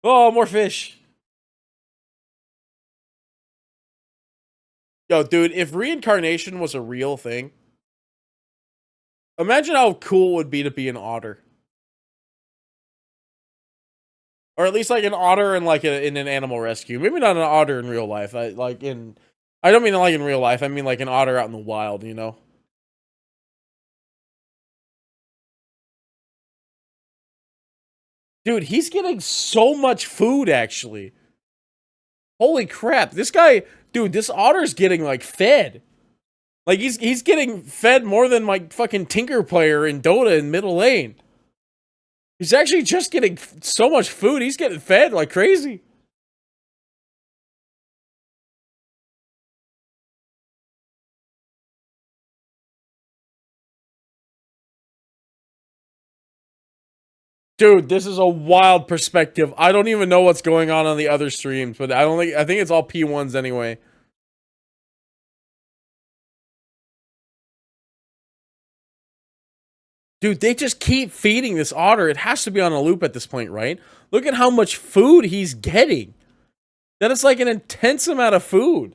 Oh, more fish. Yo, dude, if reincarnation was a real thing, imagine how cool it would be to be an otter. Or at least like an otter in like in an animal rescue. Maybe not an otter in real life. I don't mean like in real life. I mean like an otter out in the wild, you know? Dude, he's getting so much food, actually. Holy crap. This guy, dude, this otter's getting, like, fed. Like, he's getting fed more than my fucking Tinker player in Dota in middle lane. He's actually just getting so much food. He's getting fed like crazy. Dude, this is a wild perspective. I don't even know what's going on the other streams, but I think it's all P1s anyway. Dude, they just keep feeding this otter. It has to be on a loop at this point, right? Look at how much food he's getting. That is like an intense amount of food.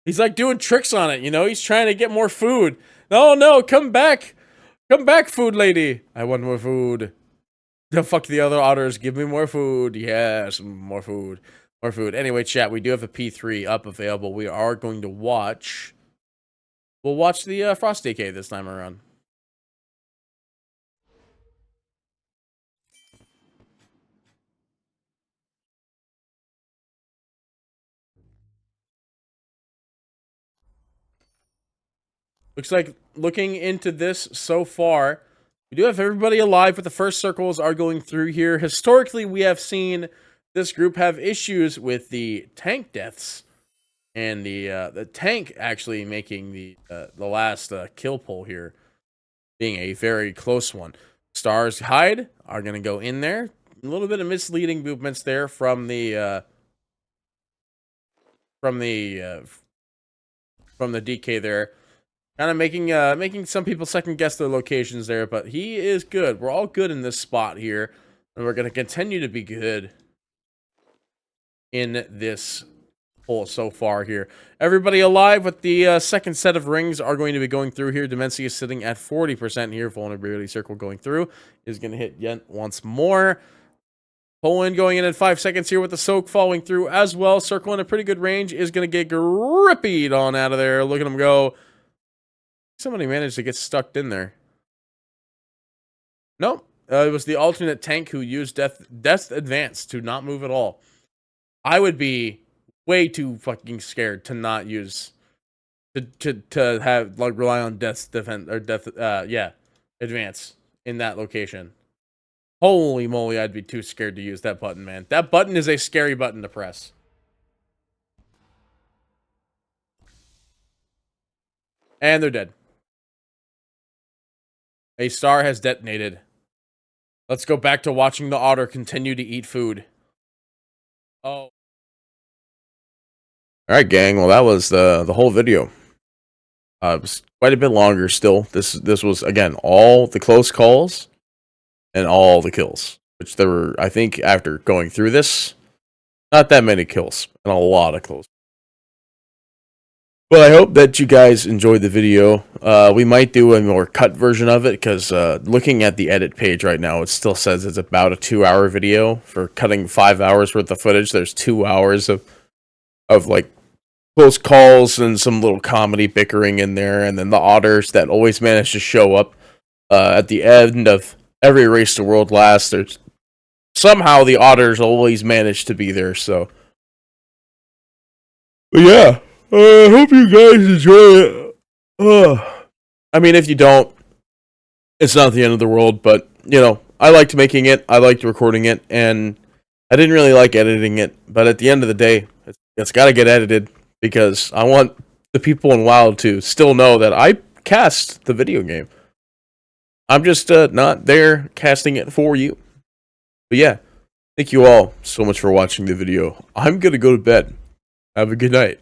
He's like doing tricks on it, you know? He's trying to get more food. No, come back. Come back, food lady. I want more food. The fuck the other otters. Give me more food. Yes, more food. More food. Anyway, chat, we do have a P3 up available. We are going to watch... We'll watch the Frost Decay this time around. Looks like, looking into this so far, we do have everybody alive, but the first circles are going through here. Historically, we have seen this group have issues with the tank deaths, and the tank actually making the last kill pull here, being a very close one. Stars Hide are going to go in there. A little bit of misleading movements there from the DK there. Kind of making some people second guess their locations there, but he is good. We're all good in this spot here, and we're going to continue to be good in this hole so far here. Everybody alive with the second set of rings are going to be going through here. Demency is sitting at 40% here. Vulnerability circle going through is going to hit yet once more. Poland going in at 5 seconds here with the soak following through as well. Circle in a pretty good range is going to get grippied on out of there. Look at him go. Somebody managed to get stuck in there. Nope. It was the alternate tank who used Death Advance to not move at all. I would be way too fucking scared to not use to have like rely on Death's defense or Advance in that location. Holy moly, I'd be too scared to use that button, man. That button is a scary button to press. And they're dead. A star has detonated. Let's go back to watching the otter continue to eat food. Oh. Alright, gang. Well, that was the whole video. It was quite a bit longer still. This was, again, all the close calls and all the kills. Which there were, I think, after going through this, not that many kills. And a lot of close. Well, I hope that you guys enjoyed the video. We might do a more cut version of it, because looking at the edit page right now, it still says it's about a 2-hour video. For cutting 5 hours worth of footage, there's 2 hours of like close calls and some little comedy bickering in there, and then the otters that always manage to show up at the end of every Race to World Last. There's somehow the otters always manage to be there, so. But yeah. I hope you guys enjoy it. I mean, if you don't, it's not the end of the world, but, you know, I liked making it, I liked recording it, and I didn't really like editing it, but at the end of the day, it's got to get edited, because I want the people in WoW to still know that I cast the video game. I'm just not there casting it for you. But yeah, thank you all so much for watching the video. I'm going to go to bed. Have a good night.